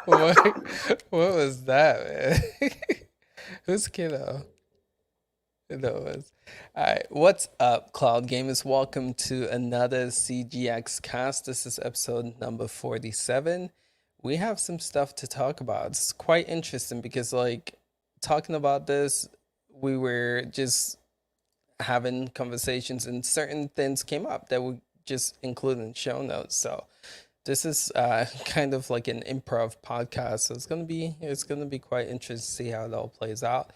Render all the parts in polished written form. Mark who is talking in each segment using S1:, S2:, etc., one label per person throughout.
S1: What what was that, man? Who's kiddo? That was. Alright, what's up, Cloud Gamers? Welcome to another CGX cast. This is episode number 47. We have some stuff to talk about. It's quite interesting because talking about this, we were just having conversations and certain things came up that we just include in show notes. So this is kind of like an improv podcast. So it's gonna be quite interesting to see how it all plays out.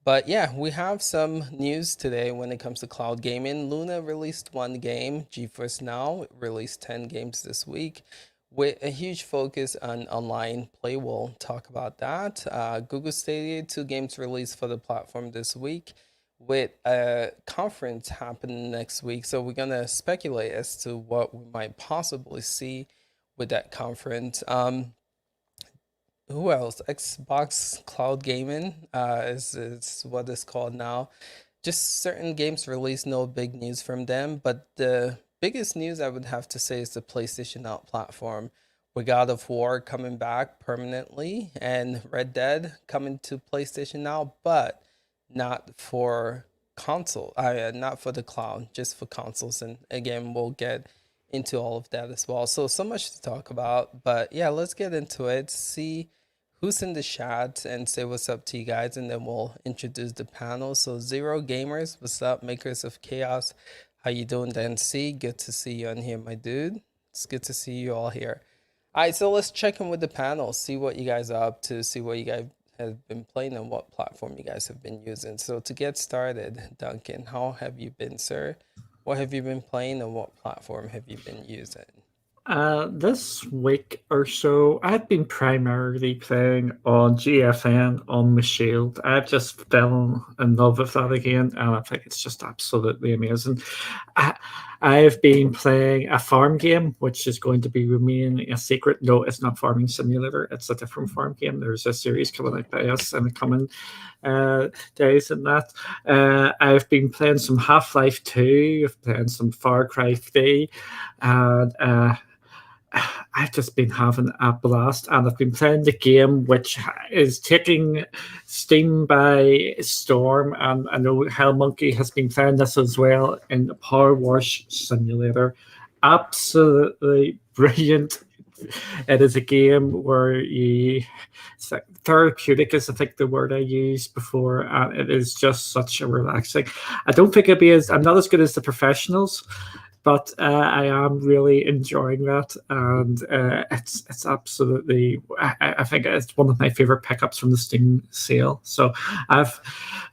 S1: But yeah, we have some news today when it comes to cloud gaming. Luna released one game. GeForce Now released 10 games this week with a huge focus on online play. We'll talk about that. Google Stadia, two games released for the platform this week with a conference happening next week. So we're gonna speculate as to what we might possibly see with that conference. Who else? Xbox Cloud Gaming is what it's called now. Just certain games released, no big news from them. But the biggest news I would have to say is the PlayStation Now platform. We God of War coming back permanently and Red Dead coming to PlayStation Now, but not for not for the cloud, just for consoles. And again, we'll get into all of that as well. So much to talk about. But yeah, let's get into it. See who's in the chat and say what's up to you guys, and then we'll introduce the panel. So Zero Gamers, what's up? Makers of Chaos, how you doing? Dan C, good to see you on here, my dude. It's good to see you all here. All right, so let's check in with the panel, see what you guys are up to, see what you guys have been playing and what platform you guys have been using. So to get started, Duncan, how have you been, sir? What have you been playing and what platform have you been using?
S2: This week or so, I've been primarily playing on GFN on my Shield. I've just fell in love with that again, and I think it's just absolutely amazing. I, I've been playing a farm game, which is going to be remaining a secret. No, it's not Farming Simulator. It's a different farm game. There's a series coming out by us in the coming days and that. I've been playing some Half-Life 2. I've playing some Far Cry 3, and I've just been having a blast, and I've been playing the game, which is taking Steam by storm. And I know Hell Monkey has been playing this as well in the Power Wash Simulator. Absolutely brilliant. It is a game where it's like therapeutic is I think the word I used before, and it is just such a relaxing. I don't think I'm not as good as the professionals, but I am really enjoying that, and it's absolutely. I think it's one of my favorite pickups from the Steam sale. So I've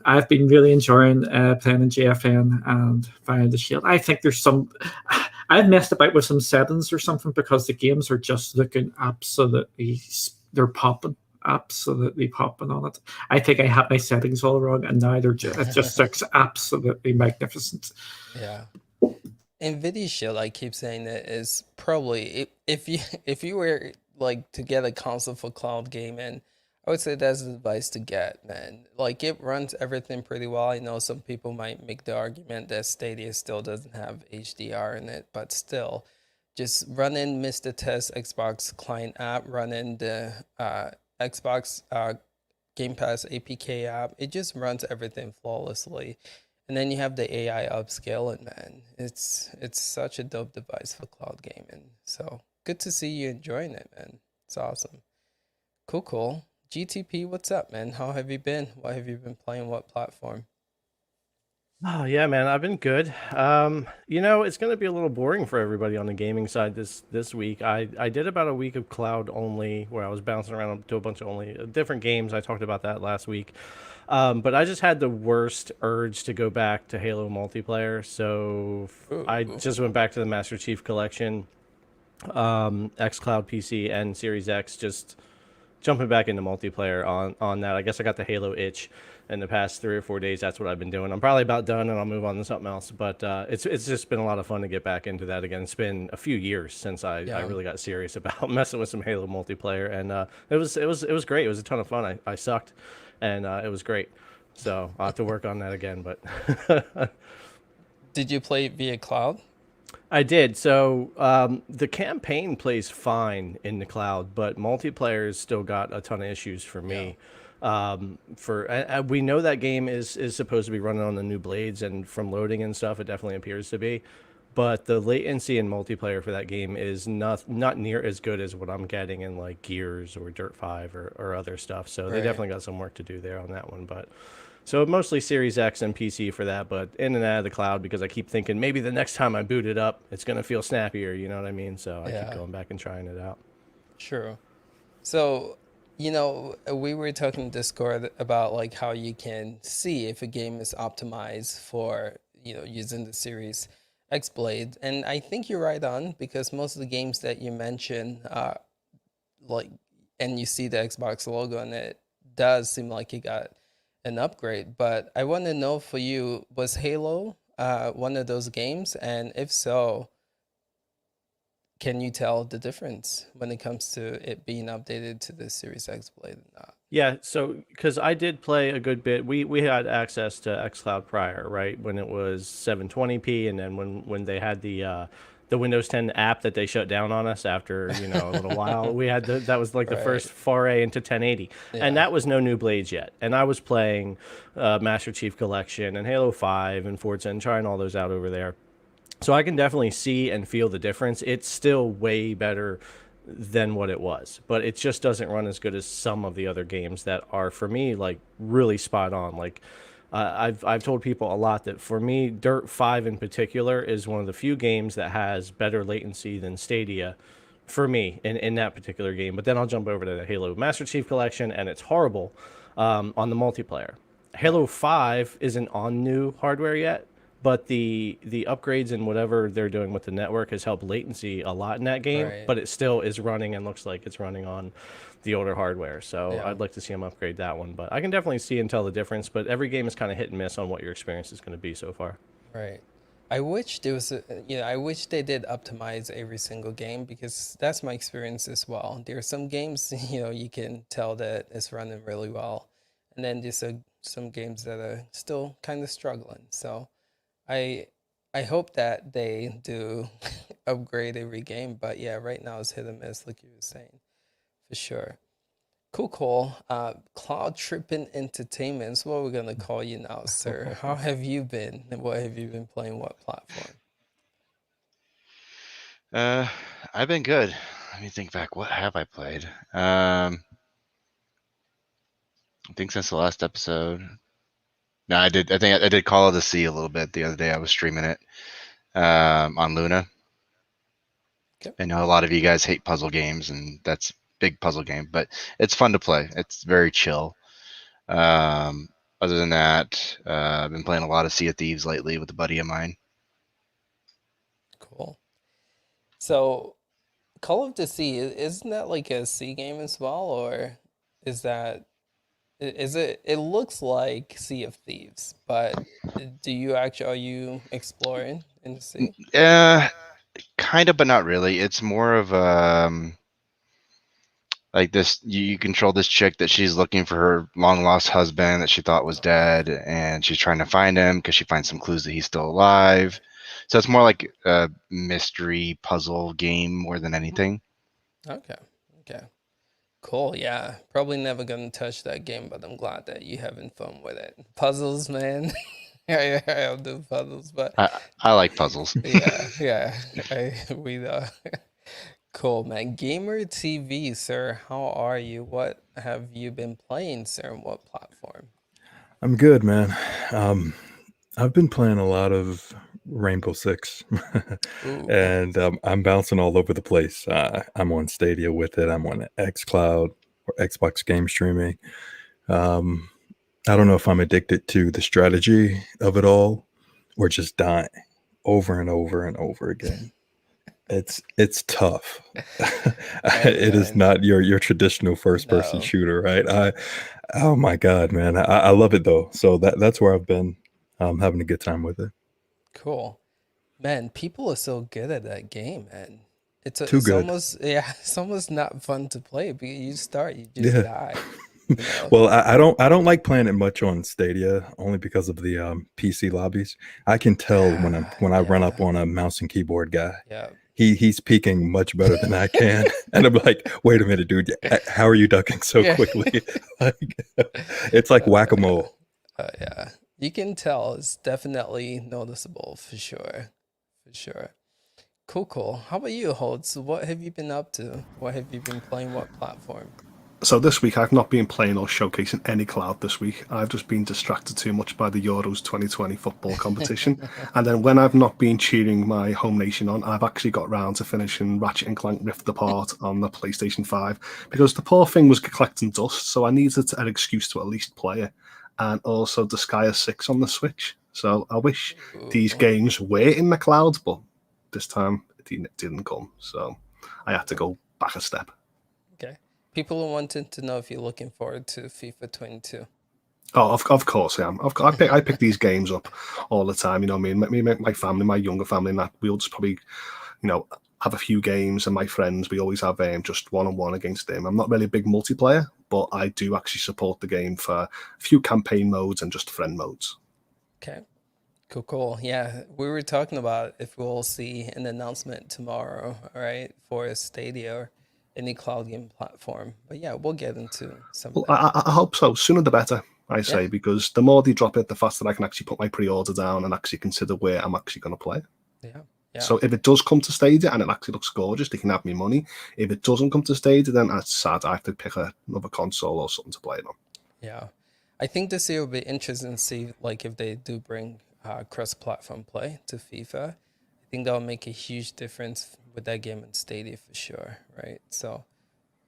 S2: I've been really enjoying playing in GFN and Fire the Shield. I think there's some. I've messed about with some settings or something because the games are just looking absolutely. They're popping. Absolutely popping on it. I think I had my settings all wrong, and now it just looks absolutely magnificent.
S1: Yeah. Nvidia Shield, I keep saying it is probably if you if you were like to get a console for cloud gaming, I would say that's the device to get, man. Like it runs everything pretty well. I know some people might make the argument that Stadia still doesn't have HDR in it, but still, just running Mr. Test Xbox client app, running the Xbox Game Pass APK app, it just runs everything flawlessly. And then you have the AI upscaling, man. It's such a dope device for cloud gaming. So good to see you enjoying it, man. It's awesome. Cool, cool. GTP, what's up, man? How have you been? What have you been playing? What platform?
S3: Oh yeah, man, I've been good. It's going to be a little boring for everybody on the gaming side this week. I did about a week of cloud only, where I was bouncing around to a bunch of only different games. I talked about that last week. But I just had the worst urge to go back to Halo multiplayer, so I
S1: Ooh.
S3: just went back to the Master Chief Collection, XCloud PC and Series X, just jumping back into multiplayer on that. I guess I got the Halo itch in the past 3 or 4 days. That's what I've been doing. I'm probably about done, and I'll move on to something else. But it's just been a lot of fun to get back into that again. It's been a few years since I
S1: Yeah.
S3: really got serious about messing with some Halo multiplayer, and it was great. It was a ton of fun. I sucked, and it was great. So I'll have to work on that again. But
S1: Did you play it via cloud?
S3: I did. So the campaign plays fine in the cloud, but multiplayer's still got a ton of issues for
S1: Yeah.
S3: me. We know that game is supposed to be running on the new blades, and from loading and stuff, it definitely appears to be. But the latency in multiplayer for that game is not near as good as what I'm getting in like Gears or Dirt 5 or other stuff. So they
S1: Right.
S3: definitely got some work to do there on that one. But so mostly Series X and PC for that, but in and out of the cloud because I keep thinking maybe the next time I boot it up, it's gonna feel snappier. You know what I mean? So I keep
S1: Yeah.
S3: going back and trying it out.
S1: True. So, we were talking in Discord about like how you can see if a game is optimized for, using the Series X Blade. And I think you're right on because most of the games that you mentioned like and you see the Xbox logo and it does seem like it got an upgrade. But I want to know for you, was Halo one of those games? And if so, can you tell the difference when it comes to it being updated to the Series X Blade or not?
S3: Yeah, so because I did play a good bit, we had access to XCloud prior, right? When it was 720p, and then when they had the Windows 10 app that they shut down on us after a little while, that was like the
S1: Right.
S3: first foray into 1080, and
S1: Yeah.
S3: that was no new blades yet. And I was playing Master Chief Collection and Halo 5 and Forza and trying all those out over there. So I can definitely see and feel the difference. It's still way better than what it was, but it just doesn't run as good as some of the other games that are for me like really spot on. Like I've told people a lot that for me, Dirt 5 in particular is one of the few games that has better latency than Stadia for me in that particular game. But then I'll jump over to the Halo Master Chief Collection, and it's horrible on the multiplayer.
S1: Yeah.
S3: Halo 5 isn't on new hardware yet, but the upgrades and whatever they're doing with the network has helped latency a lot in that game,
S1: Right.
S3: but it still is running and looks like it's running on the older hardware. So
S1: Yeah.
S3: I'd like to see them upgrade that one, but I can definitely see and tell the difference, but every game is kind of hit and miss on what your experience is going to be so far.
S1: Right. I wish there was I wish they did optimize every single game because that's my experience as well. There are some games, you can tell that it's running really well. And then there's some games that are still kind of struggling. So I I hope that they do upgrade every game. But yeah, right now it's hit and miss, like you were saying, for sure. Cool, cool. Cloud Tripping Entertainment is what we're gonna call you now, sir. How have you been? And what have you been playing? What platform?
S4: Uh, I've been good. Let me think back. What have I played? I think since the last episode. No, I did. I think I did Call of the Sea a little bit the other day. I was streaming it on Luna.
S1: Okay,
S4: I know a lot of you guys hate puzzle games, and that's a big puzzle game, but it's fun to play. It's very chill. Um, Other than that, I've been playing a lot of Sea of Thieves lately with a buddy of mine.
S1: cool. So Call of the Sea, isn't that like a sea game as well, or is that is it? It looks like Sea of Thieves, but do you actually are you exploring in the sea?
S4: Uh, Kind of, but not really. It's more of like this. You control this chick that she's looking for her long lost husband that she thought was dead, and she's trying to find him because she finds some clues that he's still alive. So it's more like a mystery puzzle game more than anything.
S1: Okay, okay. Cool, yeah. Probably never gonna touch that game, but I'm glad that you having fun with it. Puzzles, man. I'll do puzzles, but
S4: I like puzzles.
S1: yeah, yeah. We cool, man. Gamer TV, sir. How are you? What have you been playing, sir? On what platform?
S5: I'm good, man. Um, I've been playing a lot of Rainbow Six,
S1: Ooh,
S5: and I'm bouncing all over the place. I'm on Stadia with it. I'm on XCloud or Xbox game streaming. Um, I don't know if I'm addicted to the strategy of it all or just dying over and over and over again. It's tough.
S1: hey
S5: It is
S1: man.
S5: not your traditional first person
S1: No.
S5: shooter, right? Oh my god, man, I love it though. So that's where I've been having a good time with it.
S1: Cool. Man, people are so good at that game, man.
S5: Too
S1: It's
S5: good.
S1: almost yeah, it's almost not fun to play because you start, you just
S5: Yeah,
S1: die.
S5: Well, I don't like playing it much on Stadia only because of the PC lobbies. I can tell when I run up
S1: Yeah,
S5: on a mouse and keyboard guy.
S1: yeah.
S5: He's peeking much better than I can, and I'm like, wait a minute, dude, how are you ducking so
S1: Yeah.
S5: quickly? Like, it's like whack a mole.
S1: Yeah. You can tell it's definitely noticeable for sure. For sure. Cool, cool. How about you, Holtz? What have you been up to? What have you been playing? What platform?
S6: So this week I've not been playing or showcasing any cloud this week. I've just been distracted too much by the Euros 2020 football competition. And then when I've not been cheering my home nation on, I've actually got round to finishing Ratchet and Clank Rift Apart on the PlayStation 5 because the poor thing was collecting dust, so I needed an excuse to at least play it. And also Disgaea 6 on the Switch. So I wish these
S1: Ooh,
S6: games were in the cloud, but this time it didn't come. So I had to go back a step.
S1: okay. People are wanting to know if you're looking forward to FIFA 22.
S6: Oh, of course I am. I pick these games up all the time. You know what I mean? My family, my younger family, and that we'll just probably, have a few games. And my friends, we always have just one-on-one against them. I'm not really a big multiplayer, but I do actually support the game for a few campaign modes and just friend modes.
S1: Okay. Cool, cool. Yeah, we were talking about if we'll see an announcement tomorrow, all right, for Stadia or any cloud game platform. But yeah, we'll get into some of
S6: Well,
S1: that.
S6: I hope so. Sooner the better, I
S1: Yeah,
S6: say, because the more they drop it, the faster I can actually put my pre-order down and actually consider where I'm actually going to play.
S1: yeah, yeah,
S6: So if it does come to Stadia and it actually looks gorgeous, they can have me money. If it doesn't come to Stadia, then that's sad. I have to pick another console or something to play it on.
S1: yeah. I think this year will be interesting to see like if they do bring cross-platform play to FIFA. I think that'll make a huge difference with that game in Stadia for sure, right? So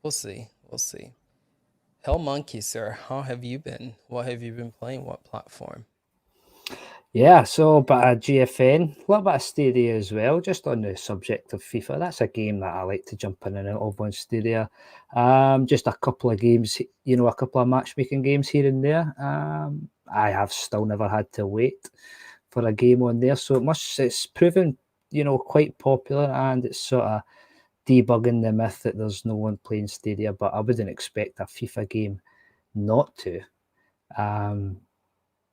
S1: we'll see, we'll see. Hell Monkey, sir, how have you been? What have you been playing? What platform?
S7: Yeah, so a bit of GFN, a little bit of Stadia as well, just on the subject of FIFA. That's a game that I like to jump in and out of on Stadia. Just a couple of games, a couple of matchmaking games here and there. I have still never had to wait for a game on there, so it's proven, quite popular, and it's sort of debugging the myth that there's no one playing Stadia, but I wouldn't expect a FIFA game not to. Um,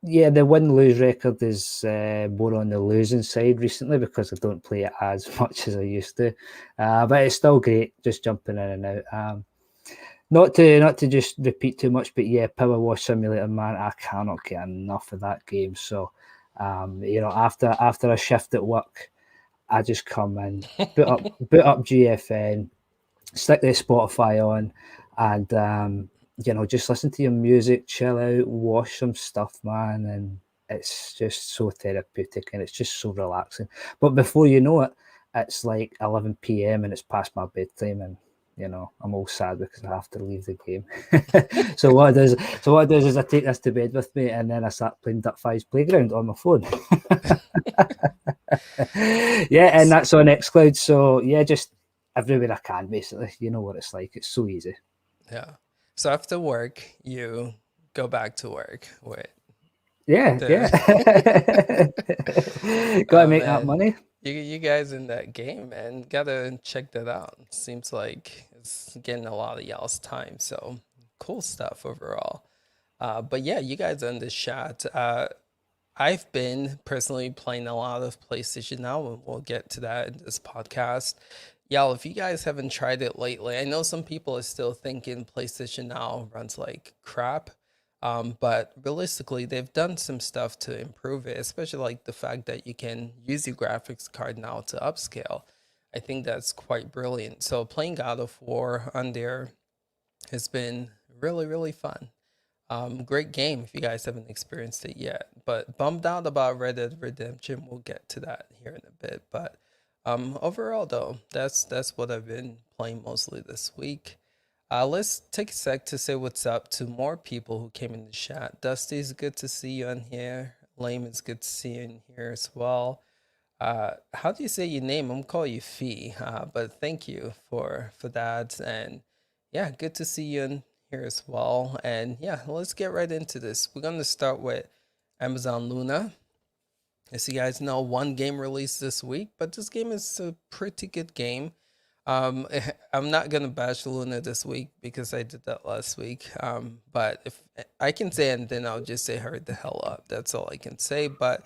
S7: yeah, the win-lose record is more on the losing side recently because I don't play it as much as I used to. But it's still great, just jumping in and out. Not to just repeat too much, but yeah, Power Wash Simulator, man, I cannot get enough of that game. So, after a shift at work, I just come in, boot up GFN, stick the Spotify on, and just listen to your music, chill out, wash some stuff, man, and it's just so therapeutic and it's just so relaxing. But before you know it, it's like 11 p.m. and it's past my bedtime, and I'm all sad because I have to leave the game. so what it does is I take this to bed with me, and then I start playing Duck 5's Playground on my phone. Yeah, and that's on xCloud. So yeah, just everywhere I can, basically. You know what it's like. It's so easy.
S1: Yeah. So after work, you go back to work with
S7: Yeah, yeah.
S1: the
S7: Gotta
S1: oh
S7: make that
S1: man.
S7: money.
S1: You guys in that game, man. Gotta check that out. Seems like it's getting a lot of y'all's time. So cool stuff overall. But yeah, you guys in the chat. I've been personally playing a lot of PlayStation Now, and we'll get to that in this podcast. Y'all, if you guys haven't tried it lately, I know some people are still thinking PlayStation Now runs like crap. But realistically, they've done some stuff to improve it, especially like the fact that you can use your graphics card now to upscale. I think that's quite brilliant. So playing God of War on there has been really, really fun. Great game if you guys haven't experienced it yet. But bummed out about Red Dead Redemption. We'll get to that here in a bit. But overall though, that's what I've been playing mostly this week. Let's take a sec to say what's up to more people who came in the chat. Dusty, it's good to see you on here. Lame, it's good to see you in here as well. How do you say your name? I'm gonna call you Fee. But thank you for that. And yeah, good to see you in here as well. And yeah, let's get right into this. We're gonna start with Amazon Luna. As you guys know, one game released this week, but this game is a pretty good game. I'm not gonna bash Luna this week because I did that last week. But if I can say anything, I'll just say hurry the hell up. That's all I can say. But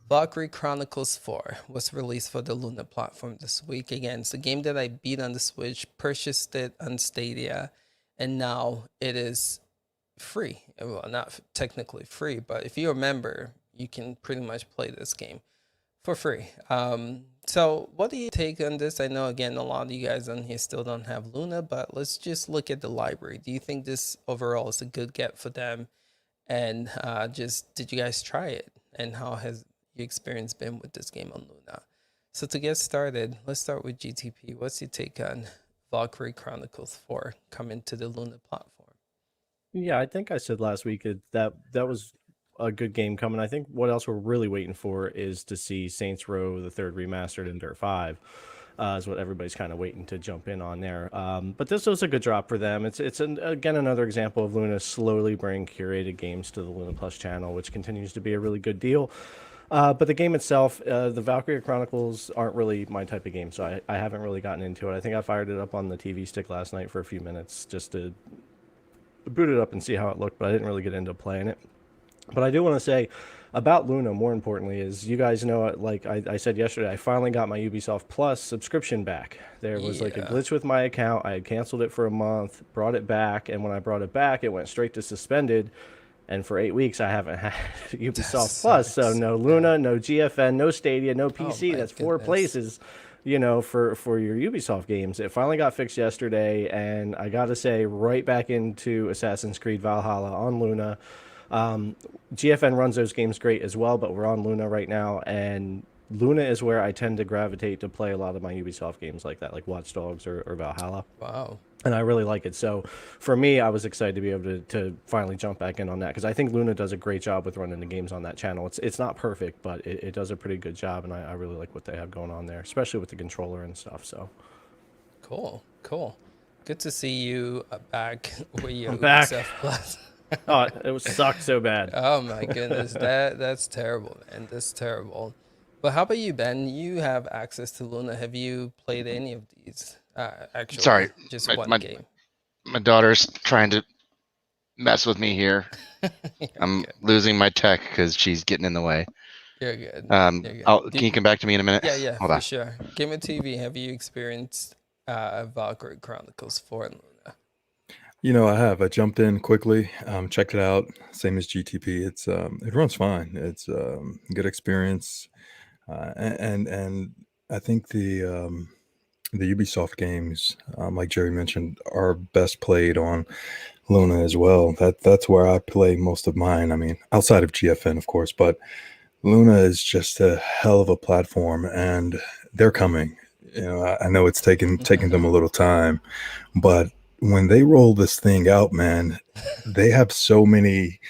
S1: Valkyrie Chronicles 4 was released for the Luna platform this week. Again, it's a game that I beat on the Switch, purchased it on Stadia, and now it is free. Well, not technically free, but if you remember, you can pretty much play this game for free. So what do you take on this? I know, again, a lot of you guys on here still don't have Luna, but let's just look at the library. Do you think this overall is a good get for them? And just did you guys try it? And how has your experience been with this game on Luna? So to get started, let's start with GTP. What's your take on Valkyrie Chronicles 4 coming to the Luna platform?
S3: Yeah, I think I said last week that was a good game coming. I think what else we're really waiting for is to see Saints Row the third remastered in Dirt 5. Is what everybody's kind of waiting to jump in on there. But this was a good drop for them. Again another example of Luna slowly bringing curated games to the Luna Plus channel, which continues to be a really good deal. But the game itself, the Valkyrie Chronicles aren't really my type of game, so I haven't really gotten into it. I think I fired it up on the TV stick last night for a few minutes just to boot it up and see how it looked, but I didn't really get into playing it. But I do want to say about Luna, more importantly, is you guys know, like I said yesterday, I finally got my Ubisoft Plus subscription back. There was like a glitch with my account. I had canceled it for a month, brought it back, and when I brought it back, it went straight to suspended. And for 8 weeks, I haven't had Ubisoft Plus. So no Luna, no GFN, no Stadia, no PC. That's 4 places, for your Ubisoft games. It finally got fixed yesterday, and I got to say, right back into Assassin's Creed Valhalla on Luna. GFN runs those games great as well, but we're on Luna right now, and Luna is where I tend to gravitate to play a lot of my Ubisoft games like that, like Watch Dogs or Valhalla.
S1: Wow.
S3: And I really like it. So for me, I was excited to be able to finally jump back in on that, because I think Luna does a great job with running the games on that channel. It's not perfect, but it does a pretty good job, and I really like what they have going on there, especially with the controller and stuff. So
S1: Cool. Good to see you back where you
S3: back.
S1: Ubisoft Plus.
S3: Oh, it sucked so bad.
S1: Oh my goodness, that's terrible, man. That's terrible. But how about you, Ben? You have access to Luna. Have you played any of these? Actually,
S4: Sorry,
S1: just
S4: my-
S1: one
S4: my-
S1: game.
S4: My daughter's trying to mess with me here. I'm losing my tech because she's getting in the way.
S1: You're good.
S4: Can
S1: Do
S4: you come back to me in a minute?
S1: Yeah,
S4: Hold
S1: for
S4: on.
S1: sure. Gamer TV, have you experienced Valkyrie Chronicles 4 in Luna?
S5: I have. I jumped in quickly, checked it out. Same as GTP. It runs fine. It's good experience, and I think the Ubisoft games, like Jerry mentioned, are best played on Luna as well. That's where I play most of mine. I mean, outside of GFN, of course, but Luna is just a hell of a platform, and they're coming. I know it's taking them a little time, but when they roll this thing out, man, they have so many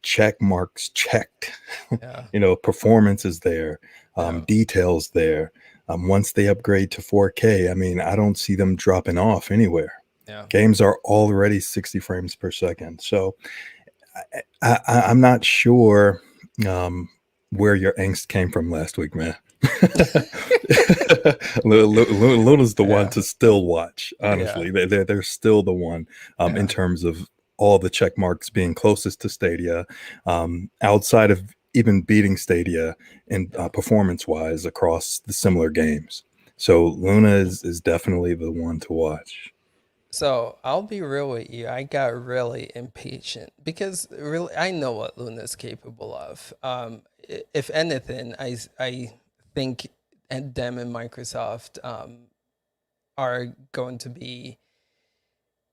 S5: check marks checked.
S1: Yeah.
S5: Performance is there,
S1: Yeah.
S5: details there. Once they upgrade to 4K, I mean, I don't see them dropping off anywhere.
S1: Yeah.
S5: Games are already 60 frames per second. So I'm not sure where your angst came from last week, man. Luna's the one to still watch. Honestly, they're still the one in terms of all the check marks being closest to Stadia, outside of even beating Stadia in performance-wise across the similar games. So Luna is definitely the one to watch.
S1: So I'll be real with you. I got really impatient because really I know what Luna's capable of. If anything, I think them and Microsoft are going to be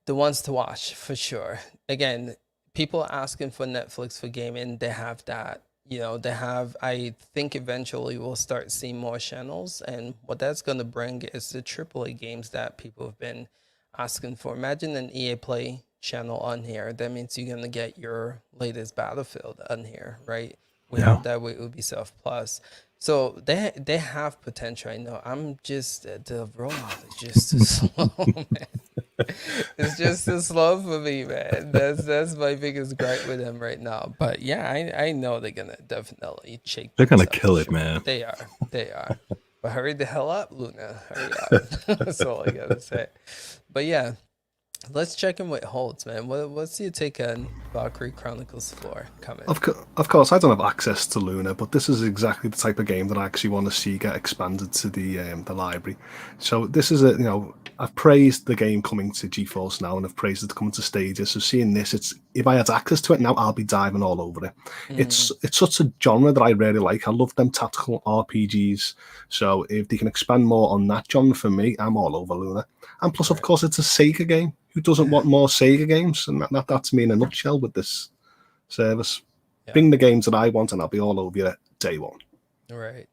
S1: the ones to watch for sure. Again, people are asking for Netflix for gaming. They have that. They have, I think eventually we'll start seeing more channels, and what that's going to bring is the AAA games that people have been asking for. Imagine an EA Play channel on here. That means you're going to get your latest Battlefield on here, right? We have that with Ubisoft Plus. So they have potential. I know. I'm just, the rollout is just too slow, man. It's just too slow for me, man. That's my biggest gripe with them right now. But yeah, I know they're gonna definitely shake.
S5: They're gonna kill it, man.
S1: They are. But hurry the hell up, Luna. Hurry up. That's all I gotta say. But yeah, let's check in with Holtz, man. What's your take on Valkyrie Chronicles 4 coming?
S6: Of course, I don't have access to Luna, but this is exactly the type of game that I actually want to see get expanded to the library. So this is I've praised the game coming to GeForce Now, and I've praised it coming to Stadia. So seeing this, it's if I had access to it now, I'll be diving all over it. It's such a genre that I really like. I love them tactical RPGs. So if they can expand more on that genre for me, I'm all over Luna. And plus, of course, it's a Sega game. Who doesn't want more Sega games? And that's me in a nutshell with this service.
S1: Yeah.
S6: Bring the games that I want, and I'll be all over you day one.
S1: Right.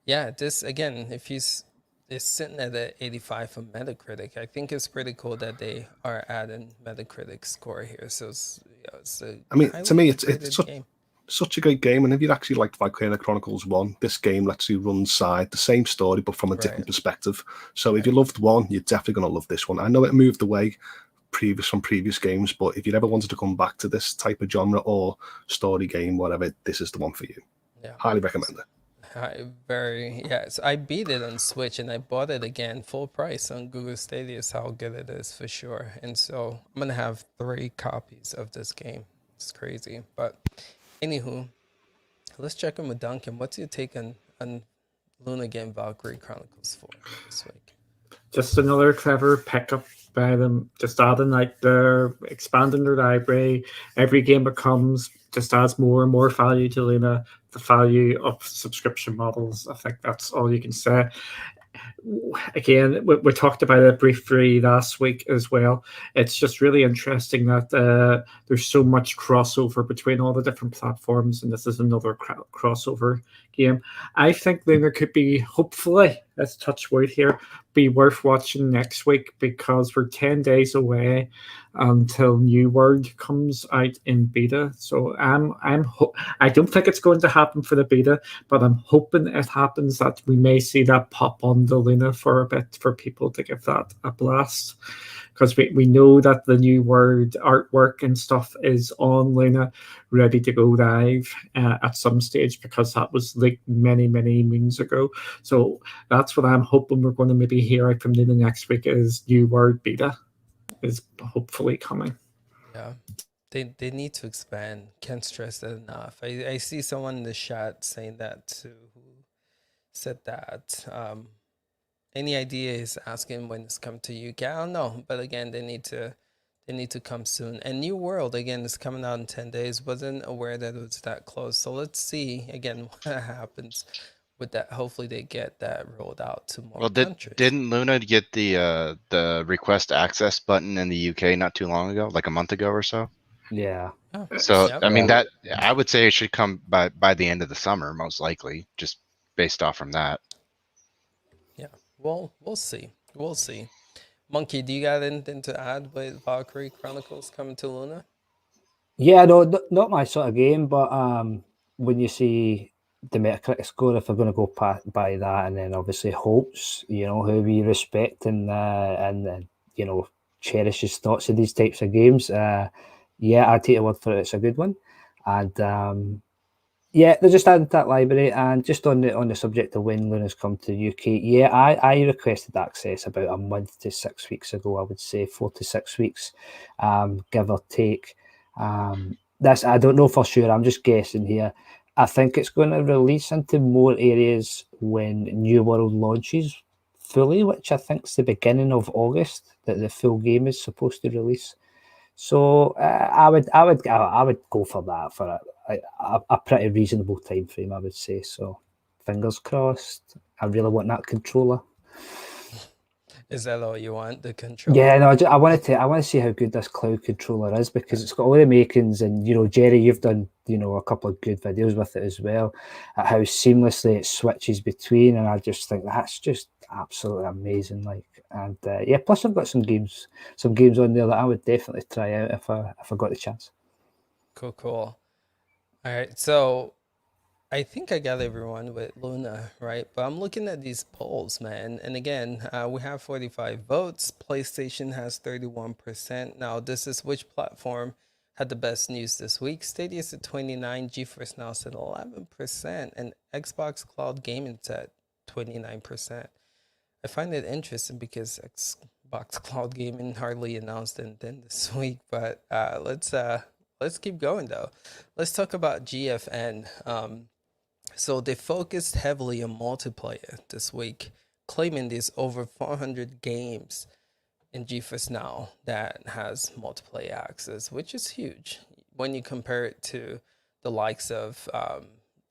S1: Yeah. This again, if he's is sitting at an 85 from Metacritic, I think it's pretty cool that they are adding Metacritic score here. So it's
S6: I mean, to me, it's
S1: game.
S6: such a great game. And if you actually liked Valkyria Chronicles 1, this game lets you run side the same story, but from a different perspective. So if you loved one, you're definitely going to love this one. I know it moved away from previous games, but if you ever wanted to come back to this type of genre or story game, whatever, this is the one for you. Yeah, highly recommend it.
S1: So I beat it on Switch, and I bought it again full price on Google Stadia. Is how good it is for sure. And so I'm gonna have 3 copies of this game. It's crazy, but anywho, let's check in with Duncan. What's your take on Luna game Valkyrie Chronicles 4 this week?
S2: Just another clever pickup by them, just adding they're expanding their library. Every game that comes just adds more and more value to Luna, the value of subscription models. I think that's all you can say. Again, we talked about it briefly last week as well. It's just really interesting that there's so much crossover between all the different platforms, and this is another crossover game. I think Luna could be, hopefully, let's touch wood here, be worth watching next week, because we're 10 days away until New World comes out in beta. So I don't think it's going to happen for the beta, but I'm hoping it happens, that we may see that pop on the Luna for a bit, for people to give that a blast. Because we know that the New World artwork and stuff is on Luna, ready to go live at some stage, because that was leaked many, many moons ago. So that's what I'm hoping we're going to maybe hear out from Luna next week, is New World beta is hopefully coming.
S1: Yeah, they need to expand. Can't stress that enough. I see someone in the chat saying that too, who said that. Any idea is asking when it's come to UK. I don't know, but again, they need to come soon. And New World again is coming out in 10 days. Wasn't aware that it was that close. So let's see again what happens with that. Hopefully they get that rolled out to more countries.
S4: Didn't Luna get the request access button in the UK not too long ago, like a month ago or so?
S7: Yeah.
S4: So I mean, that I would say it should come by the end of the summer, most likely, just based off from that.
S1: Yeah. Well, we'll see. We'll see. Monkey, do you got anything to add with Valkyrie Chronicles coming to Luna?
S7: Yeah, no, not my sort of game, but when you see the Metacritic score, if we're going to go by that, and then obviously Holtz, who we respect and cherish his thoughts of these types of games. Yeah, I take a word for it. It's a good one, and yeah, they're just adding to that library. And just on the subject of when Luna's come to the UK, yeah, I requested access about a month to 6 weeks ago. I would say 4 to 6 weeks, give or take. That's, I don't know for sure. I'm just guessing here. I think it's going to release into more areas when New World launches fully, which I think is the beginning of August that the full game is supposed to release. So I would go for that for a pretty reasonable time frame, I would say. So fingers crossed. I really want that controller.
S1: Is that all you want, the controller?
S7: Yeah, no, I want to see how good this cloud controller is, because it's got all the makings, and Jerry, you've done a couple of good videos with it as well, at how seamlessly it switches between, and I just think that's just absolutely amazing. And yeah, plus I've got some games on there that I would definitely try out if I got the chance.
S1: Cool. All right, so I think I got everyone with Luna, right? But I'm looking at these polls, man. And again, we have 45 votes. PlayStation has 31%. Now, this is which platform had the best news this week. Stadia is at 29%, GeForce Now is at 11%, and Xbox Cloud Gaming is at 29%. I find it interesting because Xbox Cloud Gaming hardly announced anything this week, but let's keep going though. Let's talk about GFN. So they focused heavily on multiplayer this week, claiming there's over 400 games in GeForce Now that has multiplayer access, which is huge when you compare it to the likes of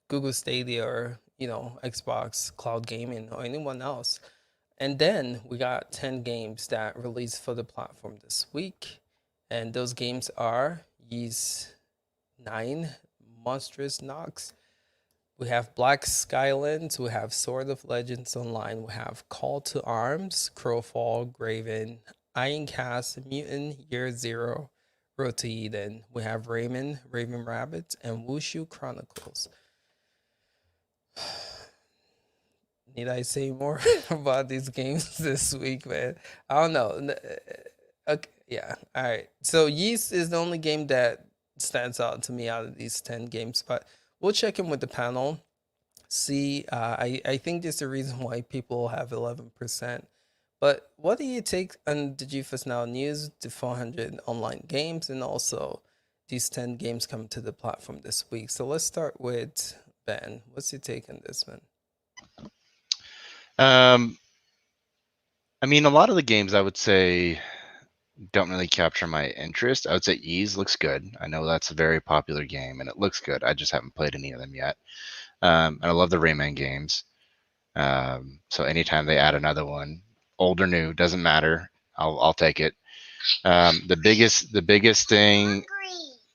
S1: Google Stadia or Xbox Cloud Gaming or anyone else. And then we got 10 games that released for the platform this week, and those games are Ys 9, Monstrous Nox. We have Black Skylands, we have Sword of Legends Online, we have Call to Arms, Crowfall, Graven, Ironcast, Mutant, Year Zero, Road to Eden. We have Raven Rabbit, and Wushu Chronicles. Need I say more about these games this week, man? I don't know. Okay, yeah, all right. So Yeast is the only game that stands out to me out of these 10 games, but we'll check in with the panel. See, I think there's a reason why people have 11%. But what do you take on the GeForce Now news, the 400 online games, and also these 10 games come to the platform this week? So let's start with Ben. What's your take on this one?
S4: I mean, a lot of the games I would say don't really capture my interest. I would say Ys looks good. I know that's a very popular game, and it looks good. I just haven't played any of them yet. And I love the Rayman games. So anytime they add another one, old or new, doesn't matter. I'll take it. The biggest thing,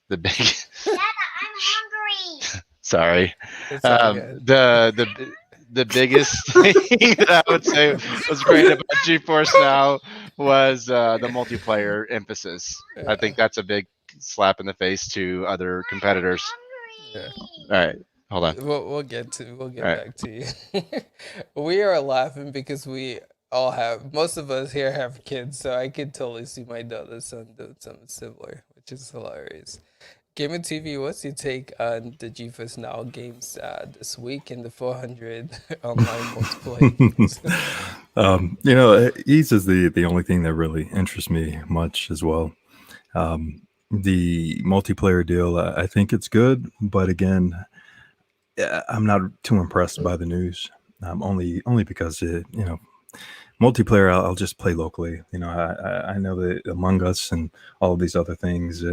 S4: the big.
S8: Dada, I'm hungry.
S4: Sorry.
S1: It's all good.
S4: The biggest thing that I would say was great about GeForce Now was the multiplayer emphasis. I think that's a big slap in the face to other competitors.
S1: Yeah.
S4: All right, hold on.
S1: We'll get
S4: right.
S1: back to you. We are laughing because we all most of us here have kids, so I could totally see my daughter's son doing something similar, which is hilarious. Gaming TV, what's your take on the GeForce Now games this week in the 400 online multiplayer games?
S5: Ys is the only thing that really interests me much as well. The multiplayer deal, I think it's good, but again, I'm not too impressed by the news. Only because multiplayer I'll just play locally. I know that Among Us and all of these other things.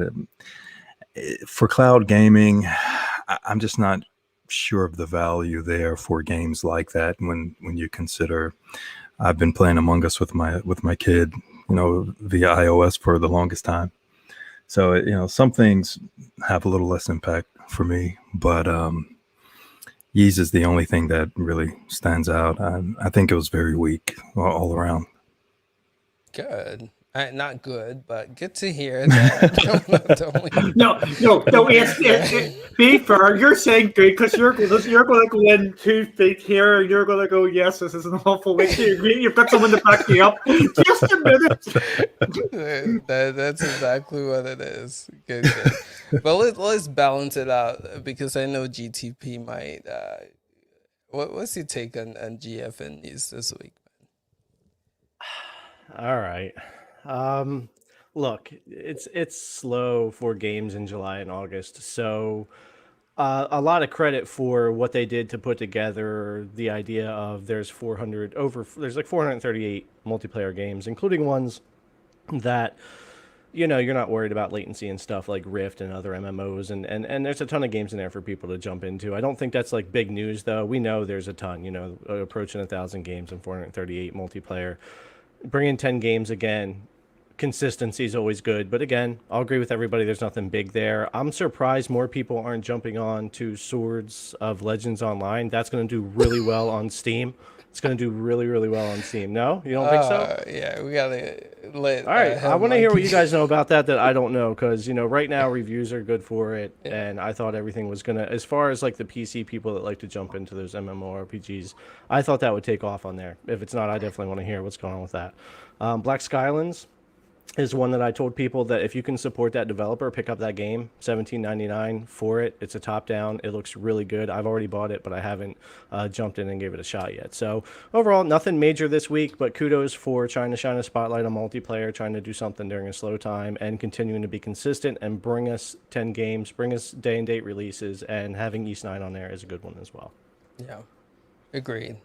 S5: For cloud gaming, I'm just not sure of the value there for games like that. When you consider, I've been playing Among Us with my kid, via iOS for the longest time. So some things have a little less impact for me, but Ys is the only thing that really stands out. I think it was very weak all around.
S1: Good. Not good, but good to hear that.
S2: No. It's be fair. You're saying good because you're going to go in 2 feet here, and you're going to go, yes, this is an awful week. You've got someone to back you up. Just a minute.
S1: That's exactly what it is. Good. But let's balance it out because I know GTP might. What's your take on GFN news this week?
S3: All right. Look, it's slow for games in July and August, so a lot of credit for what they did to put together the idea of there's like 438 multiplayer games, including ones that you're not worried about latency and stuff like Rift and other MMOs, and there's a ton of games in there for people to jump into. I don't think that's like big news though. We know there's a ton, approaching 1,000 games and 438 multiplayer. Bringing 10 games again, consistency is always good. But again, I'll agree with everybody. There's nothing big there. I'm surprised more people aren't jumping on to Swords of Legends Online. That's going to do really well on Steam. It's going to do really, really well on Steam. No? You don't think so?
S1: Yeah, we got to let...
S3: All right, I want to hear what you guys know about that I don't know. Because, right now reviews are good for it. Yeah. And I thought everything was going to... As far as like the PC people that like to jump into those MMORPGs, I thought that would take off on there. If it's not, I definitely want to hear what's going on with that. Black Skylands. is one that I told people that if you can support that developer, pick up that game, $17.99 for it. It's a top down. It looks really good. I've already bought it, but I haven't jumped in and gave it a shot yet. So overall, nothing major this week, but kudos for trying to shine a spotlight on multiplayer, trying to do something during a slow time, and continuing to be consistent and bring us 10 games, bring us day and date releases, and having East 9 on there is a good one as well.
S1: Yeah, agreed.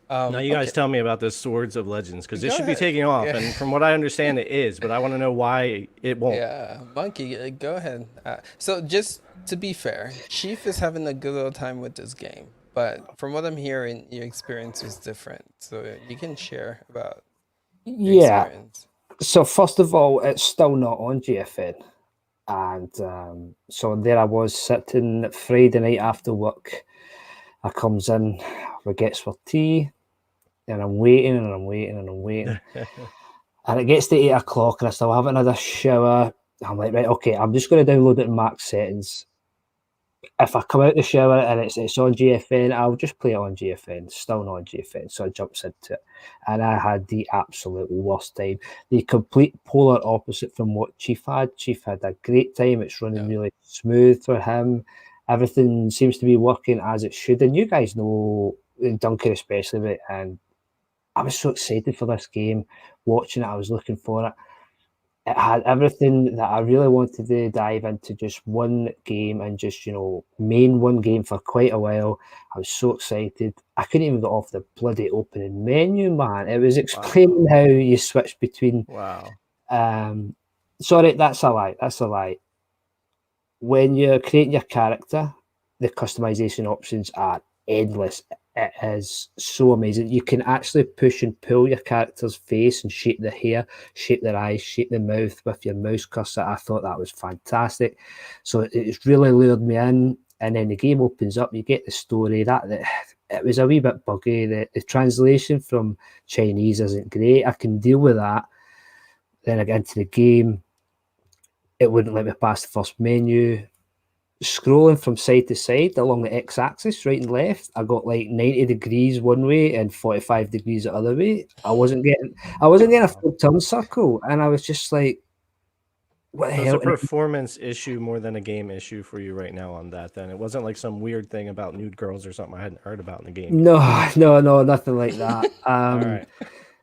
S3: Now you guys
S1: Okay.
S3: tell me about this Swords of Legends, because this
S1: Go
S3: should be
S1: ahead.
S3: taking off,
S1: Yeah.
S3: and from what I understand, it is, but I want to know why it won't.
S1: Yeah, Monkey, go ahead. So just to be fair, Chief is having a good old time with this game, but from what I'm hearing, your experience is different. So you can share about your
S7: Yeah.
S1: experience.
S7: So first of all, it's still not on GFN, and so there I was sitting Friday night after work. I comes in, we gets for tea, and I'm waiting and I'm waiting and I'm waiting. And it gets to 8 o'clock and I still haven't had a shower. I'm like, right, okay, I'm just going to download it in max settings. If I come out the shower and it's on GFN, I'll just play it on GFN. It's still not on GFN, so I jumps into it. And I had the absolute worst time. The complete polar opposite from what Chief had. Chief had a great time. It's running really smooth for him. Everything seems to be working as it should. And you guys know, Duncan especially, right? And I was so excited for this game. Watching it, I was looking for it. It had everything that I really wanted to dive into just one game and just, main one game for quite a while. I was so excited. I couldn't even get off the bloody opening menu, man. It was explaining how you switch between.
S3: Wow.
S7: Sorry, that's a lie. That's a lie. When you're creating your character, the customization options are endless. It is so amazing. You can actually push and pull your character's face and shape the hair, shape their eyes, shape the mouth with your mouse cursor. I thought that was fantastic. So it's really lured me in. And then the game opens up, you get the story. That it was a wee bit buggy. The translation from Chinese isn't great. I can deal with that. Then I get into the game. It wouldn't let me pass the first menu. Scrolling from side to side along the x-axis, right and left, I got like 90 degrees one way and 45 degrees the other way. I wasn't getting a full turn circle, and I was just like, what the
S3: So it's
S7: hell?
S3: a performance issue more than a game issue for you right now on that, then. It wasn't like some weird thing about nude girls or something I hadn't heard about in the game.
S7: No, nothing like that.
S3: All right.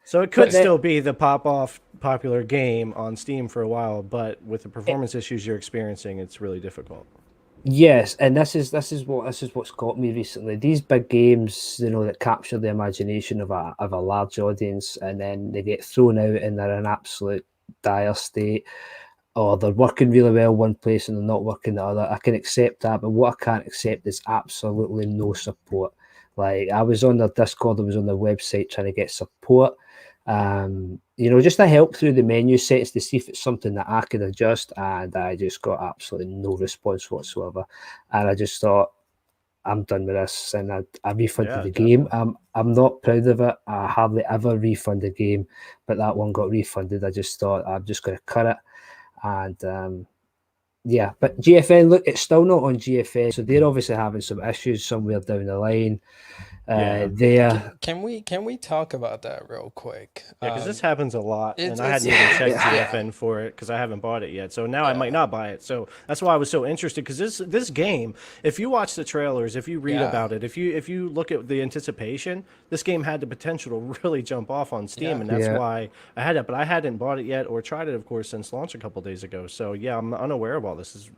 S3: So it could still be the pop-off popular game on Steam for a while, but with the performance issues you're experiencing, it's really difficult.
S7: Yes, and this is what's got me recently. These big games, that capture the imagination of a large audience, and then they get thrown out and they're in absolute dire state, or they're working really well one place and they're not working the other. I can accept that, but what I can't accept is absolutely no support. Like, I was on their Discord, I was on their website trying to get support. Just to help through the menu settings to see if it's something that I could adjust, and I just got absolutely no response whatsoever. And I just thought, I'm done with this, and I refunded the game. I'm not proud of it. I hardly ever refund a game, but that one got refunded. I just thought I'm just going to cut it, and but GFN, look, it's still not on GFN, so they're obviously having some issues somewhere down the line.
S1: Can we talk about that real quick?
S3: Yeah, because this happens a lot, and I hadn't
S1: it's-
S3: even checked GFN for it because I haven't bought it yet. So now I might not buy it. So that's why I was so interested, because this game, if you watch the trailers, if you read about it, if you look at the anticipation, this game had the potential to really jump off on Steam, and that's why I had it. But I hadn't bought it yet or tried it, of course, since launch a couple days ago. So yeah, I'm unaware of all this. This is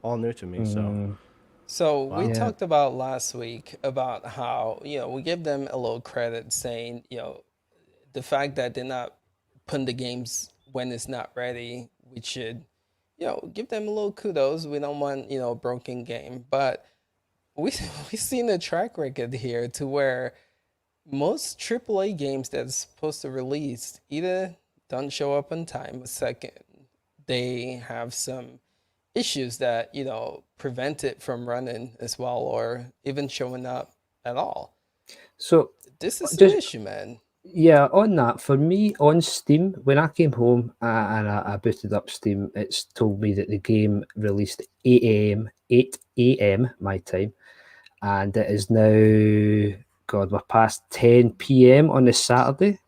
S3: all new to me.
S1: So we talked about last week about how, we give them a little credit, saying, the fact that they're not putting the games when it's not ready, we should, give them a little kudos. We don't want, a broken game. But we've seen a track record here to where most AAA games that's supposed to release either don't show up on time, or second, they have some issues that prevent it from running as well, or even showing up at all.
S7: So
S1: this is an issue, man.
S7: Yeah, on that, for me on Steam, when I came home and I booted up Steam, it's told me that the game released 8 a.m. my time, and it is now, God, we're past 10 p.m. on the Saturday.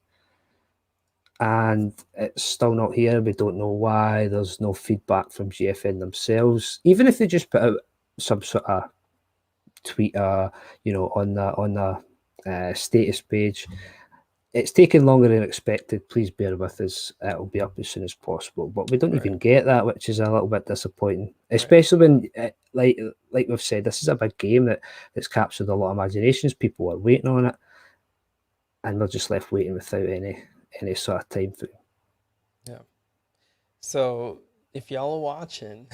S7: and it's still not here. We don't know why. There's no feedback from GFN themselves. Even if they just put out some sort of tweet, on the status page, it's taken longer than expected. Please bear with us. It'll be up as soon as possible. But we don't even get that, which is a little bit disappointing. Especially when, like we've said, this is a big game that's captured a lot of imaginations. People are waiting on it, and we're just left waiting without any sort of time frame.
S1: Yeah. So if y'all are watching,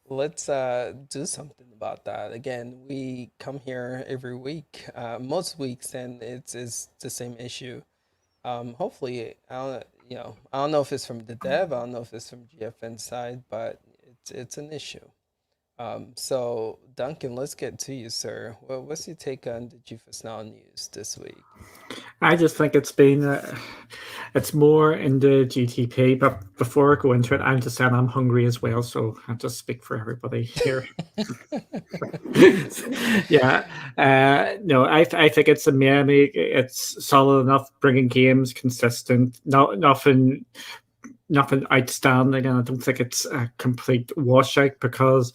S1: let's do something about that. Again, we come here every week, most weeks, and it's the same issue. Hopefully, I don't know if it's from the dev, I don't know if it's from GFN side, but it's an issue. So Duncan, let's get to you, sir. What's your take on the GeForce Now news this week?
S2: I just think it's been, it's more in the GTP, but before I go into it, I'm just saying I'm hungry as well, so I'll just speak for everybody here. Yeah, no, I think it's a Miami. It's solid enough, bringing games consistent, nothing outstanding, and I don't think it's a complete washout because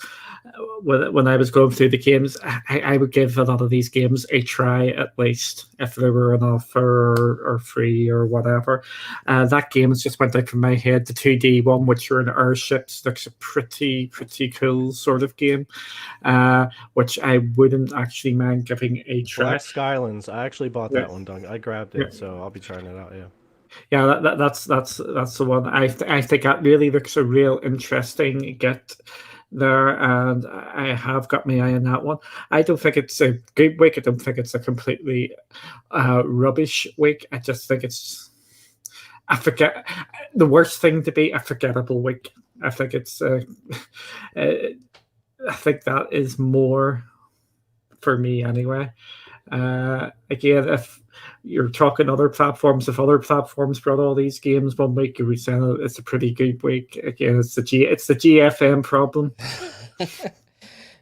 S2: when I was going through the games, I would give a lot of these games a try at least if they were on offer or free or whatever. That game has just went out from my head. The 2D one, which are in airships, looks a pretty cool sort of game, which I wouldn't actually mind giving a try.
S3: Black Skylands. I actually bought that one, Doug. I grabbed it, so I'll be trying it out. Yeah.
S2: Yeah, that's the one. I think that really looks a real interesting get there, and I have got my eye on that one. I don't think it's a good week. I don't think it's a completely rubbish week. I just think it's the worst thing to be a forgettable week. I think it's I think that is more for me anyway. Again, if you're talking other platforms, if other platforms brought all these games one week, you would say it's a pretty good week. Again, it's the GFN problem.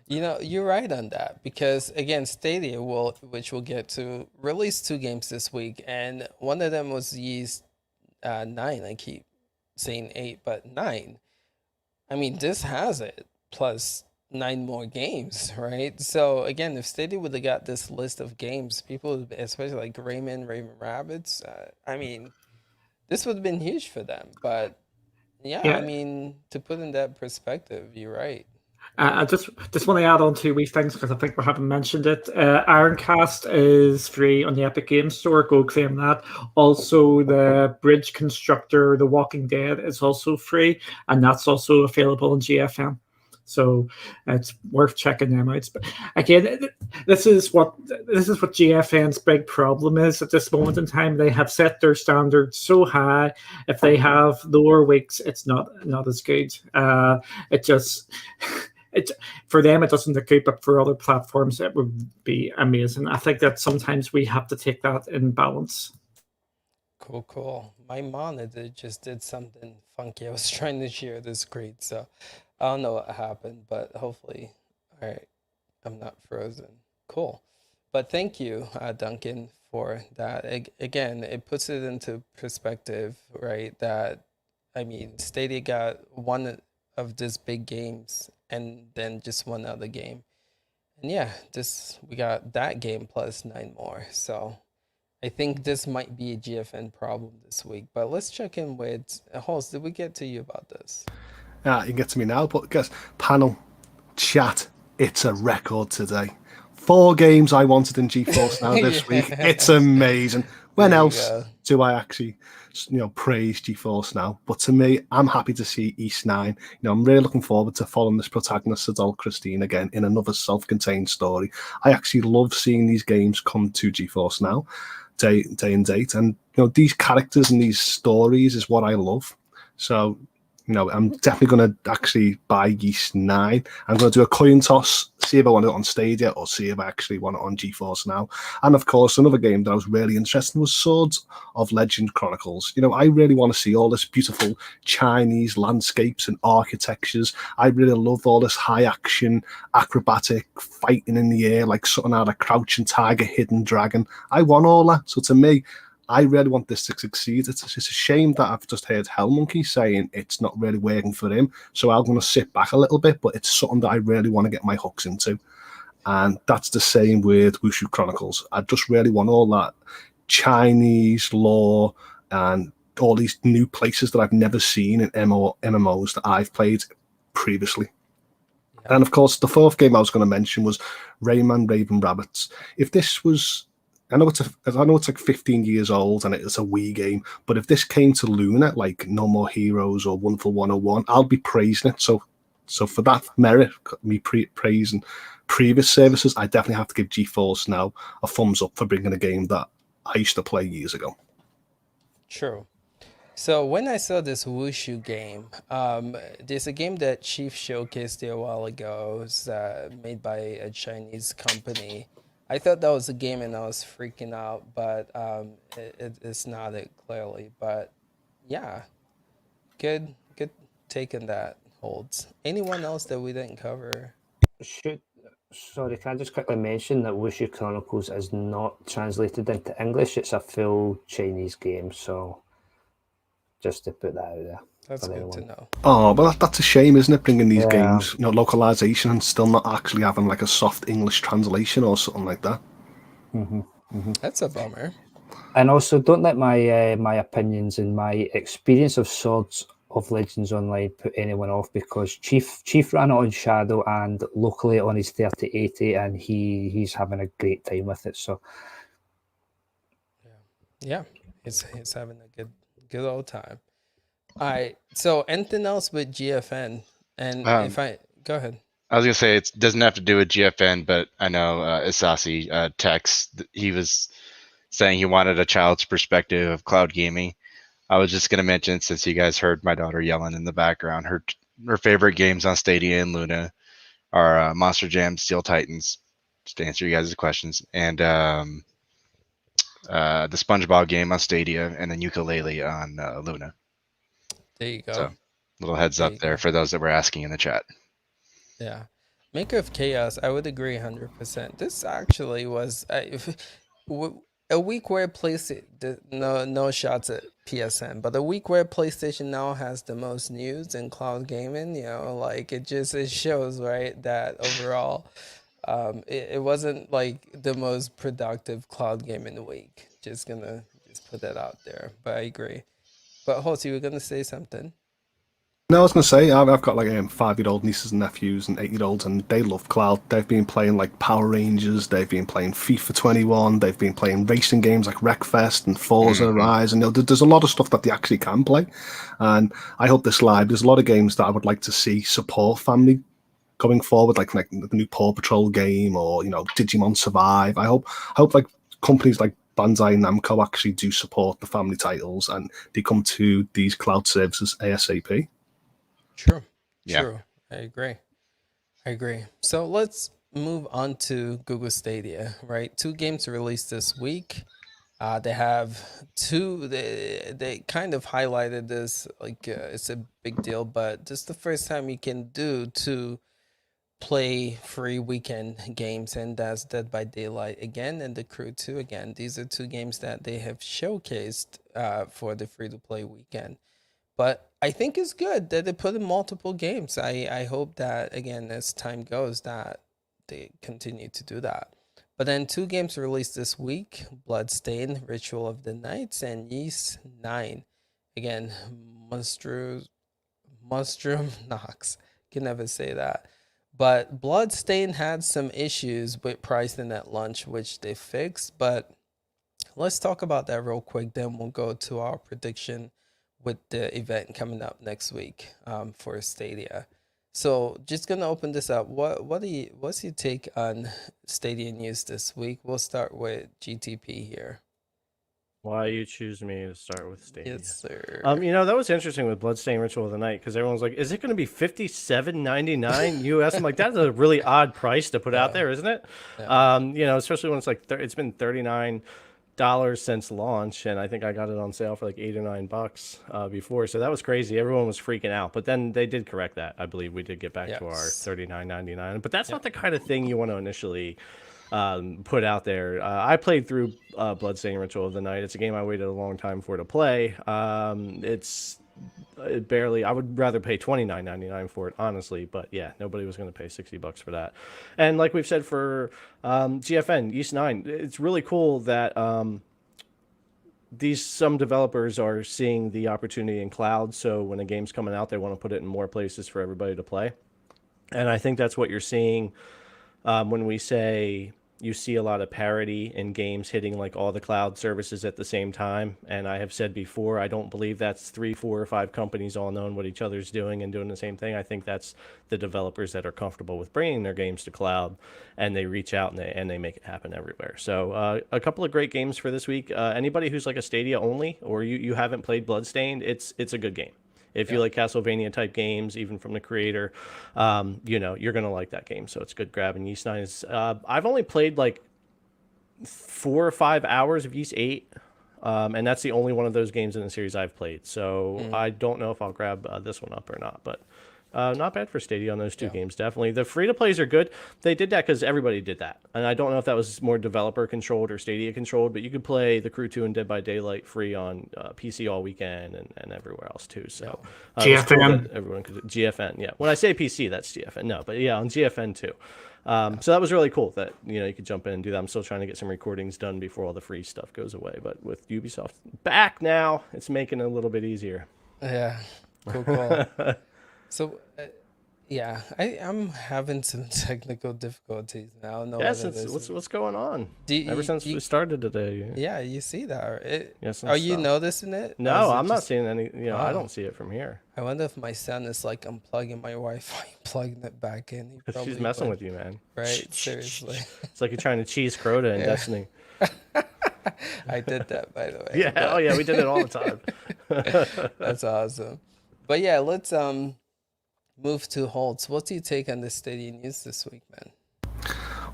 S1: You're right on that, because again, Stadia which we'll get to, release 2 games this week, and one of them was Ys 9. I keep saying 8, but 9. I mean, this has it plus 9 more games, right? So again, if Stadia would have got this list of games, people, especially like Raven Rabbits, I mean, this would have been huge for them. But yeah, I mean, to put in that perspective, you're right.
S2: I just want to add on 2 wee things because I think we haven't mentioned it. Ironcast is free on the Epic Games Store. Go claim that. Also, the Bridge Constructor, The Walking Dead, is also free, and that's also available on GFN. So it's worth checking them out. But again, this is what GFN's big problem is at this moment in time. They have set their standards so high. If they have lower weeks, it's not as good. For them, it doesn't look good, but for other platforms, it would be amazing. I think that sometimes we have to take that in balance.
S1: Cool. My monitor just did something funky. I was trying to share the screen, so I don't know what happened, but hopefully, all right, I'm not frozen. Cool. But thank you, Duncan, for that. Again, it puts it into perspective, right? That, I mean, Stadia got one of these big games and then just one other game. And yeah, we got that game plus 9 more. So I think this might be a GFN problem this week. But let's check in with Holst. Did we get to you about this?
S6: You can get to me now, but guys, panel, chat, it's a record today. 4 games I wanted in GeForce Now this week. It's amazing. When else do I actually, praise GeForce Now? But to me, I'm happy to see Ys 9. I'm really looking forward to following this protagonist, adult Christine, again in another self-contained story. I actually love seeing these games come to GeForce Now, day and date, and these characters and these stories is what I love. So, I'm definitely going to actually buy Ys 9. I'm going to do a coin toss, see if I want it on Stadia or see if I actually want it on GeForce Now. And of course, another game that I was really interested in was Swords of Legend Chronicles. I really want to see all this beautiful Chinese landscapes and architectures. I really love all this high action, acrobatic fighting in the air, like something out of Crouching Tiger, Hidden Dragon. I want all that. So to me, I really want this to succeed. It's a shame that I've just heard Hellmonkey saying it's not really working for him. So I'm going to sit back a little bit, but it's something that I really want to get my hooks into. And that's the same with Wushu Chronicles. I just really want all that Chinese lore and all these new places that I've never seen in MMOs that I've played previously. Yeah. And of course, the fourth game I was going to mention was Rayman Raven Rabbits. If this was, I know it's like 15 years old and it's a Wii game, but if this came to Luna, like No More Heroes or Wonderful 101, I'll be praising it. So for that merit, me praising previous services, I definitely have to give GeForce Now a thumbs up for bringing a game that I used to play years ago.
S1: True. So when I saw this Wushu game, there's a game that Chief showcased a while ago. It was made by a Chinese company. I thought that was a game and I was freaking out, but it's not it clearly. But yeah, good take on that holds. Anyone else that we didn't cover?
S7: Sorry, can I just quickly mention that Wushu Chronicles is not translated into English. It's a full Chinese game, so just to put that out there.
S1: That's good to know.
S6: Oh, but that's a shame, isn't it? Bringing these games, localization and still not actually having like a soft English translation or something like that.
S1: That's a bummer.
S7: And also, don't let my my opinions and my experience of Swords of Legends Online put anyone off, because Chief ran it on Shadow and locally on his 3080, and he's having a great time with it. So
S1: yeah, he's having a good old time. All right. So anything else with GFN? And if I go ahead.
S4: I was gonna say it doesn't have to do with GFN, but I know Isasi text. He was saying he wanted a child's perspective of cloud gaming. I was just gonna mention, since you guys heard my daughter yelling in the background, her favorite games on Stadia and Luna are Monster Jam, Steel Titans, just to answer you guys' questions, and the SpongeBob game on Stadia, and then Ukulele on Luna.
S1: There you go.
S4: So, little heads up there for those that were asking in the chat.
S1: Yeah. Maker of Chaos, I would agree 100%. This actually was a week where PlayStation, no shots at PSN, but a week where PlayStation Now has the most news in cloud gaming. Like it shows, right, that overall it wasn't like the most productive cloud gaming week. Just put that out there, but I agree. But Host, you were gonna say something?
S6: No, I was going to say, I've got like 5-year-old nieces and nephews and 8-year-olds, and they love cloud. They've been playing like Power Rangers, they've been playing FIFA 21, they've been playing racing games like Wreckfest and Forza Rise, and there's a lot of stuff that they actually can play. And I hope this live, there's a lot of games that I would like to see support family going forward, like the new Paw Patrol game or Digimon Survive. I hope like companies like Bandai Namco actually do support the family titles and they come to these cloud services ASAP.
S1: True.
S4: Yeah.
S1: True. I agree. So let's move on to Google Stadia, right? 2 games released this week. They have 2. They kind of highlighted this like it's a big deal, but this is the first time you can do 2 play free weekend games, and that's Dead by Daylight again and The Crew 2 again. These are 2 games that they have showcased for the free to play weekend. But I think it's good that they put in multiple games. I hope that, again, as time goes, that they continue to do that. But then 2 games released this week: Bloodstain, Ritual of the Nights, and Ys 9. Again, Monstrum Nox. Can never say that. But Bloodstain had some issues with pricing at launch, which they fixed. But let's talk about that real quick. Then we'll go to our prediction with the event coming up next week for Stadia. So just gonna open this up. What's your take on Stadia news this week? We'll start with GTP here.
S3: Why you choose me to start with Stadia?
S1: Yes, sir.
S3: That was interesting with Bloodstain Ritual of the Night, because everyone's like, "Is it going to be $57.99 US?" I'm like, that's a really odd price to put out there, isn't it?
S1: Yeah.
S3: Especially when it's like it's been $39 since launch, and I think I got it on sale for like $8 or $9 before, so that was crazy. Everyone was freaking out, but then they did correct that. I believe we did get back to our $39.99, but that's not the kind of thing you want to initially put out there. I played through Bloodstained Ritual of the Night. It's a game I waited a long time for to play. It barely. I would rather pay $29.99 for it, honestly. But yeah, nobody was going to pay $60 for that. And like we've said for GFN East 9, it's really cool that some developers are seeing the opportunity in cloud. So when a game's coming out, they want to put it in more places for everybody to play. And I think that's what you're seeing when we say you see a lot of parity in games hitting like all the cloud services at the same time. And I have said before, I don't believe that's 3, 4, or 5 companies all knowing what each other's doing and doing the same thing. I think that's the developers that are comfortable with bringing their games to cloud, and they reach out and they make it happen everywhere. So a couple of great games for this week. Anybody who's like a Stadia only, or you haven't played Bloodstained, it's a good game. If you like Castlevania type games, even from the creator, you're going to like that game. So it's good grabbing. Ys 9 is, I've only played like 4 or 5 hours of Ys 8. And that's the only one of those games in the series I've played. So I don't know if I'll grab this one up or not, but not bad for Stadia on those two games, definitely. The free-to-plays are good. They did that because everybody did that. And I don't know if that was more developer-controlled or Stadia-controlled, but you could play The Crew 2 and Dead by Daylight free on PC all weekend and everywhere else, too. So
S2: GFN.
S3: Cool everyone could GFN, yeah. When I say PC, that's GFN. No, but yeah, on GFN, too. So that was really cool that, you could jump in and do that. I'm still trying to get some recordings done before all the free stuff goes away. But with Ubisoft back now, it's making it a little bit easier.
S1: Yeah, cool. So, I'm having some technical difficulties now.
S3: What's going on? Ever since we started today.
S1: Yeah, you see that.
S3: Are
S1: you noticing it?
S3: No, I'm not seeing any. I don't see it from here.
S1: I wonder if my son is like unplugging my Wi-Fi, plugging it back in.
S3: She's messing with you, man.
S1: Right? Seriously.
S3: It's like you're trying to cheese Crota in Destiny.
S1: I did that, by the way.
S3: Yeah. Oh, yeah. We did it all the time.
S1: That's awesome. But yeah, let's move to Holtz. What's your take on the Stadia news this week, man?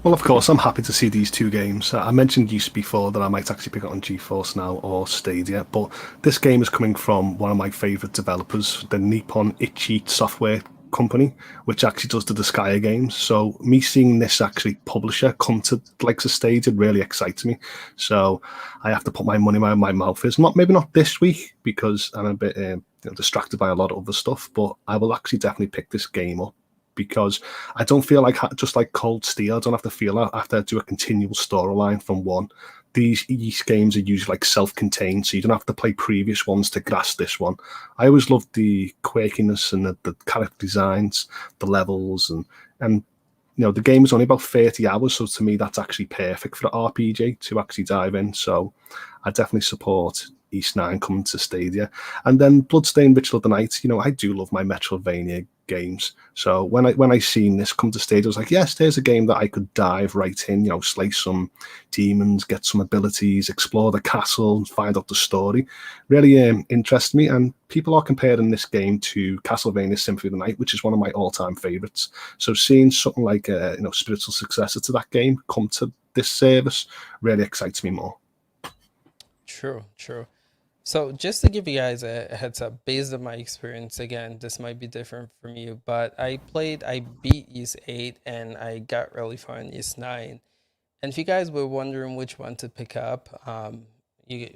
S6: Well, of course, I'm happy to see these two games. I mentioned before that I might actually pick it on GeForce Now or Stadia, but this game is coming from one of my favourite developers, the Nippon Ichi software company, which actually does the Disgaea games. So me seeing this actually publisher come to likes of Stadia really excites me. So I have to put my money where my mouth is. Maybe not this week because I'm a bit distracted by a lot of other stuff, but I will actually definitely pick this game up because I don't feel like, just like Cold Steel, I don't have to feel I have to do a continual storyline from one. These games are usually like self-contained, so you don't have to play previous ones to grasp this one. I always loved the quirkiness and the character designs, the levels, and the game is only about 30 hours, so to me that's actually perfect for an RPG to actually dive in. So I definitely support East 9 coming to Stadia. And then Bloodstained Ritual of the Night, I do love my Metroidvania games. So when I seen this come to Stadia, I was like, yes, there's a game that I could dive right in, slay some demons, get some abilities, explore the castle, and find out the story. Really interests me. And people are comparing this game to Castlevania Symphony of the Night, which is one of my all-time favorites. So seeing something like a spiritual successor to that game come to this service really excites me more.
S1: True. So just to give you guys a heads up, based on my experience, again, this might be different from you, but I beat Ys 8 and I got really far in Ys 9. And if you guys were wondering which one to pick up, you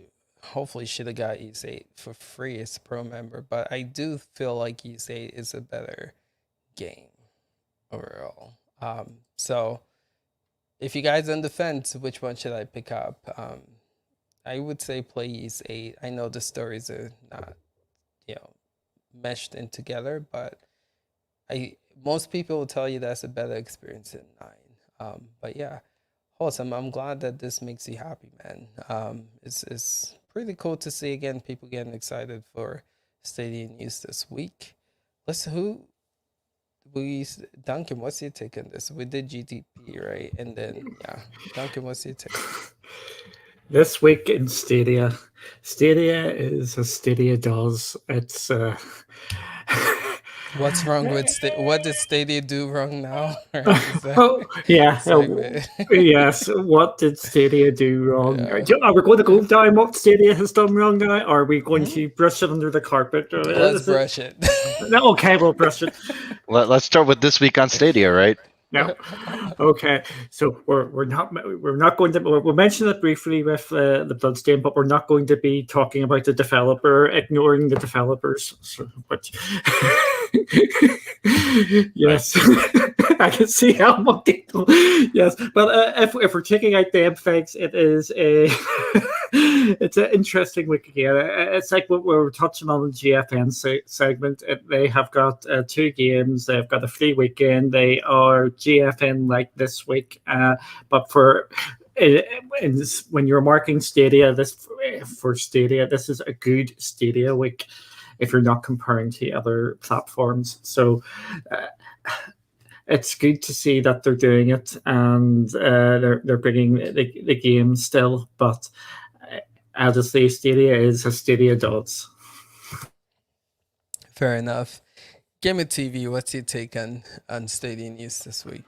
S1: hopefully should have got Ys 8 for free as a pro member, but I do feel like Ys 8 is a better game overall. So if you guys are on the fence, which one should I pick up? I would say play Ys 8. I know the stories are not, meshed in together, but most people will tell you that's a better experience than 9. But yeah, awesome. I'm glad that this makes you happy, man. It's pretty cool to see again people getting excited for Stadia news this week. Duncan, what's your take on this? We did GTP, right? And then Duncan, what's your take?
S2: This week in Stadia is as Stadia does. It's
S1: what's wrong with what did Stadia do wrong now?
S2: Yes. What did Stadia do wrong?
S1: Yeah.
S2: Are we going to go down what Stadia has done wrong now? Or are we going to brush it under the carpet?
S1: Let's brush it.
S2: Okay, we'll brush it.
S4: Let's start with this week on Stadia, right?
S2: No. Okay. So we're not going to we'll mention it briefly with the Bloodstain, but we're not going to be talking about the developer, ignoring the developers. So, but yes, I can see how much. Yes, but if we're taking out the things, it is a it's an interesting week again. It's like what we were touching on the GFN segment. They have got 2 games. They've got a free weekend. They are GFN like this week, but for when you're marking Stadia, this is a good Stadia week if you're not comparing to other platforms. So it's good to see that they're doing it and they're bringing the game still. But I'll just say Stadia is a Stadia does.
S1: Fair enough. Gamer TV, what's your take on Stadia news this week?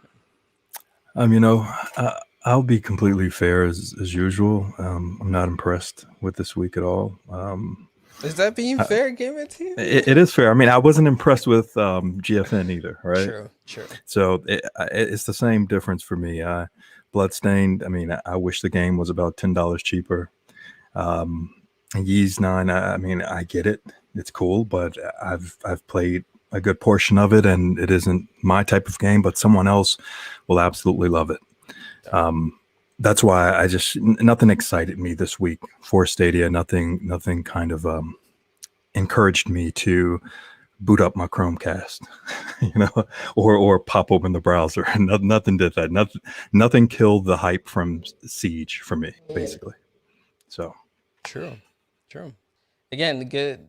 S5: I'll be completely fair as usual. I'm not impressed with this week at all.
S1: Is that being fair, Gamer TV?
S5: It is fair. I mean, I wasn't impressed with GFN either, right?
S1: True.
S5: So it's the same difference for me. Bloodstained, I mean, I wish the game was about $10 cheaper. Ys 9, I mean, I get it. It's cool, but I've played a good portion of it, and it isn't my type of game, but someone else will absolutely love it. That's why nothing excited me this week for Stadia. Nothing kind of encouraged me to boot up my Chromecast, or pop open the browser. Nothing did that. Nothing killed the hype from Siege for me, basically. So
S1: true. Again, good.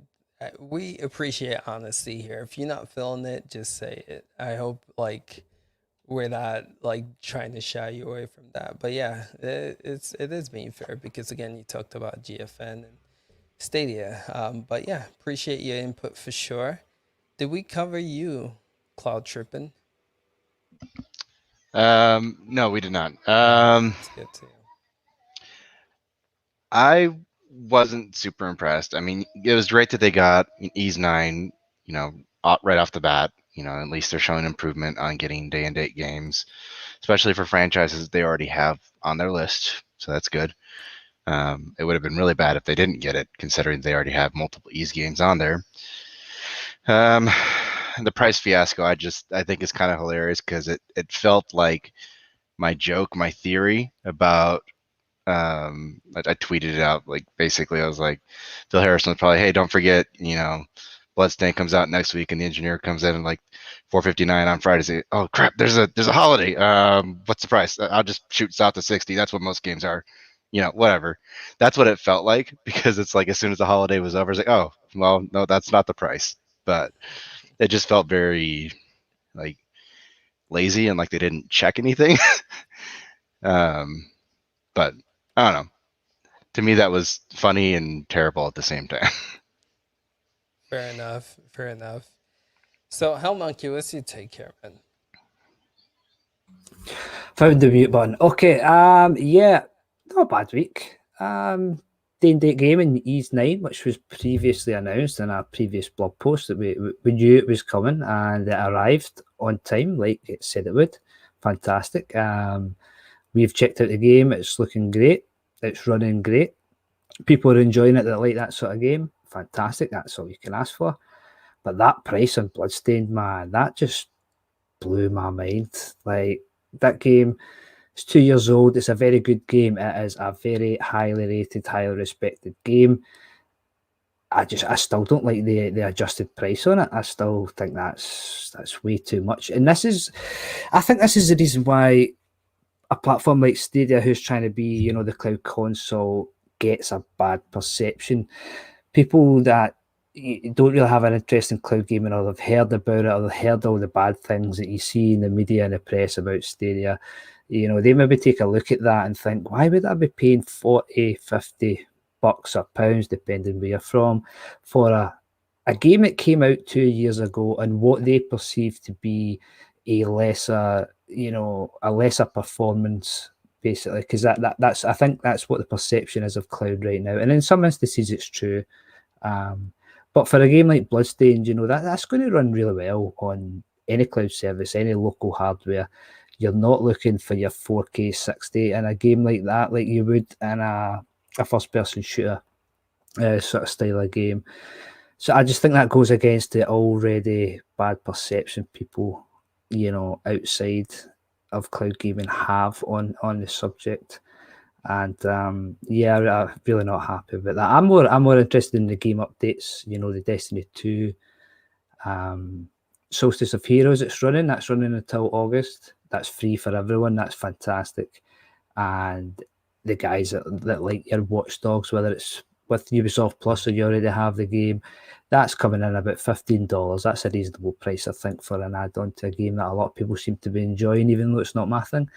S1: We appreciate honesty here. If you're not feeling it, just say it. I hope we're not trying to shy you away from that. But yeah, it is being fair because again, you talked about GFN and Stadia. But yeah, appreciate your input for sure. Did we cover you, Cloud Trippin'?
S4: No, we did not.
S1: Let's get to you.
S4: I wasn't super impressed. I mean, it was great that they got Ys 9, right off the bat. At least they're showing improvement on getting day and date games, especially for franchises they already have on their list. So that's good. It would have been really bad if they didn't get it, considering they already have multiple Ys games on there. The price fiasco, I think is kind of hilarious because it felt like my theory about. I tweeted it out, basically I was like, Phil Harrison was probably, hey, don't forget, Bloodstained comes out next week, and the engineer comes in at $459 on Friday. Say, oh crap, there's a holiday. What's the price? I'll just shoot south to 60. That's what most games are. Whatever. That's what it felt like, because it's as soon as the holiday was over, it's like, oh, well, no, that's not the price. But it just felt very lazy and like they didn't check anything. But I don't know. To me, that was funny and terrible at the same time.
S1: Fair enough. So, Hell Monkey, what's your take here, man?
S7: Found the mute button. Okay, yeah, not a bad week. Day-and-date game in Ys 9, which was previously announced in a previous blog post that we knew it was coming, and it arrived on time, like it said it would. Fantastic. We've checked out the game. It's looking great. It's running great. People are enjoying it that like that sort of game. Fantastic. That's all you can ask for. But that price on Bloodstained, man, that just blew my mind. That game, it's 2 years old. It's a very good game. It is a very highly rated, highly respected game. I still don't like the adjusted price on it. I still think that's way too much. And I think this is the reason why a platform like Stadia, who's trying to be, the cloud console, gets a bad perception. People that don't really have an interest in cloud gaming, or they've heard about it, or they've heard all the bad things that you see in the media and the press about Stadia, they maybe take a look at that and think, why would I be paying 40, 50 bucks or pounds, depending where you're from, for a game that came out 2 years ago and what they perceive to be a lesser performance, basically, because that's I think that's what the perception is of cloud right now, and in some instances it's true. But for a game like Bloodstained, that's going to run really well on any cloud service, any local hardware. You're not looking for your 4K 60 in a game like that, like you would in a first-person shooter sort of style of game. So I just think that goes against the already bad perception people, outside of cloud gaming have on the subject. And I'm really not happy about that. I'm more interested in the game updates. The Destiny 2, Solstice of Heroes. That's running until August. That's free for everyone. That's fantastic. And the guys that like your Watch Dogs, whether it's with Ubisoft Plus or you already have the game, that's coming in about $15. That's a reasonable price, I think, for an add-on to a game that a lot of people seem to be enjoying, even though it's not my thing.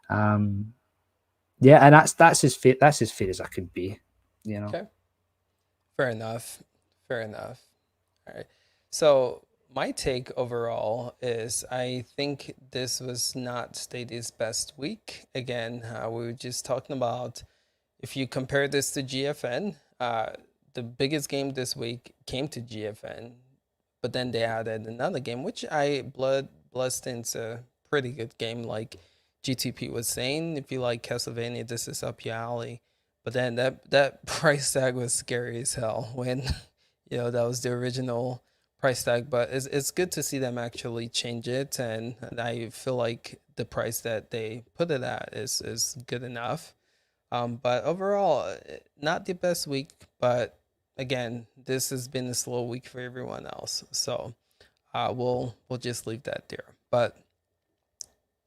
S7: And that's as fair as I could be.
S1: Okay. Fair enough. All right. So my take overall is I think this was not Stadia's best week. Again, we were just talking about, if you compare this to GFN, the biggest game this week came to GFN, but then they added another game, which I blessed into pretty good game, like GTP was saying. If you like Castlevania, this is up your alley. But then that price tag was scary as hell when that was the original price tag. But it's good to see them actually change it, and I feel like the price that they put it at is good enough. But overall, not the best week. But again, this has been a slow week for everyone else. So we'll just leave that there. But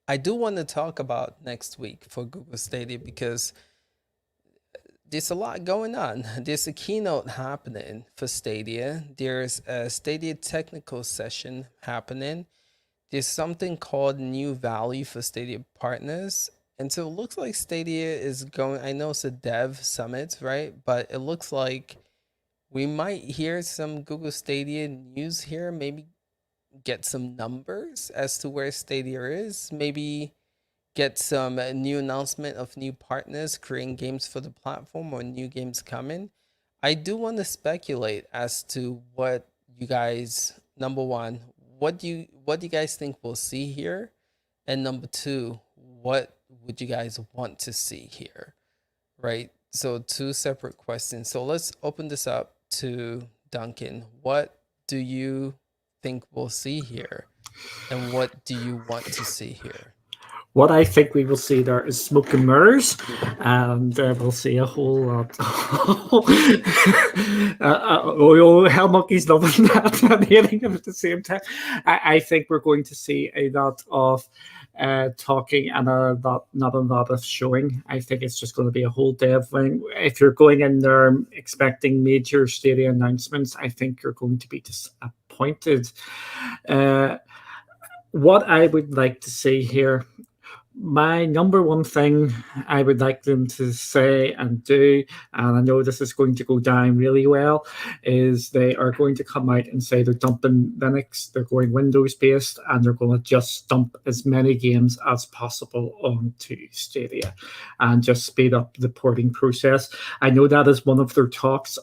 S1: I do want to talk about next week for Google Stadia, because there's a lot going on. There's a keynote happening for Stadia. There's a Stadia technical session happening. There's something called New Value for Stadia partners. And so it looks like Stadia is going, I know it's a dev summit, right? But it looks like we might hear some Google Stadia news here, maybe get some numbers as to where Stadia is, maybe get some new announcement of new partners creating games for the platform or new games coming. I do want to speculate as to what you guys, number one, what do you guys think we'll see here? And number two, what would you guys want to see here? Right? So two separate questions. So let's open this up to Duncan. What do you think we'll see here? And what do you want to see here?
S2: What I think we will see there is smoke and mirrors, and we'll see a whole lot. Hell monkeys loving that and hating them at the same time. I think we're going to see a lot of talking and not a lot of showing. I think it's just going to be a whole dev thing. If you're going in there expecting major Stadia announcements, I think you're going to be disappointed. What I would like to see here, my number one thing I would like them to say and do, and I know this is going to go down really well, is they are going to come out and say they're dumping Linux, they're going Windows based, and they're going to just dump as many games as possible onto Stadia and just speed up the porting process. I know that is one of their talks.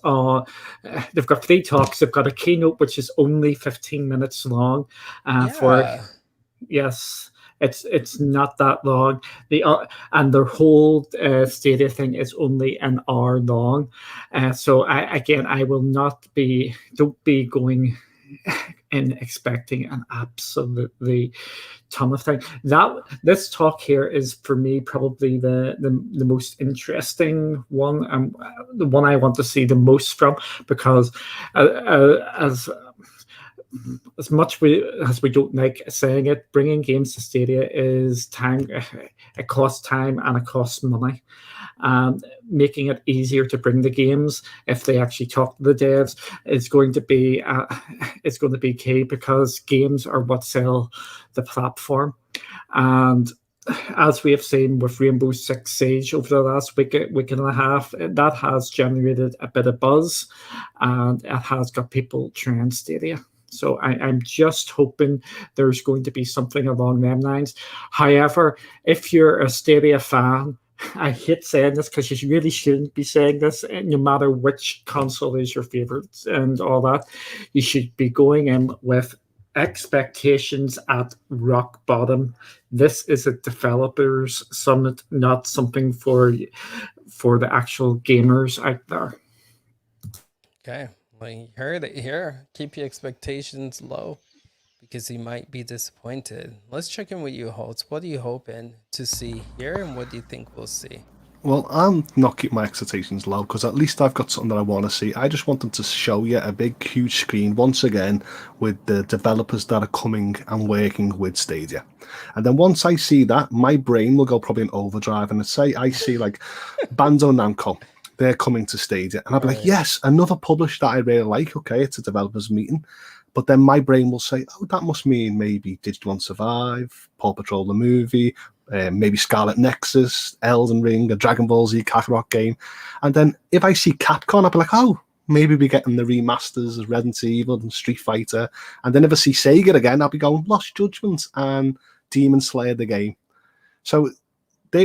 S2: They've got 3 talks. They've got a keynote which is only 15 minutes long. Yes. It's not that long. And their whole Stadia thing is only an hour long. So I will don't be going in expecting an absolutely ton of thing. This talk here is for me probably the most interesting one, and the one I want to see the most from, because as much as we don't like saying it, bringing games to Stadia is time. It costs time and it costs money. Making it easier to bring the games, if they actually talk to the devs, is going to be key, because games are what sell the platform. And as we have seen with Rainbow Six Siege over the last week and a half, that has generated a bit of buzz, and it has got people trying Stadia. So I'm just hoping there's going to be something along them lines. However, if you're a Stadia fan, I hate saying this because you really shouldn't be saying this, no matter which console is your favorite and all that, you should be going in with expectations at rock bottom. This is a developers summit, not something for the actual gamers out there.
S1: Okay, well, you heard it here. Keep your expectations low because you might be disappointed. Let's check in with you, Holtz. What are you hoping to see here, and what do you think we'll see?
S6: Well, I'm not keeping my expectations low because at least I've got something that I want to see. I just want them to show you a big, huge screen once again with the developers that are coming and working with Stadia. And then once I see that, my brain will go probably in overdrive and say I see like Bandai Namco, they're coming to Stadia. And I'll be like, yes, another publisher that I really like. Okay, it's a developers meeting. But then my brain will say, oh, that must mean maybe Digital One Survive, Paw Patrol the movie, maybe Scarlet Nexus, Elden Ring, a Dragon Ball Z Kakarot game. And then if I see Capcom, I'll be like, oh, maybe we're getting the remasters of Resident Evil and Street Fighter. And then if I see Sega again, I'll be going Lost Judgment and Demon Slayer the game. So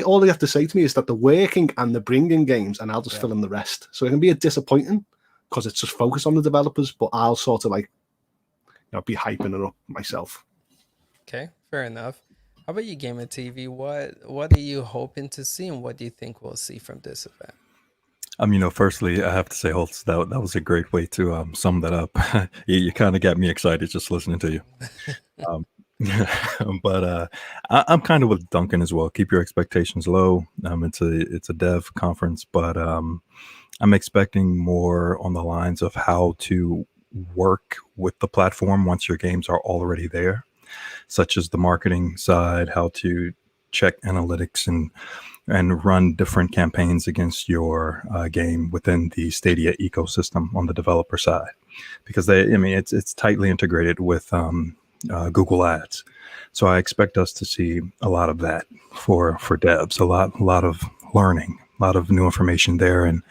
S6: all they have to say to me is that they're working and they're bringing games, and I'll just fill in the rest. So it can be a disappointing because it's just focused on the developers, but I'll sort of like be hyping it up myself.
S1: Okay, fair enough. How about you, Gamer TV? What are you hoping to see, and what do you think we'll see from this event?
S5: Firstly, I have to say, Holtz, that was a great way to sum that up. You kind of got me excited just listening to you. But I'm kind of with Duncan as well. Keep your expectations low. It's a dev conference, but I'm expecting more on the lines of how to work with the platform once your games are already there, such as the marketing side, how to check analytics and run different campaigns against your game within the Stadia ecosystem on the developer side, because it's tightly integrated with Google Ads. So I expect us to see a lot of that for devs, a lot of learning, a lot of new information there, and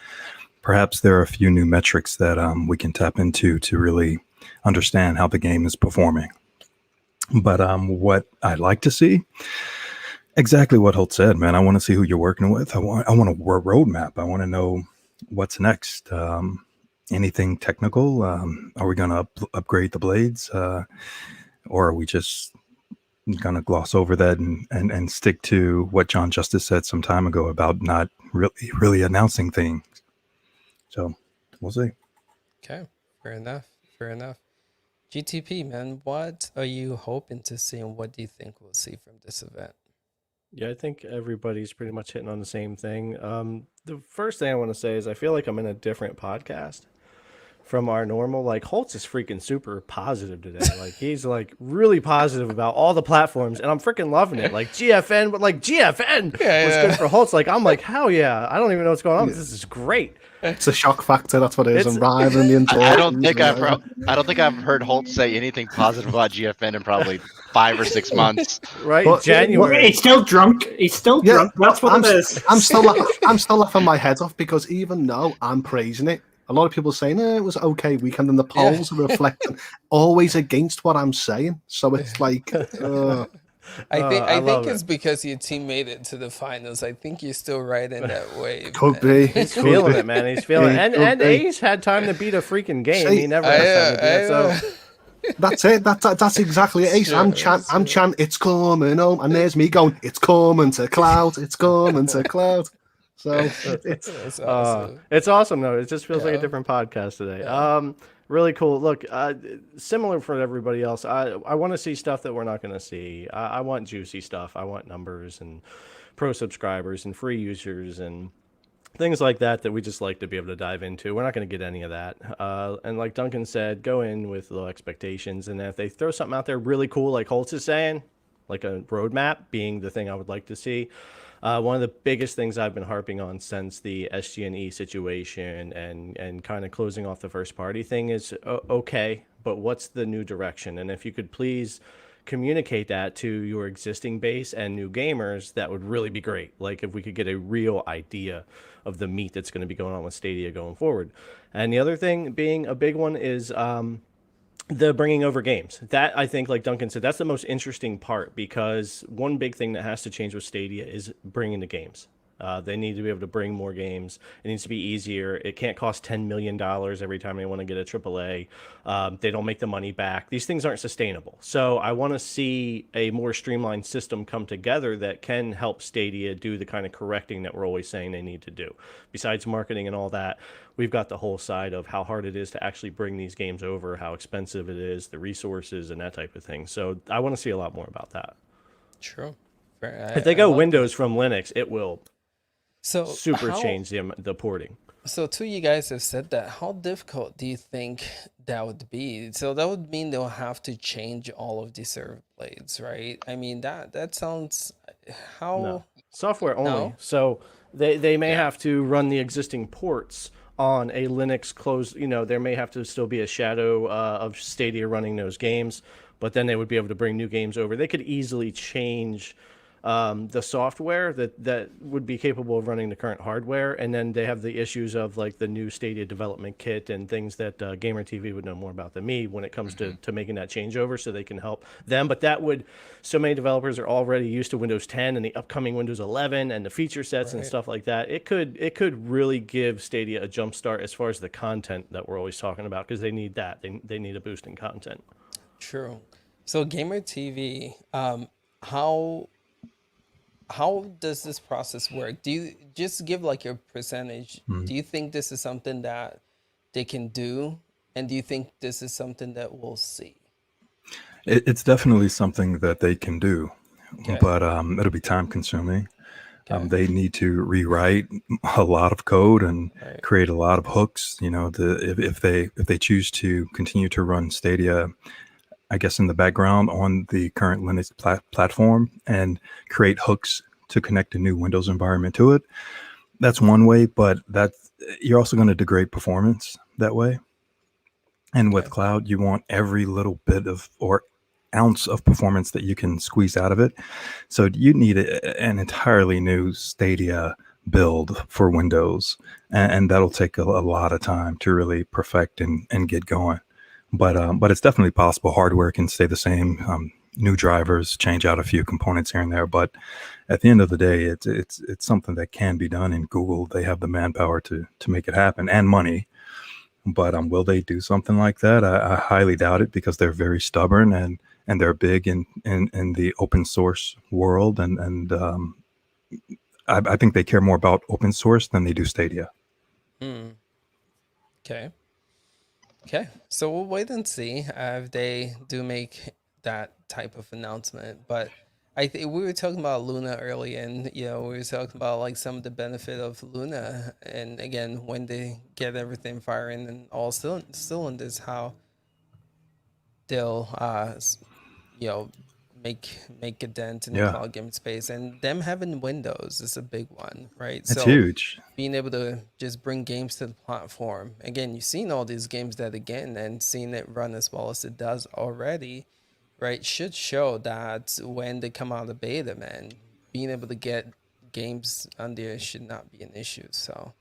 S5: perhaps there are a few new metrics that we can tap into to really understand how the game is performing. But what I'd like to see, exactly what Holt said, man. I want to see who you're working with. I want a roadmap. I want to know what's next. Anything technical? Are we going to upgrade the blades? Or are we just going to gloss over that and stick to what John Justice said some time ago about not really announcing things? So we'll see.
S1: Okay, fair enough. GTP, man, what are you hoping to see, and what do you think we'll see from this event?
S3: Yeah, I think everybody's pretty much hitting on the same thing. The first thing I want to say is I feel like I'm in a different podcast from our normal. Like, Holtz is freaking super positive today. Like, he's like really positive about all the platforms, and I'm freaking loving it. Like GFN, but like GFN was good for Holtz. Like, I'm like, hell yeah! I don't even know what's going on. But this is great.
S6: It's a shock factor. That's what it is. I'm rivaling the entire.
S4: I don't think I've heard Holt say anything positive about GFN in probably 5 or 6 months.
S3: Right,
S6: but,
S3: January.
S2: He's still drunk. He's still drunk. That's what it is.
S6: I'm still laughing my head off because even though I'm praising it, a lot of people are saying it was okay weekend, and the polls are reflecting always against what I'm saying. So it's like.
S1: I think it's because your team made it to the finals. I think you're still right in that wave.
S6: Could be.
S3: He's feeling it, man. He's feeling it. And Ace had time to beat a freaking game. He never had time to do it. So
S6: that's it. That's exactly it. Ace,
S1: Sure,
S6: I'm chanting, it's coming home, and there's me going, it's coming to cloud, it's coming to cloud. So
S1: That's awesome.
S3: it's awesome though. It just feels like a different podcast today. Really cool. Look, similar for everybody else. I want to see stuff that we're not going to see. I want juicy stuff. I want numbers and pro subscribers and free users and things like that we just like to be able to dive into. We're not going to get any of that. And like Duncan said, go in with low expectations. And if they throw something out there really cool, like Holtz is saying, like a roadmap being the thing I would like to see. One of the biggest things I've been harping on since the SG&E situation and kind of closing off the first party thing is, okay, but what's the new direction? And if you could please communicate that to your existing base and new gamers, that would really be great. Like if we could get a real idea of the meat that's going to be going on with Stadia going forward. And the other thing being a big one is the bringing over games. That, I think, like Duncan said, that's the most interesting part, because one big thing that has to change with Stadia is bringing the games. They need to be able to bring more games. It needs to be easier. It can't cost $10 million every time they want to get a AAA. They don't make the money back. These things aren't sustainable. So I want to see a more streamlined system come together that can help Stadia do the kind of correcting that we're always saying they need to do. Besides marketing and all that, we've got the whole side of how hard it is to actually bring these games over, how expensive it is, the resources, and that type of thing. So I want to see a lot more about that.
S1: True.
S3: If they go Windows from Linux, it will super
S1: how,
S3: change the porting.
S1: So two of you guys have said that. How difficult do you think that would be? So that would mean they'll have to change all of the server blades, right? I mean that sounds how
S3: No. Software only.
S1: No?
S3: So they may have to run the existing ports on a Linux closed, there may have to still be a shadow of Stadia running those games, but then they would be able to bring new games over. They could easily change the software that would be capable of running the current hardware, and then they have the issues of like the new Stadia development kit and things that Gamer TV would know more about than me when it comes to making that changeover, so they can help them. But that would, so many developers are already used to Windows 10 and the upcoming Windows 11 and the feature sets and stuff like that. It could really give Stadia a jump start as far as the content that we're always talking about, because they need that. They need a boost in content.
S1: True. So Gamer TV, how does this process work? Do you just give like your percentage? Do you think this is something that they can do? And do you think this is something that we'll see?
S5: It's definitely something that they can do, but it'll be time consuming. They need to rewrite a lot of code and create a lot of hooks. If they choose to continue to run Stadia, I guess, in the background on the current Linux platform and create hooks to connect a new Windows environment to it. That's one way, but you're also going to degrade performance that way. And with cloud, you want every little bit of or ounce of performance that you can squeeze out of it. So you need an entirely new Stadia build for Windows, and that'll take a lot of time to really perfect and get going. But it's definitely possible. Hardware can stay the same. New drivers, change out a few components here and there. But at the end of the day, it's something that can be done. And Google, they have the manpower to make it happen and money. But will they do something like that? I highly doubt it, because they're very stubborn and they're big in the open source world. And I think they care more about open source than they do Stadia.
S1: Okay, so we'll wait and see if they do make that type of announcement. But I think we were talking about Luna earlier, and we were talking about like some of the benefit of Luna, and again, when they get everything firing and all cylinders, how they'll make a dent in the cloud game space. And them having Windows is a big one, right?
S5: It's huge.
S1: Being able to just bring games to the platform. Again, you've seen all these games and seeing it run as well as it does already, right, should show that when they come out of beta, man, being able to get games on there should not be an issue. So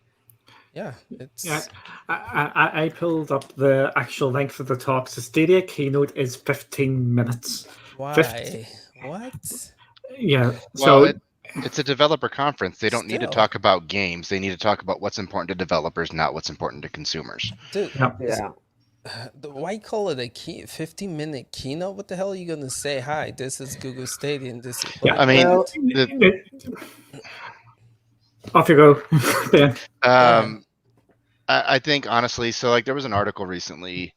S2: I pulled up the actual length of the talk. The Stadia keynote is 15 minutes.
S1: Why? What?
S2: Yeah.
S4: Well,
S2: So
S4: it's a developer conference. They don't need to talk about games. They need to talk about what's important to developers, not what's important to consumers.
S1: Dude,
S7: Yeah.
S1: why call it a 15-minute keynote? What the hell are you gonna say? Hi, this is Google Stadia, and this is
S2: Yeah,
S4: I mean,
S2: off you go, Ben.
S4: I think honestly, so like there was an article recently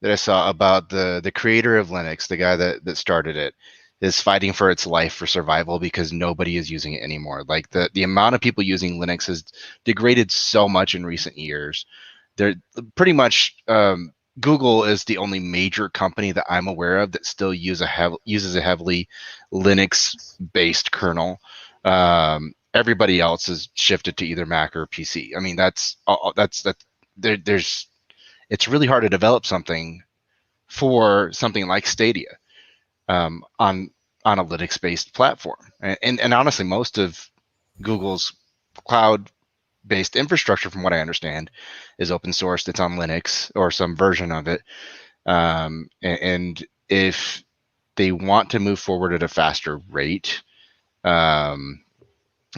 S4: that I saw about the creator of Linux, the guy that started it, is fighting for its life for survival because nobody is using it anymore. Like the amount of people using Linux has degraded so much in recent years. They're pretty much Google is the only major company that I'm aware of that still uses a heavily Linux-based kernel. Everybody else has shifted to either Mac or PC. I mean, it's really hard to develop something for something like Stadia on a Linux-based platform. And honestly, most of Google's cloud-based infrastructure, from what I understand, is open source. It's on Linux or some version of it. And if they want to move forward at a faster rate,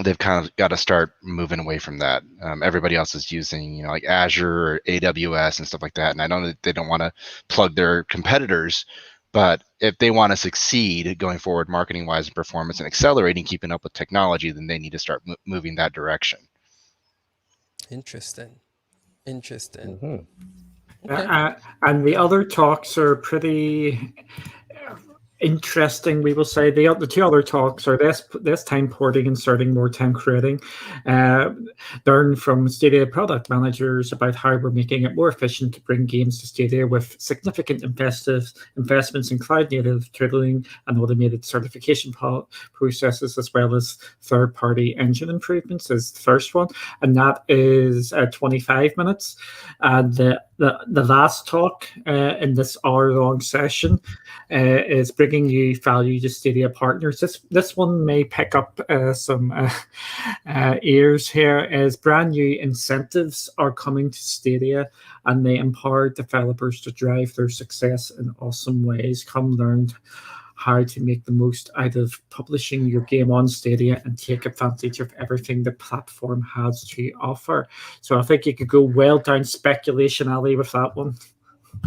S4: they've kind of got to start moving away from that. Everybody else is using, like Azure or AWS and stuff like that. And I know that they don't want to plug their competitors, but if they want to succeed going forward, marketing wise and performance and accelerating, keeping up with technology, then they need to start moving that direction.
S1: Interesting. Interesting.
S3: Mm-hmm.
S1: Okay.
S2: And the other talks are pretty interesting, we will say. The two other talks are this time porting and starting more time creating. Learn from Stadia product managers about how we're making it more efficient to bring games to Stadia with significant investments in cloud native tooling and automated certification processes, as well as third party engine improvements, is the first one. And that is 25 minutes. And the last talk in this hour-long session is bringing you value to Stadia partners. This one may pick up some ears here. As brand new incentives are coming to Stadia, and they empower developers to drive their success in awesome ways. Come learn how to make the most out of publishing your game on Stadia and take advantage of everything the platform has to offer. So I think you could go well down speculation alley with that one.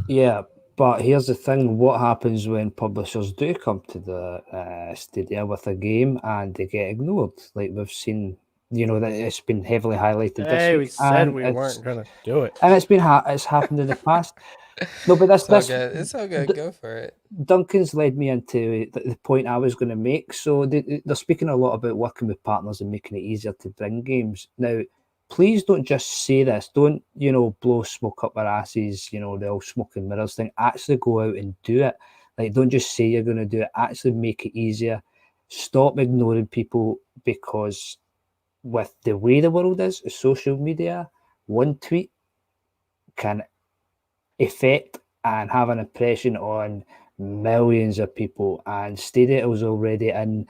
S7: Yeah, but here's the thing: what happens when publishers do come to the Stadia with a game and they get ignored? Like we've seen, that it's been heavily highlighted this
S3: Hey,
S7: week,
S3: we said
S7: and
S3: we
S7: it's
S3: weren't gonna do it.
S7: and it's been it's happened in the past. No, but
S1: It's all good. It's all good. Go for it.
S7: Duncan's led me into the point I was going to make. So they're speaking a lot about working with partners and making it easier to bring games. Now, please don't just say this. Don't, blow smoke up our asses, the all smoke and mirrors thing. Actually go out and do it. Like, don't just say you're going to do it. Actually make it easier. Stop ignoring people, because with the way the world is, social media, one tweet can affect and have an impression on millions of people. And Stadia was already in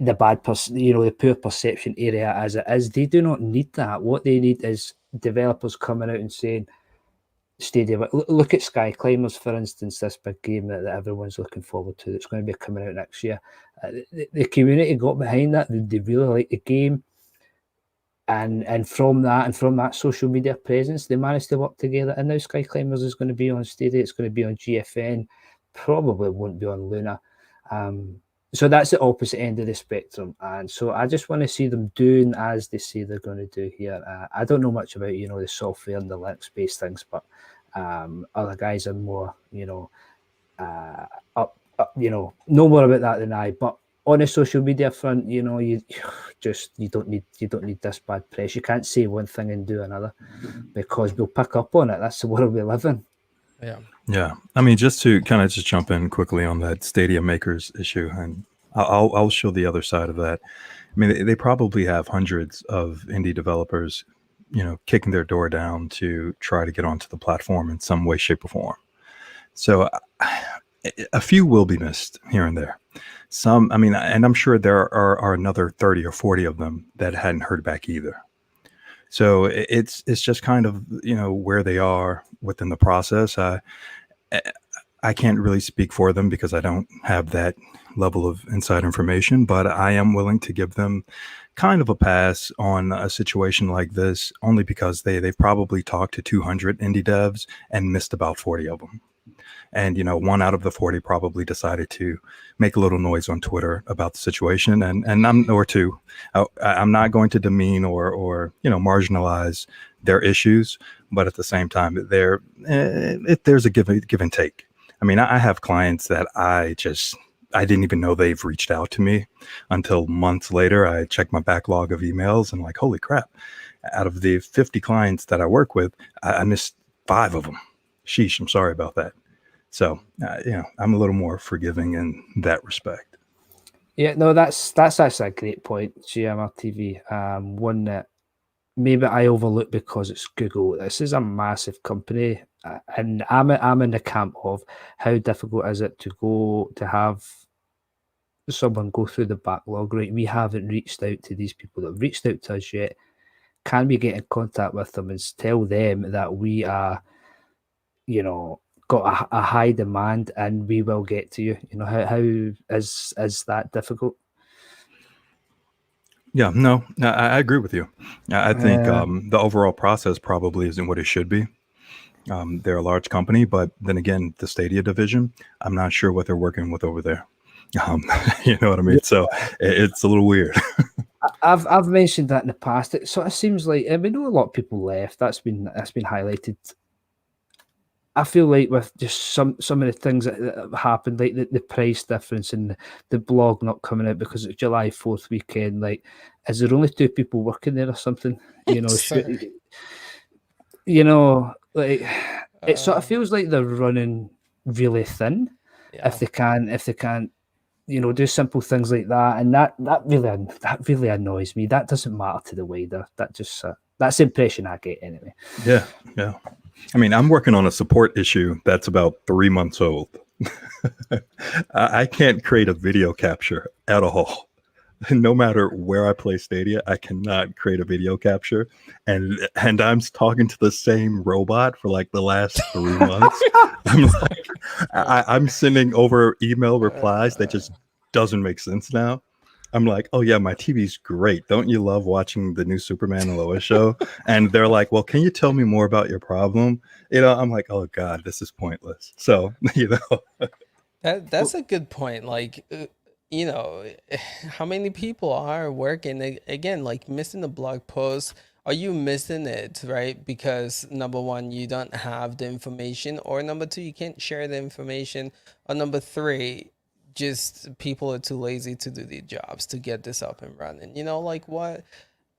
S7: the the poor perception area as it is. They do not need that. What they need is developers coming out and saying, Stadia, look at Sky Climbers, for instance, this big game that everyone's looking forward to that's going to be coming out next year. The community got behind that. They really like the game. And from that social media presence, they managed to work together. And now Sky Climbers is going to be on Stadia. It's going to be on GFN. Probably won't be on Luna. So that's the opposite end of the spectrum. And so I just want to see them doing as they say they're going to do here. I don't know much about the software and the Linux-based things, but other guys are more up, know more about that than I. But on a social media front, you don't need this bad press. You can't say one thing and do another, because we'll pick up on it. That's the world we live in.
S5: Yeah. I mean, just to kind of just jump in quickly on that Stadia makers issue, and I'll show the other side of that. I mean, they probably have hundreds of indie developers, kicking their door down to try to get onto the platform in some way, shape, or form. So a few will be missed here and there. Some, I mean, and I'm sure there are another 30 or 40 of them that hadn't heard back either. So it's just kind of, where they are within the process. I can't really speak for them because I don't have that level of inside information, but I am willing to give them kind of a pass on a situation like this, only because they've probably talked to 200 indie devs and missed about 40 of them. And, one out of the 40 probably decided to make a little noise on Twitter about the situation. And I'm not going to demean or marginalize their issues, but at the same time, there's a give and take. I mean, I have clients that I didn't even know they've reached out to me until months later. I checked my backlog of emails and like, holy crap, out of the 50 clients that I work with, I missed 5 of them. Sheesh, I'm sorry about that. So, I'm a little more forgiving in that respect.
S7: Yeah, no, that's actually a great point, GMRTV. One that maybe I overlook because it's Google. This is a massive company, and I'm in the camp of how difficult is it to have someone go through the backlog. Right, we haven't reached out to these people that have reached out to us yet. Can we get in contact with them and tell them that we are, got a high demand and we will get to you? How is that difficult?
S5: Yeah, no, I agree with you. I think
S7: Yeah.
S5: the overall process probably isn't what it should be. They're a large company, but then again, the Stadia division, I'm not sure what they're working with over there. Um, you know what I mean? So it's a little weird.
S7: I've mentioned that in the past. It sort of seems like, and we know a lot of people left. That's been highlighted. I feel like with just some of the things that have happened, like the price difference and the blog not coming out because it's July 4th weekend. Like, is there only 2 people working there or something? You know,
S1: Sir.
S7: like it sort of
S1: Uh,
S7: feels like they're running really thin.
S1: yeah.
S7: If they can't, do simple things like that, and that really annoys me. That doesn't matter to the wider. That's the impression I get anyway.
S5: Yeah, yeah. I mean, I'm working on a support issue that's about 3 months old. I can't create a video capture at all. No matter where I play Stadia, I cannot create a video capture, and I'm talking to the same robot for like the last 3 months. I'm like, I'm sending over email replies that just doesn't make sense now. I'm like, oh yeah, my TV's great. Don't you love watching the new Superman and Lois show? And they're like, well, can you tell me more about your problem? I'm like, oh god, this is pointless. So
S1: That's a good point. Like, how many people are working again, like missing the blog post? Are you missing it, right? Because number one, you don't have the information, or number two, you can't share the information, or number three, just people are too lazy to do their jobs to get this up and running. Like what?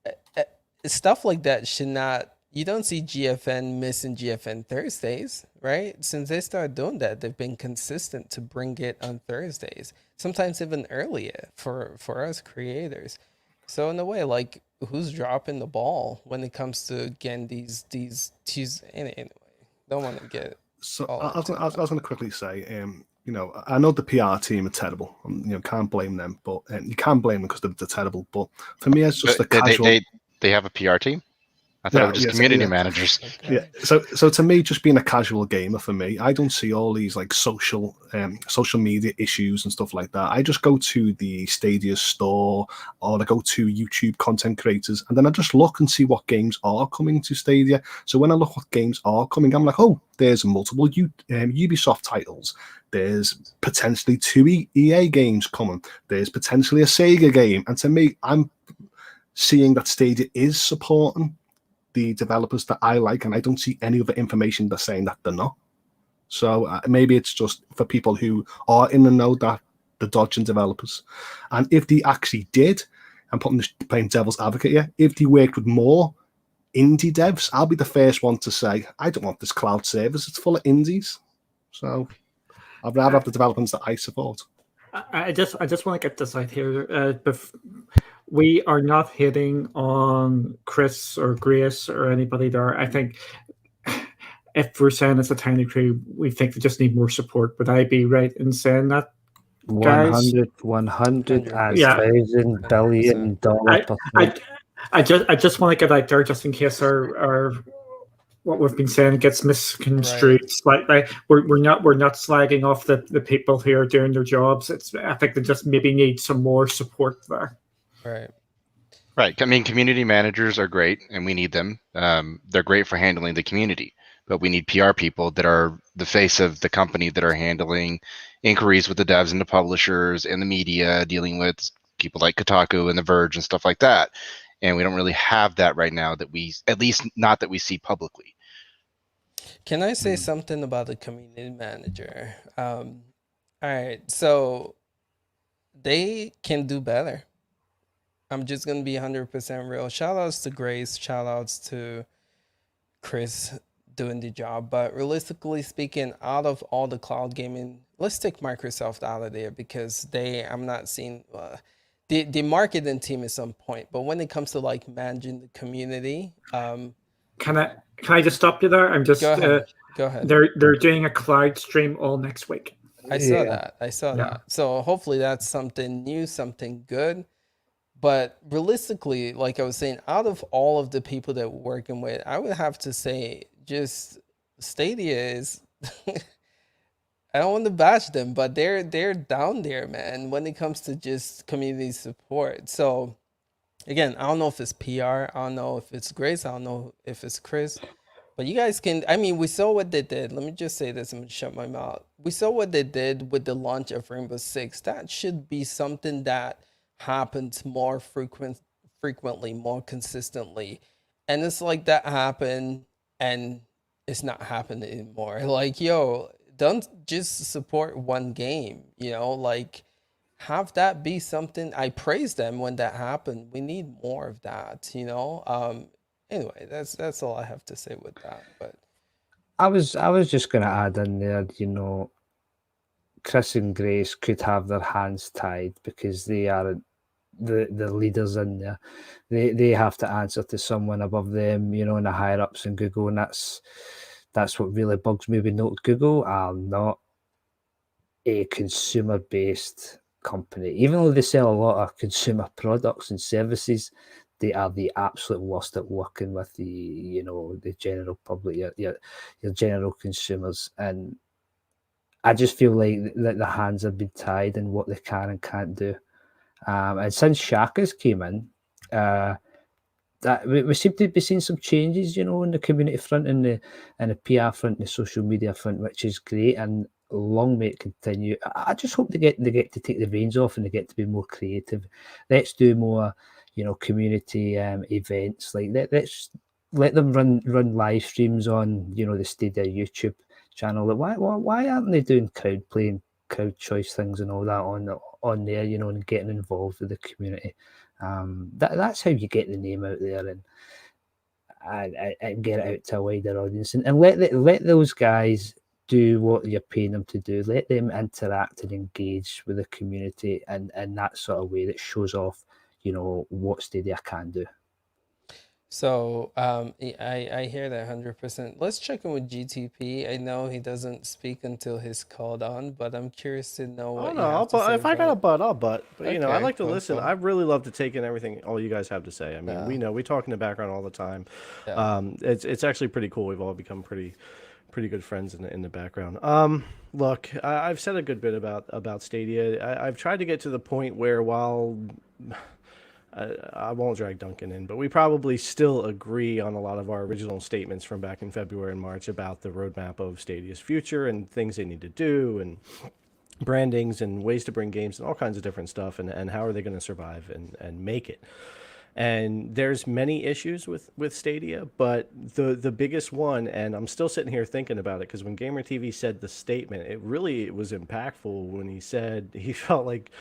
S1: uh, Stuff like that should not. You don't see GFN missing GFN Thursdays, right? Since they started doing that, they've been consistent to bring it on Thursdays, sometimes even earlier for us creators. So in a way, like, who's dropping the ball when it comes to getting these Tuesdays? Anyway, don't want to get
S6: So
S1: all
S6: I was,
S1: into
S6: gonna- I was,
S1: that.
S6: I was going to quickly say, I know the PR team are terrible. Can't blame them, but you can blame them because they're terrible. But for me, as just a casual,
S4: They have a PR team. I thought it was just community managers.
S6: yeah. So to me, just being a casual gamer, for me, I don't see all these like social media issues and stuff like that. I just go to the Stadia store, or I go to YouTube content creators, and then I just look and see what games are coming to Stadia. So when I look what games are coming, I'm like, oh, there's multiple Ubisoft titles. There's potentially 2 EA games coming. There's potentially a Sega game. And to me, I'm seeing that Stadia is supporting the developers that I like, and I don't see any other information that's saying that they're not. So maybe it's just for people who are in the know that the dodging developers. And if they actually did, and playing devil's advocate here, if they worked with more indie devs, I'll be the first one to say, I don't want this cloud service. It's full of indies. So I'd rather have the developments that I support.
S2: I just want to get this out here. We are not hitting on Chris or Grace or anybody there. I think if we're saying it's a tiny crew, we think they just need more support. Would I be right in saying that, guys?
S7: 100
S2: Yeah.
S7: $1,000 billion
S2: I just want to get out there just in case our what we've been saying gets misconstrued slightly. We're not slagging off the people who are doing their jobs. I think they just maybe need some more support there.
S4: Right. I mean, community managers are great, and we need them. They're great for handling the community, but we need PR people that are the face of the company, that are handling inquiries with the devs and the publishers and the media, dealing with people like Kotaku and The Verge and stuff like that. And we don't really have that right now, that we, at least not that we see publicly.
S1: Can I say something about the community manager? All right, so they can do better. I'm just gonna be 100% real. Shout outs to Grace, shout outs to Chris doing the job. But realistically speaking, out of all the cloud gaming, let's take Microsoft out of there, because I'm not seeing the marketing team is on point. But when it comes to like managing the community,
S2: Can I just stop you there? I'm just
S1: go ahead.
S2: They're doing a cloud stream all next week.
S1: I saw that. So hopefully that's something new, something good. But realistically, like I was saying, out of all of the people that we're working with, I would have to say just Stadia is I don't want to bash them, but they're down there, man, when it comes to just community support. So Again, I don't know if it's PR. I don't know if it's Grace. I don't know if it's Chris. But you guys can, I mean, we saw what they did. Let me just say this. I'm going to shut my mouth. We saw what they did with the launch of Rainbow Six. That should be something that happens more frequently, more consistently. And it's like that happened and it's not happening anymore. Like, yo, don't just support one game, you know, like have that be something. I praise them when that happened. We need more of that, you know. Anyway, that's all I have to say with that. But
S7: I was just going to add in there, Chris and Grace could have their hands tied because they are the leaders in there. They have to answer to someone above them, in the higher ups in Google, and that's what really bugs me with Note. Google are not a consumer based company. Even though they sell a lot of consumer products and services, they are the absolute worst at working with the general public, your general consumers. And I just feel like that the hands have been tied in what they can and can't do. And since Shaka's came in, that we seem to be seeing some changes, in the community front and the PR front, and the social media front, which is great. And long may it continue. I just hope they get to take the reins off and they get to be more creative. Let's do more, community events. Like let's let them run live streams on, the Stadia YouTube channel. Like, why aren't they doing crowd playing, crowd choice things and all that on there, and getting involved with the community? That's how you get the name out there and get it out to a wider audience, and let those guys do what you're paying them to do. Let them interact and engage with the community and that sort of way that shows off, what Stadia can do.
S1: so I hear that 100%. Let's check in with GTP. I know he doesn't speak until he's called on, but I'm curious to know
S3: Oh
S1: what you
S3: no,
S1: have to say.
S3: if I got a butt, I'll butt. But I
S1: Okay,
S3: like to
S1: cool,
S3: listen.
S1: cool.
S3: I really love to take in everything all you guys have to say. I mean,
S1: Yeah.
S3: we talk in the background all the time.
S1: Yeah.
S3: It's actually pretty cool. We've all become pretty good friends in the background. Look, I've said a good bit about Stadia. I've tried to get to the point where while I won't drag Duncan in, but we probably still agree on a lot of our original statements from back in February and March about the roadmap of Stadia's future and things they need to do and brandings and ways to bring games and all kinds of different stuff and how are they going to survive and make it. And there's many issues with Stadia, but the biggest one, and I'm still sitting here thinking about it because when Gamer TV said the statement, it was impactful when he said he felt like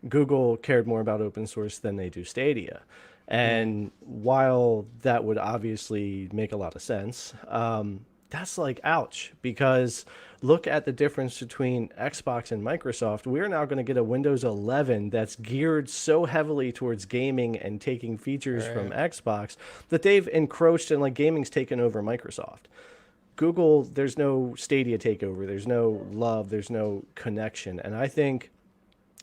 S3: Google cared more about open source than they do Stadia. And while that would obviously make a lot of sense, that's like ouch, because look at the difference between Xbox and Microsoft. We're now going to get a Windows 11 that's geared so heavily towards gaming and taking features from Xbox that they've encroached and like gaming's taken over Microsoft. Google, there's no Stadia takeover, there's no love, there's no connection. And I think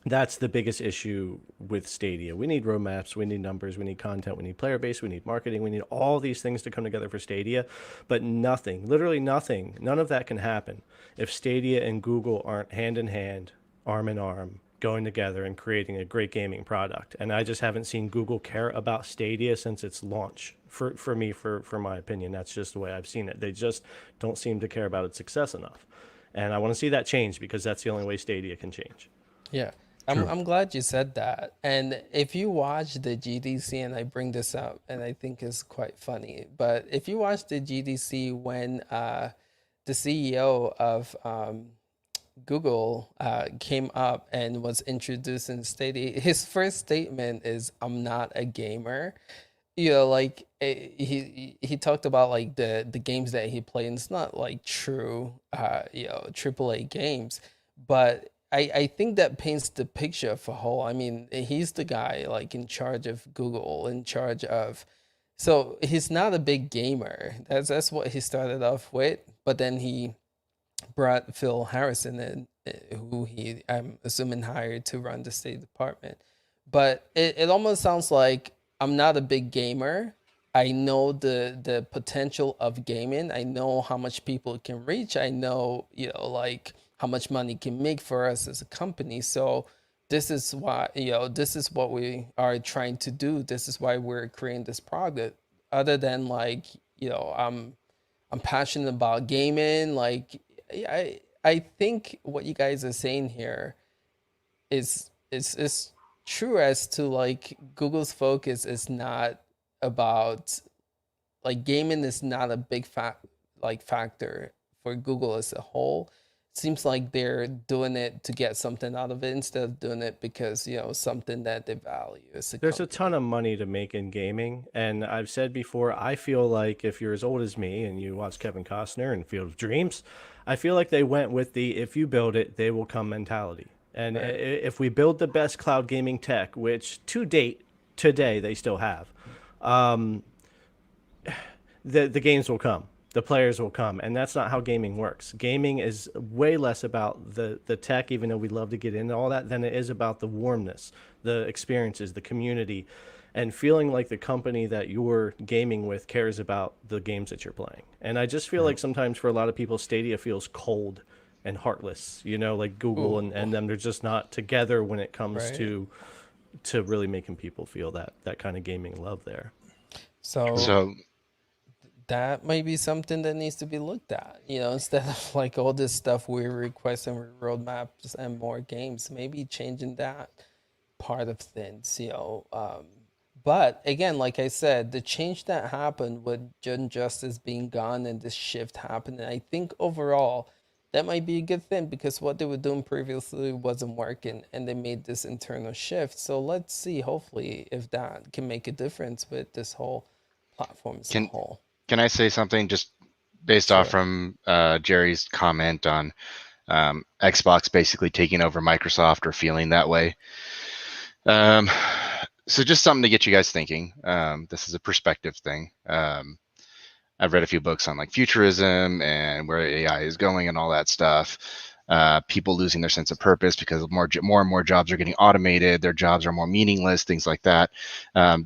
S3: that's the biggest issue with Stadia. We need roadmaps, we need numbers, we need content, we need player base, we need marketing, we need all these things to come together for Stadia. But nothing, literally nothing, none of that can happen if Stadia and Google aren't hand in hand, arm in arm, going together and creating a great gaming product. And I just haven't seen Google care about Stadia since its launch. For me, for my opinion, that's just the way I've seen it. They just don't seem to care about its success enough. And I want to see that change because that's the only way Stadia can change.
S1: Yeah. I'm glad you said that. And if you watch the GDC, and I bring this up, and I think it's quite funny, but if you watch the GDC when the CEO of Google came up and was introducing Stadia, his first statement is, "I'm not a gamer." Like he talked about like the games that he played, and it's not like true AAA games, but I think that paints the picture for whole. I mean, he's the guy like in charge of Google, in charge of, so he's not a big gamer. That's what he started off with, but then he brought Phil Harrison in, who he, I'm assuming, hired to run the State Department. But it almost sounds like, I'm not a big gamer. I know the potential of gaming. I know how much people it can reach. I know, like how much money it can make for us as a company. So this is why, this is what we are trying to do. This is why we're creating this product. Other than like, I'm passionate about gaming. Like, I think what you guys are saying here is true as to like Google's focus is not about, like, gaming is not a big factor for Google as a whole. Seems like they're doing it to get something out of it instead of doing it because something that they value as a
S3: There's a
S1: company.
S3: ton of money to make in gaming, and I've said before, I feel like if you're as old as me and you watch Kevin Costner in Field of Dreams, I feel like they went with the if you build it, they will come mentality. And
S1: Right.
S3: if we build the best cloud gaming tech, which to date, today they still have, um, the games will come, the players will come, and that's not how gaming works. Gaming is way less about the tech, even though we love to get into all that, than it is about the warmness, the experiences, the community, and feeling like the company that you're gaming with cares about the games that you're playing. And I just feel like sometimes for a lot of people, Stadia feels cold and heartless, like Google and them, they're just not together when it comes
S1: Right.
S3: to really making people feel that kind of gaming love there.
S4: So
S1: That might be something that needs to be looked at, instead of like all this stuff we're requesting with roadmaps and more games, maybe changing that part of things, but again, like I said, the change that happened with Justice being gone and this shift happening, I think overall that might be a good thing because what they were doing previously wasn't working and they made this internal shift. So let's see, hopefully, if that can make a difference with this whole platform as a
S4: can
S1: whole.
S4: can I say something just based off
S1: Sure.
S4: from Jerry's comment on Xbox basically taking over Microsoft or feeling that way? So just something to get you guys thinking. This is a perspective thing. I've read a few books on like futurism and where AI is going and all that stuff. People losing their sense of purpose because more and more jobs are getting automated. Their jobs are more meaningless, things like that.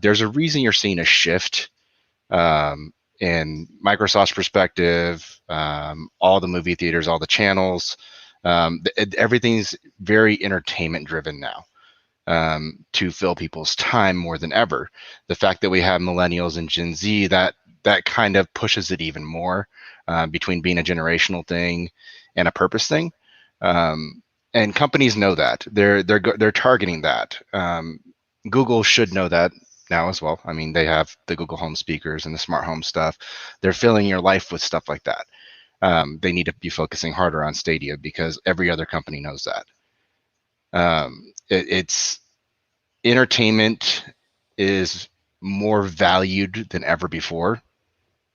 S4: There's a reason you're seeing a shift in Microsoft's perspective, all the movie theaters, all the channels. Everything's very entertainment driven now. To fill people's time more than ever. The fact that we have millennials and Gen Z, that kind of pushes it even more between being a generational thing and a purpose thing. And companies know that they're targeting that. Google should know that now as well. I mean, they have the Google Home speakers and the smart home stuff. They're filling your life with stuff like that. They need to be focusing harder on Stadia because every other company knows that. It's entertainment is more valued than ever before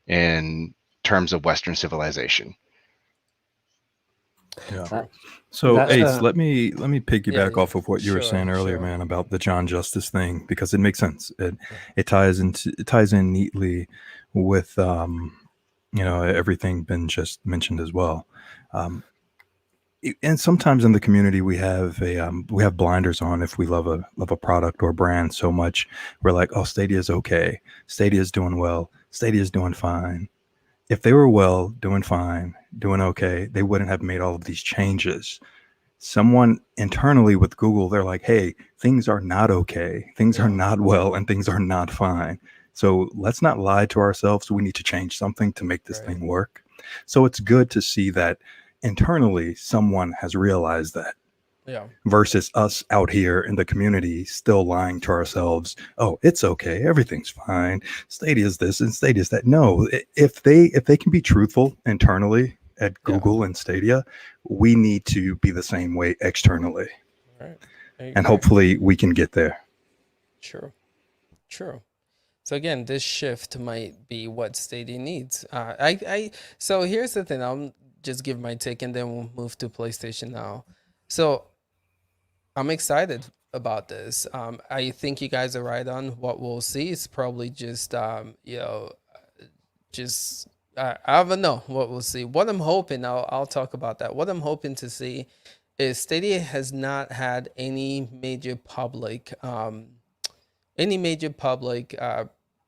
S4: in terms of Western civilization.
S5: Yeah. So
S7: That's
S5: Ace, let me piggyback
S1: yeah,
S5: off of what you were
S1: sure,
S5: saying earlier,
S1: sure.
S5: man, about the John Justice thing, because it makes sense. It ties in neatly with everything Ben just mentioned as well. And sometimes in the community we have blinders on if we love a product or brand so much. We're like, oh, Stadia's okay. Stadia's doing well. Stadia's doing fine. If they were well, doing fine, doing okay, they wouldn't have made all of these changes. Someone internally with Google, they're like, hey, things are not okay. Things are not well and things are not fine. So let's not lie to ourselves. We need to change something to make this thing work. So it's good to see that internally someone has realized that.
S1: Yeah.
S5: Versus us out here in the community still lying to ourselves. Oh, it's okay. Everything's fine. Stadia's this and Stadia's that. No, if they can be truthful internally at Google and Stadia, we need to be the same way externally.
S1: Right.
S5: And hopefully we can get there.
S1: True. So again, this shift might be what Stadia needs. So here's the thing. I'll just give my take, and then we'll move to PlayStation Now. So I'm excited about this. I think you guys are right on. What we'll see is probably just I don't know what we'll see. What I'm hoping, I'll talk about that. What I'm hoping to see is Stadia has not had any major public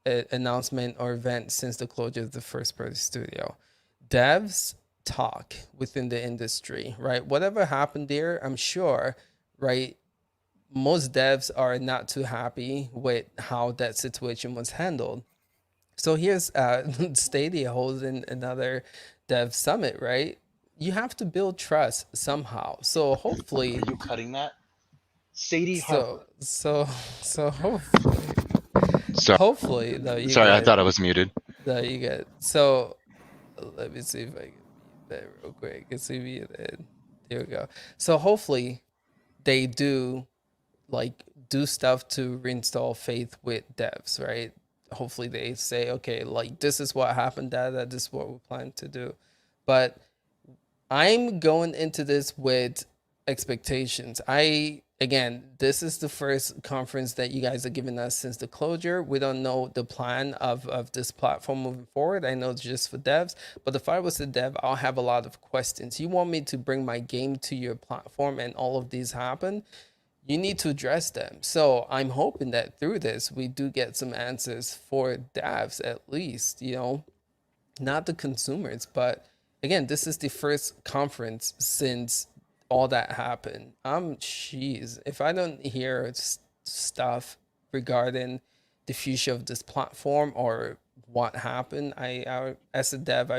S1: announcement or event since the closure of the first party studio. Devs talk within the industry, right? Whatever happened there, I'm sure, right? most devs are not too happy with how that situation was handled. So here's Stadia holding another dev summit, right? You have to build trust somehow. So hopefully,
S9: Are you cutting that? Sadie Harper.
S1: so hopefully,
S4: So
S1: hopefully though you
S4: sorry, I
S1: get
S4: thought I was muted.
S1: so let me see if I can mute that real quick. It's muted. There we go. So hopefully they do stuff to reinstall faith with devs, right? Hopefully they say, okay, like this is what happened, that this is what we plan to do. But I'm going into this with expectations. Again, this is the first conference that you guys are giving us since the closure. We don't know the plan of this platform moving forward. I know it's just for devs, but if I was a dev, I'll have a lot of questions. You want me to bring my game to your platform and all of these happen? You need to address them. So I'm hoping that through this, we do get some answers for devs at least, not the consumers. But again, this is the first conference since all that happened. Jeez, if I don't hear stuff regarding the future of this platform or what happened, I as a dev,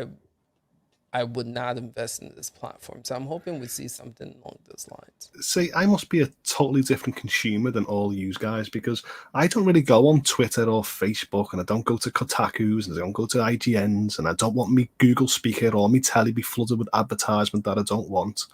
S1: I would not invest in this platform. So I'm hoping we see something along those lines.
S6: See, I must be a totally different consumer than all you guys because I don't really go on Twitter or Facebook, and I don't go to Kotaku's, and I don't go to IGN's, and I don't want me Google Speaker or me telly be flooded with advertisement that I don't want.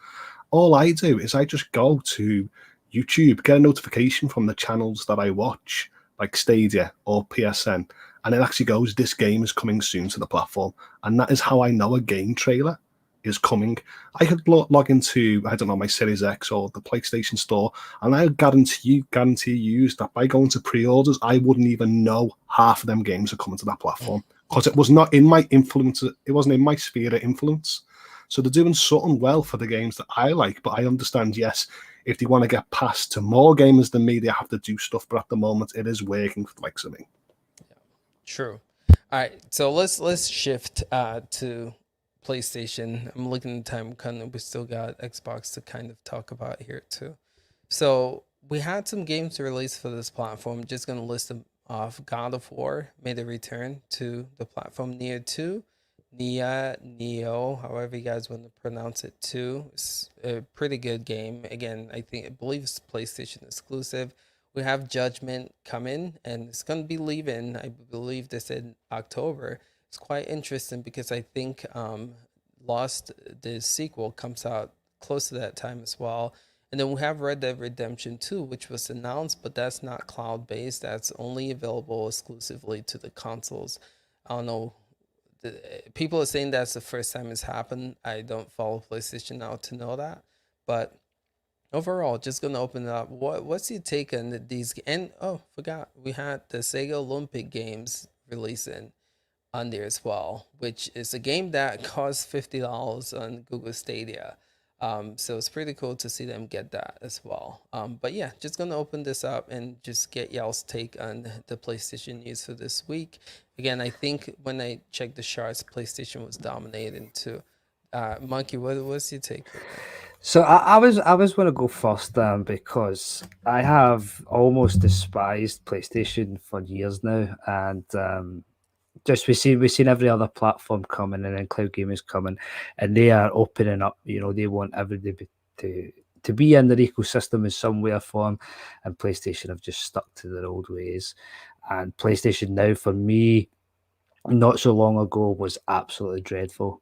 S6: All I do is I just go to YouTube, get a notification from the channels that I watch, like Stadia or PSN, and it actually goes, this game is coming soon to the platform. And that is how I know a game trailer is coming. I could log into, I don't know, my Series X or the PlayStation Store, and I guarantee you that by going to pre-orders, I wouldn't even know half of them games are coming to that platform because it was not in my influence. It wasn't in my sphere of influence. So they're doing something well for the games that I like, but I understand, yes, if they want to get past to more gamers than me, they have to do stuff. But at the moment, it is working for the likes of me.
S1: True. All right, so let's shift to PlayStation. I'm looking at the time, kind of. We still got Xbox to kind of talk about here too. So we had some games released for this platform. Just gonna list them off. God of War made a return to the platform. Nier 2, Neo, however you guys want to pronounce it too. It's a pretty good game. Again, I believe it's PlayStation exclusive. We have Judgment coming, and it's gonna be leaving. I believe they said October. It's quite interesting because I think Lost, the sequel, comes out close to that time as well. And then we have Red Dead Redemption 2, which was announced, but that's not cloud-based. That's only available exclusively to the consoles. I don't know. People are saying that's the first time it's happened. I don't follow PlayStation Now to know that. But overall, just gonna open it up. What's your take on these? And oh, forgot we had the Sega Olympic Games releasing on there as well, which is a game that costs $50 on Google Stadia. So it's pretty cool to see them get that as well. But yeah, just gonna open this up and just get y'all's take on the PlayStation news for this week. Again, I think when I checked the charts, PlayStation was dominating too. Monkey, what's your take?
S7: So I was going to go first because I have almost despised PlayStation for years now, and just we've seen every other platform coming, and then cloud gaming is coming, and they are opening up. They want everybody to be in their ecosystem in some way or form, and PlayStation have just stuck to their old ways. And PlayStation Now, for me, not so long ago, was absolutely dreadful.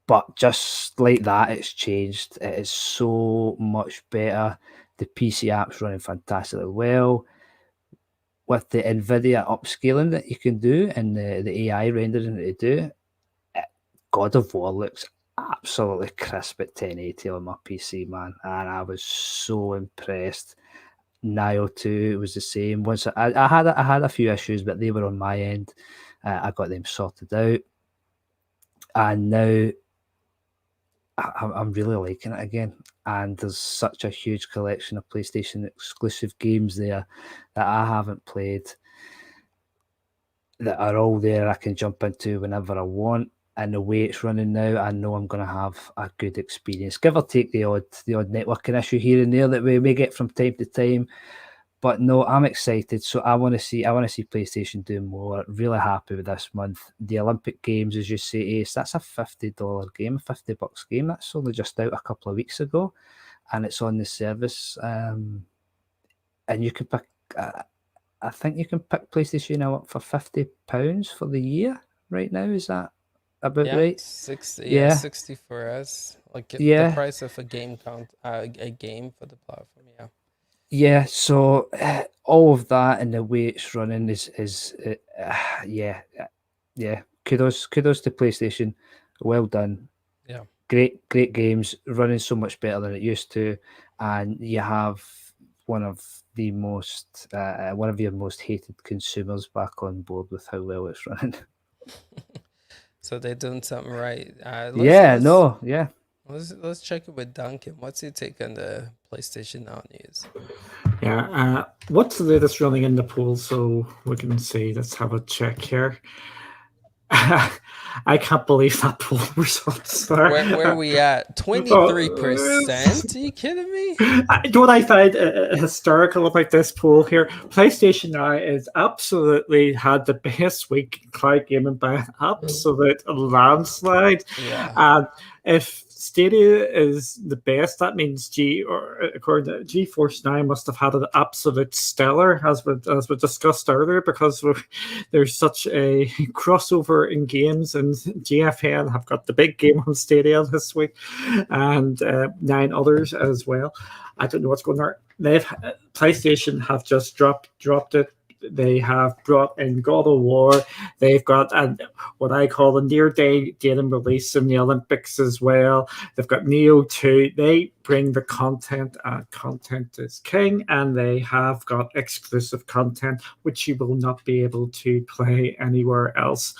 S7: But just like that, it's changed. It is so much better. The PC app's running fantastically well. With the NVIDIA upscaling that you can do and the AI rendering that they do, God of War looks absolutely crisp at 1080 on my PC, man. And I was so impressed. Nio 2 was the same. Once I had a few issues, but they were on my end. I got them sorted out. And now I'm really liking it again. And there's such a huge collection of PlayStation exclusive games there that I haven't played that are all there I can jump into whenever I want. and the way it's running now, I know I'm going to have a good experience. Give or take the odd networking issue here and there that we may get from time to time. But no, I'm excited. So I want to see PlayStation do more. Really happy with this month. The Olympic Games, as you say, Ace, that's a $50 game, $50 game. That's only just out a couple of weeks ago, and it's on the service. And you can pick. I think you can pick PlayStation Now up for £50 for the year right now. Is that about
S1: Yeah,
S7: right?
S1: 60.
S7: Yeah.
S1: 60 for us. Like the
S7: Yeah.
S1: price of a game a game for the platform. Yeah.
S7: Yeah, so all of that and the way it's running is yeah. Kudos to PlayStation. Well done.
S1: Yeah.
S7: Great games running so much better than it used to, and you have one of your most hated consumers back on board with how well it's running.
S1: So they're doing something right.
S7: Yeah.
S1: Let's check it with Duncan. What's your take on the PlayStation Now news?
S2: Yeah. What's the latest running in the poll so we can see? Let's have a check here. I can't believe that poll results.
S1: Where are we at? 23%? Are you kidding me?
S2: You know what I find hysterical about this poll here? PlayStation Now is absolutely had the best week in cloud gaming by an absolute landslide.
S1: Yeah.
S2: And if Stadia is the best, that means according to GeForce Now must have had an absolute stellar, as we discussed earlier, because there's such a crossover in games, and GFN have got the big game on Stadia this week, and 9 others as well. I don't know what's going on. PlayStation have just dropped it. They have brought in God of War. They've got what I call a near-day datum release in the Olympics as well. They've got Neo 2. They bring the content. Content is king, and they have got exclusive content, which you will not be able to play anywhere else.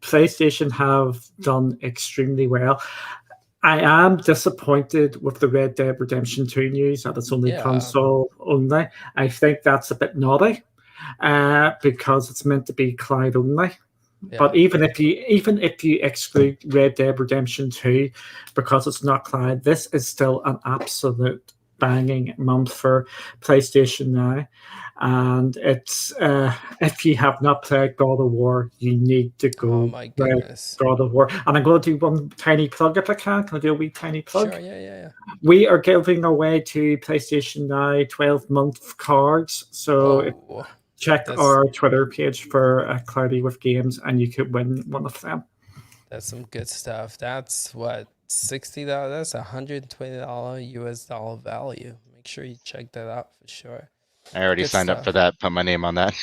S2: PlayStation have done extremely well. I am disappointed with the Red Dead Redemption 2 news that it's only console only. I think that's a bit naughty. Because it's meant to be cloud only. Yeah. But even if you exclude Red Dead Redemption 2 because it's not cloud, this is still an absolute banging month for PlayStation Now. And it's if you have not played God of War, you need to go
S1: oh my goodness.
S2: play God of War. And I'm going to do one tiny plug if I can. Can I do a wee tiny plug?
S1: Sure, yeah.
S2: We are giving away to PlayStation Now 12-month cards. So check our Twitter page for Cloudy with Games, and you could win one of them.
S1: That's some good stuff. That's what, $60? That's $120 US dollar value. Make sure you check that out for sure.
S4: I already signed up for that. Put my name on that.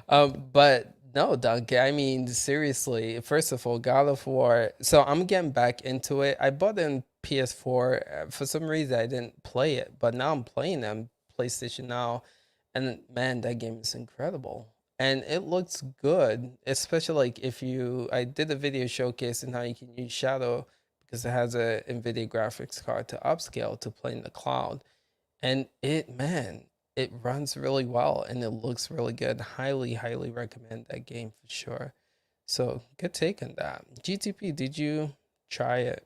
S1: But no, Duncan. I mean, seriously. First of all, God of War. So I'm getting back into it. I bought it in PS4. For some reason, I didn't play it, but now I'm playing it on PlayStation Now. And man, that game is incredible. And it looks good, especially like I did a video showcasing how you can use Shadow because it has a NVIDIA graphics card to upscale to play in the cloud. And it runs really well and it looks really good. Highly recommend that game for sure. So good take on that. GTP, did you try it?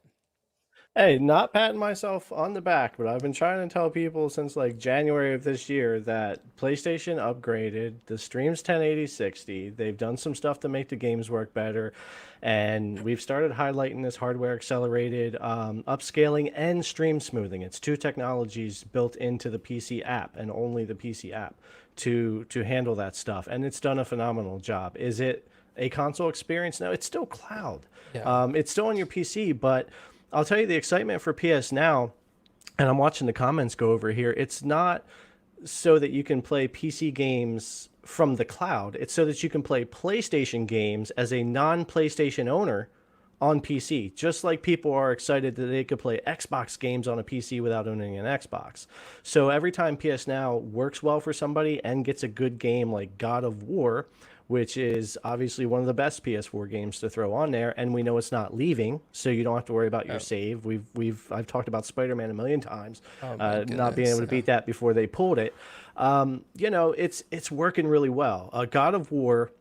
S3: Hey, not patting myself on the back, but I've been trying to tell people since like January of this year that PlayStation upgraded, the stream's 1080-60. They've done some stuff to make the games work better, and we've started highlighting this hardware accelerated upscaling and stream smoothing. It's 2 technologies built into the PC app and only the PC app to handle that stuff, and it's done a phenomenal job. Is it a console experience? No, it's still cloud.
S1: Yeah.
S3: It's still on your PC, but I'll tell you the excitement for PS Now, and I'm watching the comments go over here. It's not so that you can play PC games from the cloud. It's so that you can play PlayStation games as a non-PlayStation owner on PC, just like people are excited that they could play Xbox games on a PC without owning an Xbox. So every time PS Now works well for somebody and gets a good game like God of War, which is obviously one of the best PS4 games to throw on there, and we know it's not leaving, so you don't have to worry about your save. I've talked about Spider-Man a million times, not being able to beat that before they pulled it. It's working really well. God of War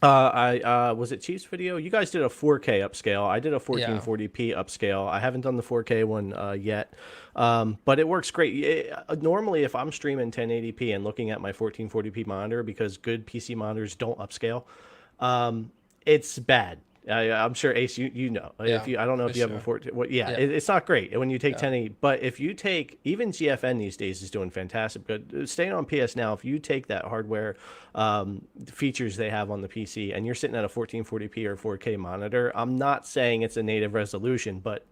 S3: I was it Chiefs video? You guys did a 4K upscale. I did a
S1: Yeah.
S3: 1440p upscale. I haven't done the 4K one yet, but it works great. Normally, if I'm streaming 1080p and looking at my 1440p monitor, because good PC monitors don't upscale, it's bad. I'm sure Ace, you know.
S1: Yeah,
S3: If you, I don't know
S1: for
S3: if you have a
S1: sure.
S3: 14. Well, yeah,
S1: Yeah.
S3: it's not great when you take
S1: Yeah.
S3: 1080. But if you take even GFN these days is doing fantastic. But staying on PS Now, if you take that hardware features they have on the PC and you're sitting at a 1440p or 4K monitor, I'm not saying it's a native resolution, but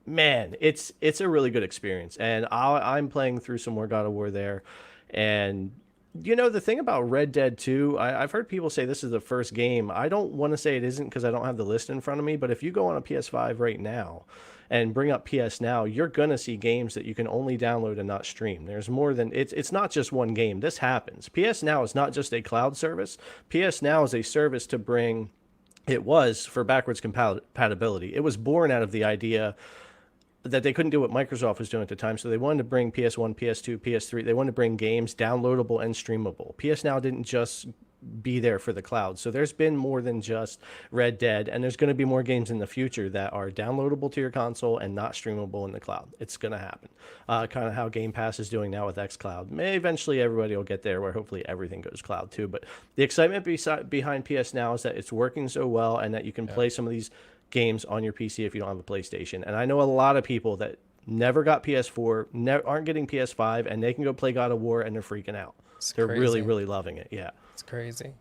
S3: man, it's a really good experience. And I'm playing through some more God of War there, and you know, the thing about Red Dead 2, I've heard people say this is the first game. I don't want to say it isn't because I don't have the list in front of me, but if you go on a PS5 right now and bring up PS Now, you're going to see games that you can only download and not stream. There's more than it's not just one game. This happens. PS Now is not just a cloud service. PS Now is a service to bring, it was for backwards compatibility. It was born out of the idea that they couldn't do what Microsoft was doing at the time. So they wanted to bring PS1, PS2, PS3. They wanted to bring games downloadable and streamable. PS Now didn't just be there for the cloud. So there's been more than just Red Dead, and there's going to be more games in the future that are downloadable to your console and not streamable in the cloud. It's going to happen. Kind of how Game Pass is doing now with xCloud. May eventually everybody will get there where hopefully everything goes cloud too. But the excitement behind PS Now is that it's working so well and that you can play some of these games on your PC if you don't have a PlayStation. And I know a lot of people that never got PS4, aren't getting PS5, and they can go play God of War and they're freaking out. They're really, really loving it. Yeah.
S1: It's crazy.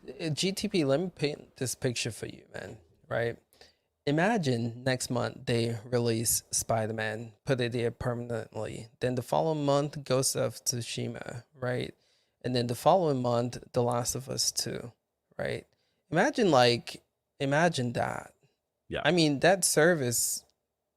S1: GTP, let me paint this picture for you, man, right? Imagine next month they release Spider-Man, put it there permanently. Then the following month, Ghost of Tsushima, right? And then the following month, The Last of Us 2, right? Imagine that.
S3: Yeah.
S1: I mean, that service.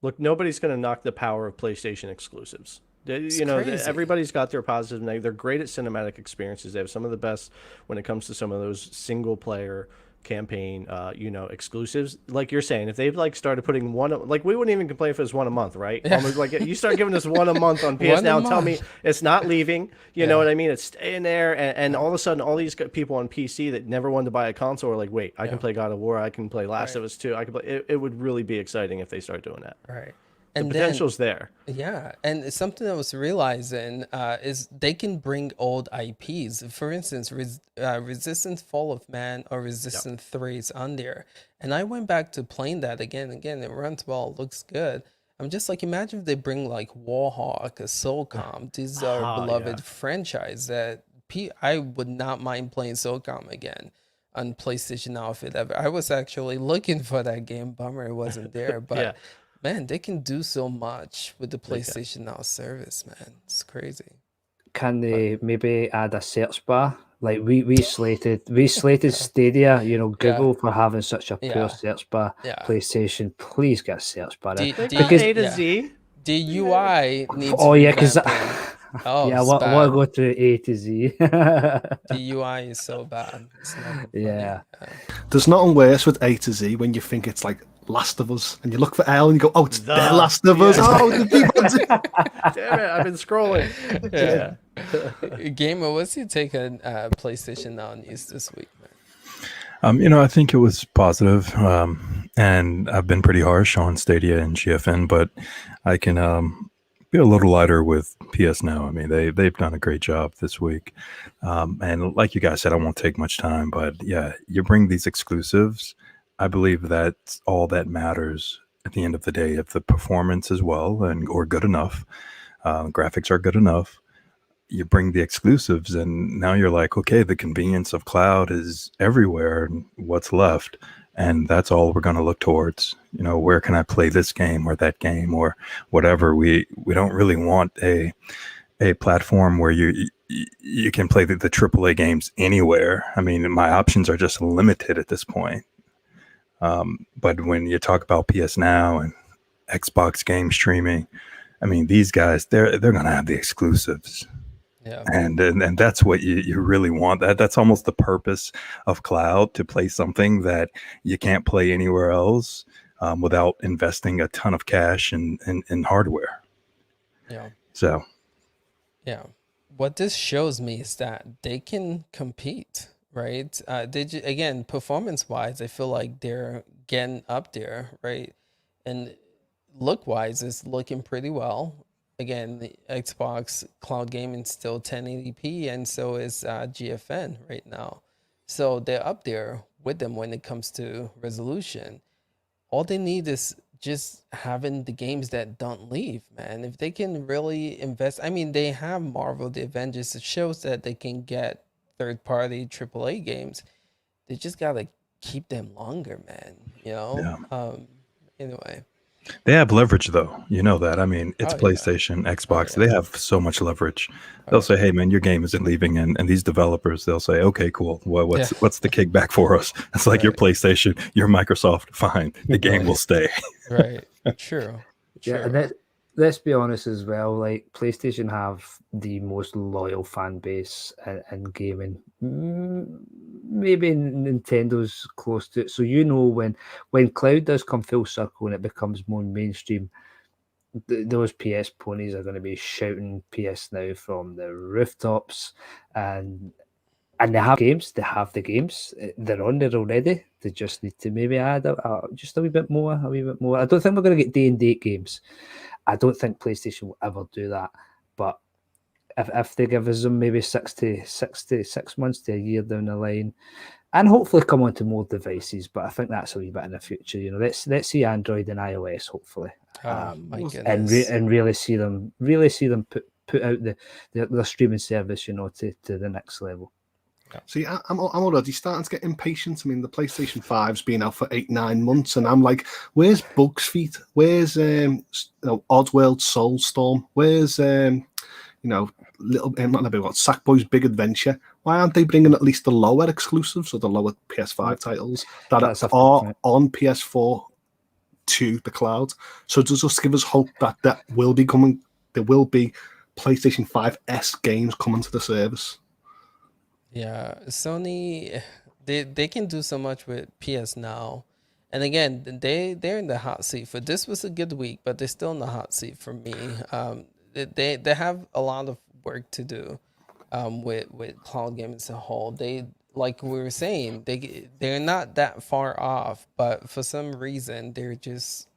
S3: Look, nobody's going to knock the power of PlayStation exclusives. You know,
S1: crazy.
S3: everybody's got their positives and they're great at cinematic experiences. They have some of the best when it comes to some of those single player campaign, you know, exclusives. Like you're saying, if they've like started putting one, like we wouldn't even complain if it was one a month, right?
S1: Yeah.
S3: Almost like you start giving us one a month on PS
S1: One a
S3: Now and tell me
S1: month.
S3: it's not leaving. You know
S1: Yeah.
S3: what I mean? It's staying there, and all of a sudden, all these people on PC that never wanted to buy a console are like, wait, I can play God of War, I can play Last of Us 2, I can play. It would really be exciting if they start doing that.
S1: Right.
S3: The
S1: And
S3: potential's there.
S1: yeah, and something I was realizing is they can bring old IPs. For instance, Resistance Fall of Man or Resistance 3 is on there. And I went back to playing that again and again. It runs well, looks good. I'm just like, imagine if they bring like Warhawk or Soulcom. These are beloved franchise that I would not mind playing Soulcom again on PlayStation Now if it ever. I was actually looking for that game. Bummer it wasn't there, but.
S3: Yeah.
S1: Man, they can do so much with the PlayStation Now service, man. It's crazy.
S7: Can they maybe add a search bar? Like we slated Stadia, you know, Google for having such a poor search bar.
S1: Yeah.
S7: PlayStation, please get a search bar.
S3: They got A to Z.
S1: The UI needs
S7: because
S1: oh,
S7: yeah,
S1: it's
S7: we'll
S1: bad.
S7: go to A to Z.
S1: The UI is so bad. It's not funny.
S7: Yeah.
S6: There's nothing worse with A to Z when you think it's like Last of Us, and you look for L and you go, oh, it's The Last of Us. Oh, the people.
S3: Damn it, I've been scrolling.
S1: Yeah. Gamer, what's your take on PlayStation Now news this week, man?
S5: You know, I think it was positive, and I've been pretty harsh on Stadia and GFN, but I can be a little lighter with PS Now. I mean, they've done a great job this week, and like you guys said, I won't take much time, but yeah, you bring these exclusives. I believe that's all that matters at the end of the day. If the performance is well or good enough, graphics are good enough, you bring the exclusives, and now you're like, okay, the convenience of cloud is everywhere. And what's left? And that's all we're going to look towards. You know, where can I play this game or that game or whatever? We don't really want a platform where you can play the AAA games anywhere. I mean, my options are just limited at this point. But when you talk about PS Now and Xbox game streaming, I mean, these guys, they're going to have the exclusives.
S1: Yeah.
S5: And that's what you really want. That's almost the purpose of cloud, to play something that you can't play anywhere else without investing a ton of cash in hardware.
S1: Yeah.
S5: So.
S1: Yeah. What this shows me is that they can compete, right? Again, performance wise, I feel like they're getting up there, right? And look wise, it's looking pretty well. Again, the Xbox cloud gaming still 1080p, and so is GFN right now. So they're up there with them when it comes to resolution. All they need is just having the games that don't leave, man. If they can really invest, I mean, they have Marvel, the Avengers. It shows that they can get third-party AAA games. They just gotta keep them longer, man.
S5: Yeah.
S1: Anyway.
S5: They have leverage, though. You know that. I mean, it's
S1: Oh, yeah.
S5: PlayStation, Xbox.
S1: yeah.
S5: They have so much leverage.
S1: Oh,
S5: They'll say, "Hey, man, your game isn't leaving," and these developers, they'll say, "Okay, cool. Well, what's the kickback for us?" It's like your
S1: Right.
S5: PlayStation, your Microsoft. Fine, the game
S1: Right.
S5: will stay.
S1: Right. True.
S7: Yeah, and let's be honest as well. Like PlayStation have the most loyal fan base in gaming. Maybe Nintendo's close to it. So when cloud does come full circle and it becomes more mainstream, those PS ponies are going to be shouting PS Now from the rooftops, and they have games. They have the games. They're on there already. They just need to maybe add just a wee bit more. I don't think we're going to get day and date games. I don't think PlayStation will ever do that. But if they give us them maybe 6 months to a year down the line, and hopefully come onto more devices. But I think that's a wee bit in the future. Let's see Android and iOS hopefully,
S1: my goodness.
S7: and really see them put out the streaming service, to the next level.
S6: See, I'm already starting to get impatient. I mean, the PlayStation 5's been out for 8-9 months, and I'm like, where's Bugs Feet? Where's Oddworld Soulstorm? Where's Sackboy's Big Adventure? Why aren't they bringing at least the lower exclusives or the lower PS5 titles that are on PS4 to the cloud? So does just give us hope that will be coming. There will be PlayStation 5S games coming to the service.
S1: Yeah, Sony, they can do so much with PS Now, and again, they're in the hot seat for this. Was a good week, but they're still in the hot seat for me. They have a lot of work to do, with cloud gaming as a whole. They, like we were saying, they're not that far off, but for some reason they're just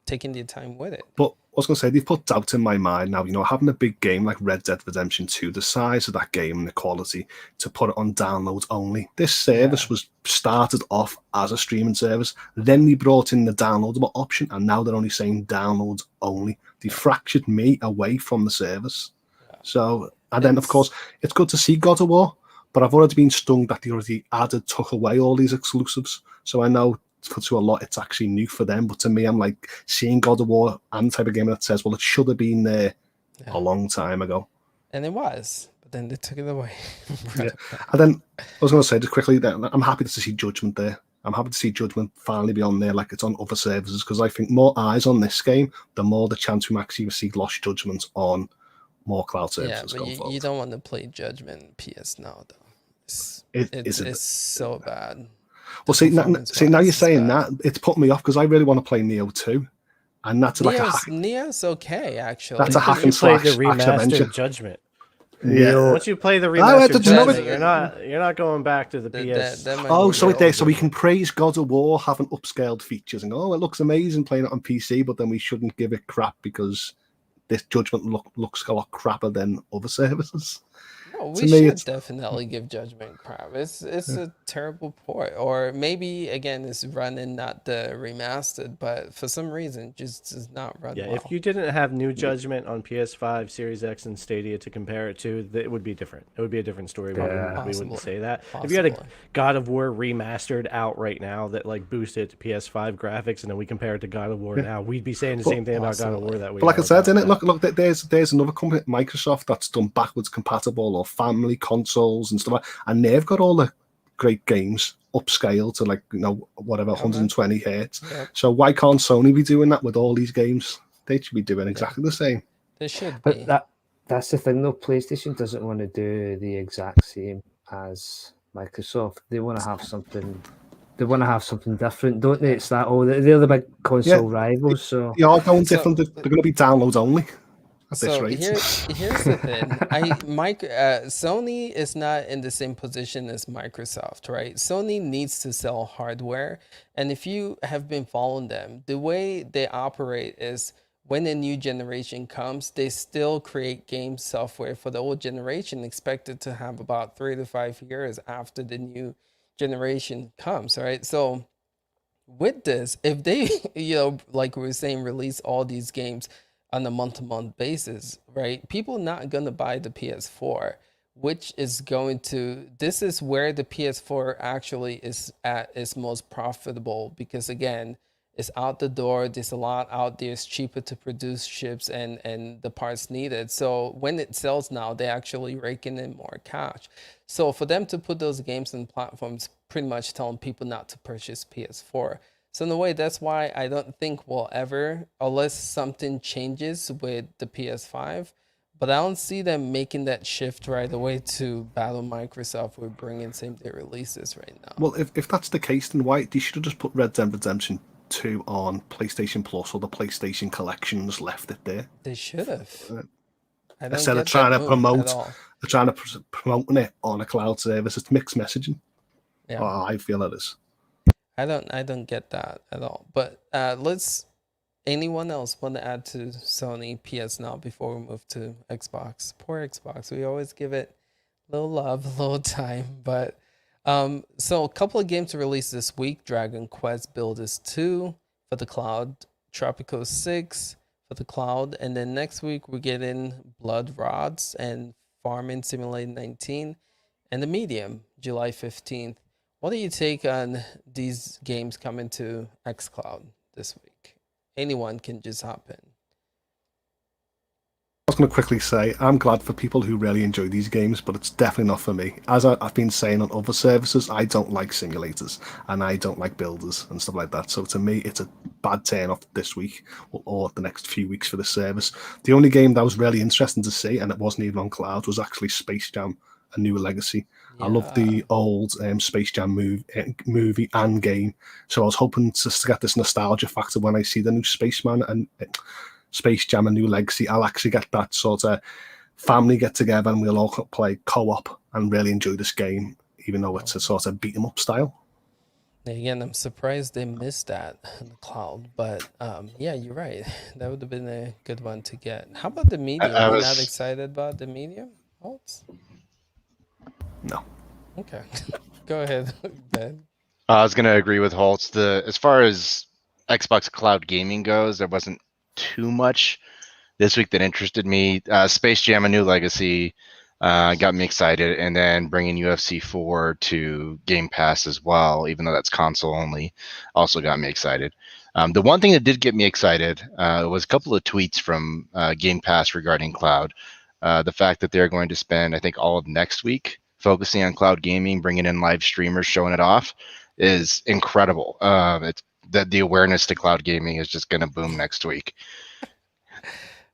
S1: taking their time with it.
S6: But I was going to say, they've put doubt in my mind now, having a big game like Red Dead Redemption 2, the size of that game and the quality, to put it on downloads only. This service was started off as a streaming service, then they brought in the downloadable option, and now they're only saying downloads only. They fractured me away from the service. So, and then, of course, it's good to see God of War, but I've already been stung that they already took away all these exclusives. So I know to a lot it's actually new for them, but to me, I'm like seeing God of War and the type of game that says, well, it should have been there a long time ago.
S1: And it was, but then they took it away.
S6: And then I was going to say just quickly that I'm happy to see Judgment there. I'm happy to see Judgment finally be on there like it's on other services, because I think more eyes on this game, the more the chance we actually see Lost Judgment on more cloud services.
S1: Yeah, but you don't want to play Judgment PS Now though. It's so bad.
S6: Well, see, now you're saying that, it's put me off, because I really want to play Neo 2. And that's like
S1: Neo's okay, actually.
S6: That's a hack and slash
S3: the remastered Judgment.
S6: Yeah.
S3: Once you play the remastered Judgment, you're not going back to the PS.
S6: So we can praise God of War having upscaled features and go, it looks amazing playing it on PC, but then we shouldn't give it crap because this Judgment looks a lot crapper than other services.
S1: No, we should definitely give Judgment crap. It's a terrible port, or maybe again it's running not the remastered, but for some reason just does not run.
S3: Yeah,
S1: well.
S3: if you didn't have new Judgment on PS5, Series X, and Stadia to compare it to, it would be different. It would be a different story. We wouldn't say that. If you had a God of War remastered out right now that like boosted to PS5 graphics, and then we compare it to God of War now, we'd be saying the same thing about God of War that we.
S6: But like I said, isn't it? Look, there's another company, Microsoft, that's done backwards compatible or family consoles and stuff, and they've got all the great games upscaled to 120 hertz. Yeah. So why can't Sony be doing that with all these games? They should be doing exactly the same.
S1: They should
S7: be. But that's the thing though. PlayStation doesn't want to do the exact same as Microsoft. They want to have something. They want to have something different, don't they? It's that they're the big console rivals. So
S6: they are going different. They're going to be downloads only. at this
S1: So
S6: rate.
S1: here's the thing. Sony is not in the same position as Microsoft, right? Sony needs to sell hardware, and if you have been following them, the way they operate is when a new generation comes, they still create game software for the old generation, expected to have about 3 to 5 years after the new generation comes, right? So with this, if they, like we were saying, release all these games on a month-to-month basis, right? People not gonna buy the PS4, which is going to. This is where the PS4 actually is at its most profitable because again, it's out the door. There's a lot out there. It's cheaper to produce chips and the parts needed. So when it sells now, they actually raking in more cash. So for them to put those games in platforms, pretty much telling people not to purchase PS4. So in a way, that's why I don't think we'll ever, unless something changes with the PS5, but I don't see them making that shift right away to battle Microsoft with bringing same-day releases right now.
S6: Well, if that's the case, then why they should have just put Red Dead Redemption 2 on PlayStation Plus or the PlayStation Collections, left it there.
S1: They should have. I don't
S6: Instead of
S1: get
S6: trying
S1: that
S6: to
S1: move
S6: promote,
S1: at all.
S6: they're trying to promoting it on a cloud service. It's mixed messaging.
S1: Yeah.
S6: Oh, I feel it is.
S1: I don't get that at all. But anyone else want to add to Sony PS Now before we move to Xbox? Poor Xbox. We always give it a little love, a little time. But so a couple of games to release this week: Dragon Quest Builders 2 for the cloud, Tropico 6 for the cloud, and then next week we're getting Blood Rods and Farming Simulator 19 and the Medium, July 15th. What do you take on these games coming to xCloud this week? Anyone can just hop in.
S6: I was going to quickly say, I'm glad for people who really enjoy these games, but it's definitely not for me. As I've been saying on other services, I don't like simulators, and I don't like builders and stuff like that. So to me, it's a bad turn off this week or the next few weeks for the service. The only game that was really interesting to see, and it wasn't even on cloud, was actually Space Jam: A New Legacy.
S1: Yeah.
S6: I love the old Space Jam movie and game, so I was hoping to get this nostalgia factor when I see the new Spaceman and Space Jam: A New Legacy. I'll actually get that sort of family get together and we'll all play co-op and really enjoy this game, even though it's a sort of beat 'em up style.
S1: Again, I'm surprised they missed that in the cloud, but yeah, you're right. That would have been a good one to get. How about the Medium? You're not excited about the Medium? Holtz?
S6: No.
S1: Okay. Go ahead, Ben.
S4: I was gonna agree with Holtz. As far as Xbox Cloud Gaming goes, there wasn't too much this week that interested me. Space Jam: A New Legacy got me excited, and then bringing UFC 4 to Game Pass as well, even though that's console only, also got me excited. The one thing that did get me excited was a couple of tweets from Game Pass regarding cloud. The fact that they're going to spend, I think, all of next week focusing on cloud gaming, bringing in live streamers, showing it off, is incredible. It's that the awareness to cloud gaming is just going to boom next week.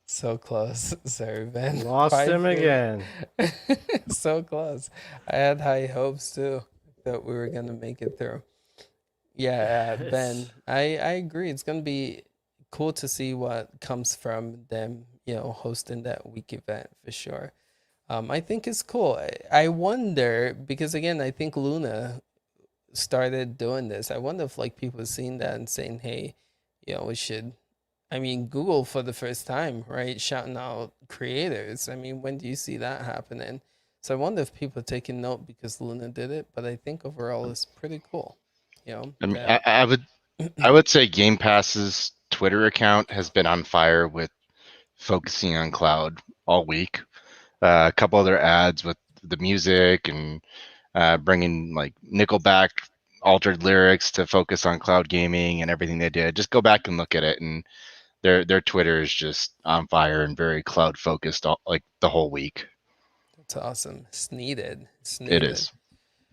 S1: So close. Sorry, Ben.
S3: Lost him again.
S1: So close. I had high hopes too that we were gonna make it through. Yeah, Ben, I agree. It's gonna be cool to see what comes from them, hosting that week event for sure. I think it's cool. I wonder because again, I think Luna started doing this. I wonder if like people have seen that and saying, "Hey, we should." I mean, Google for the first time, right? Shouting out creators. I mean, when do you see that happening? So I wonder if people are taking note because Luna did it. But I think overall it's pretty cool.
S4: I mean, I would say Game Pass's Twitter account has been on fire with focusing on cloud all week. A couple other ads with the music and bringing like Nickelback altered lyrics to focus on cloud gaming and everything they did. Just go back and look at it, and their Twitter is just on fire and very cloud focused like the whole week.
S1: That's awesome. It's needed.
S4: It is.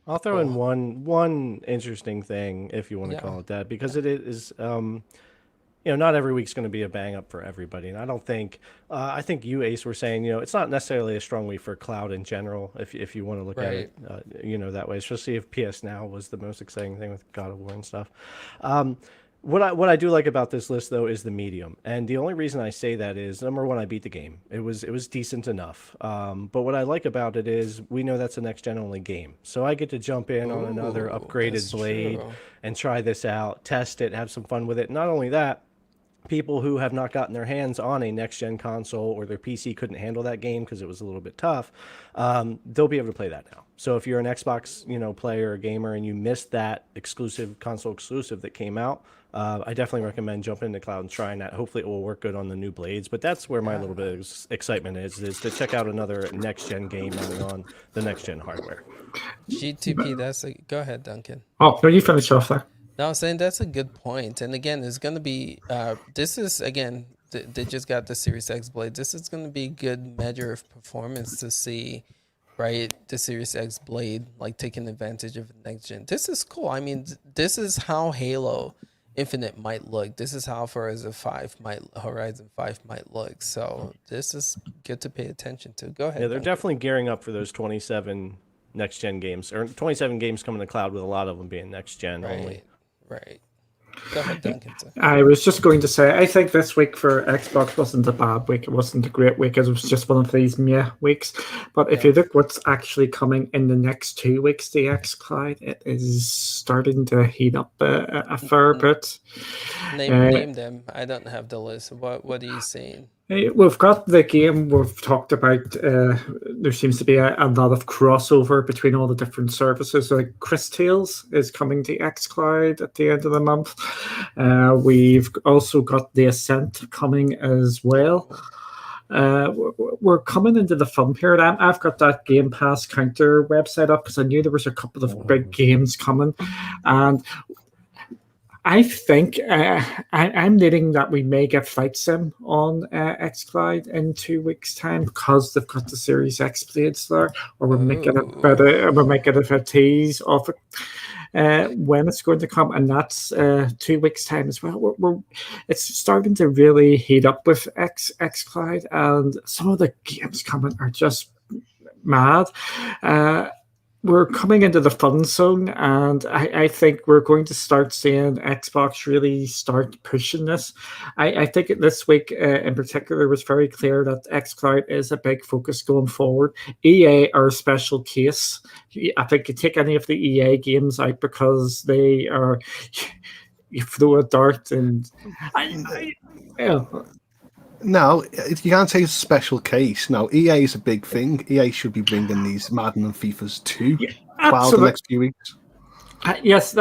S3: I'll throw in one interesting thing, if you want to call it that, because it is not every week's going to be a bang up for everybody. And I don't think, I think you, Ace, were saying, it's not necessarily a strong week for cloud in general, if you want to look at it, that way, especially if PS Now was the most exciting thing with God of War and stuff. What I do like about this list though is the medium, and the only reason I say that is number one, I beat the game. It was decent enough. But what I like about it is we know that's a next gen only game, so I get to jump in on another
S1: Ooh,
S3: upgraded
S1: that's
S3: blade
S1: true.
S3: and try this out, test it, have some fun with it. Not only that, people who have not gotten their hands on a next gen console or their PC couldn't handle that game because it was a little bit tough, they'll be able to play that now. So if you're an Xbox, player or gamer and you missed that exclusive console exclusive that came out, I definitely recommend jumping into cloud and trying that. Hopefully it will work good on the new blades. But that's where my little bit of excitement is to check out another next gen game running on the next gen hardware.
S1: GTP, go ahead, Duncan.
S2: Oh, no, you finish off there.
S1: No, I'm saying that's a good point. And again, it's going to be, this is, again, they just got the Series X Blade. This is going to be a good measure of performance to see, right? The Series X Blade, like taking advantage of next gen. This is cool. I mean, this is how Halo Infinite might look. This is how Horizon 5 might look. So this is good to pay attention to. Go ahead.
S3: Yeah, they're
S1: Duncan.
S3: definitely gearing up for those 27 next gen games, or 27 games coming to cloud with a lot of them being next gen only.
S1: Right. Go ahead, Duncan.
S2: I was just going to say, I think this week for Xbox wasn't a bad week. It wasn't a great week. It was just one of these meh weeks. But if you look what's actually coming in the next 2 weeks, the xCloud, it is starting to heat up a fair bit.
S1: Name them. I don't have the list. What are you saying?
S2: We've got the game we've talked about. There seems to be a lot of crossover between all the different services. Like Chris Tales is coming to xCloud at the end of the month. We've also got The Ascent coming as well. We're coming into the fun period. I've got that Game Pass counter website up because I knew there was a couple of big games coming. And I think I'm leading that we may get Flight Sim on xCloud in 2 weeks' time because they've got the Series X blades there, or we're making a tease of it when it's going to come, and that's 2 weeks' time as well. It's starting to really heat up with xCloud, and some of the games coming are just mad. We're coming into the fun zone, and I think we're going to start seeing Xbox really start pushing this. I think this week in particular was very clear that xCloud is a big focus going forward. EA are a special case. I think you take any of the EA games out because they are, you throw a dart and
S6: No, you can't say it's a special case. No, EA is a big thing. EA should be bringing these Madden and FIFAs to cloud the next few weeks.
S2: Yes,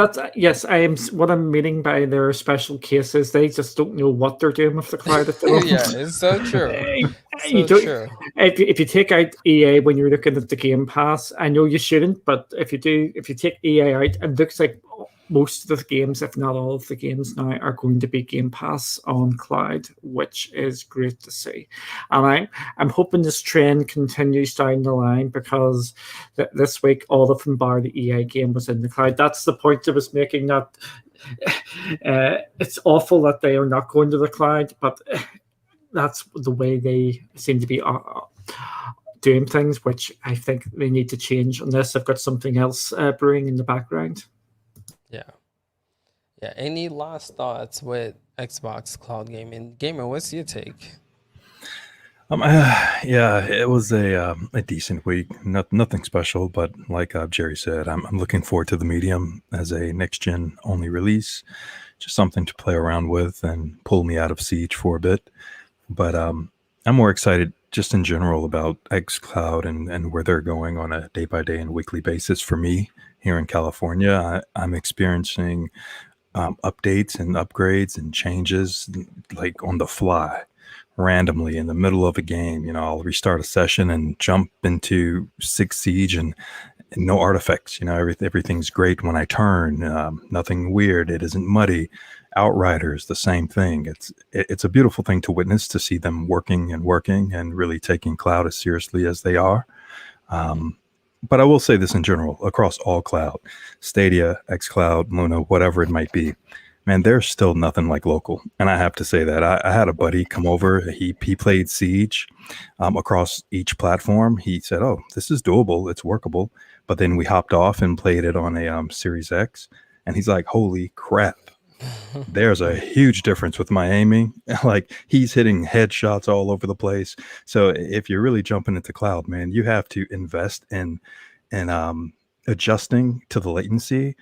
S2: I am. What I'm meaning by their special cases, they just don't know what they're doing with the cloud at the moment.
S1: Yeah, it's so true.
S2: True. If you take out EA when you're looking at the Game Pass, I know you shouldn't, but if you take EA out, it looks like most of the games, if not all of the games now, are going to be Game Pass on cloud, which is great to see. And I'm hoping this trend continues down the line because this week all of them bar the EA game was in the cloud. That's the point I was making, that it's awful that they are not going to the cloud, but that's the way they seem to be doing things, which I think they need to change unless they've got something else brewing in the background.
S1: Yeah. Any last thoughts with Xbox cloud gaming? Gamer, what's your take?
S5: It was a decent week. Nothing special, but like Jerry said, I'm looking forward to the medium as a next gen only release. Just something to play around with and pull me out of Siege for a bit. But I'm more excited just in general about xCloud and where they're going on a day-by-day and weekly basis. For me here in California, I'm experiencing updates and upgrades and changes like on the fly, randomly in the middle of a game. I'll restart a session and jump into 6 Siege and no artifacts. Everything's great when I turn. Nothing weird. It isn't muddy. Outriders, the same thing. It's a beautiful thing to witness, to see them working and really taking cloud as seriously as they are. But I will say this in general, across all cloud, Stadia, xCloud, Luna, whatever it might be, man, there's still nothing like local. And I have to say that. I had a buddy come over. He played Siege across each platform. He said, oh, this is doable. It's workable. But then we hopped off and played it on a Series X. And he's like, holy crap. There's a huge difference with my aiming. Like, he's hitting headshots all over the place. So if you're really jumping into cloud, man, you have to invest in adjusting to the latency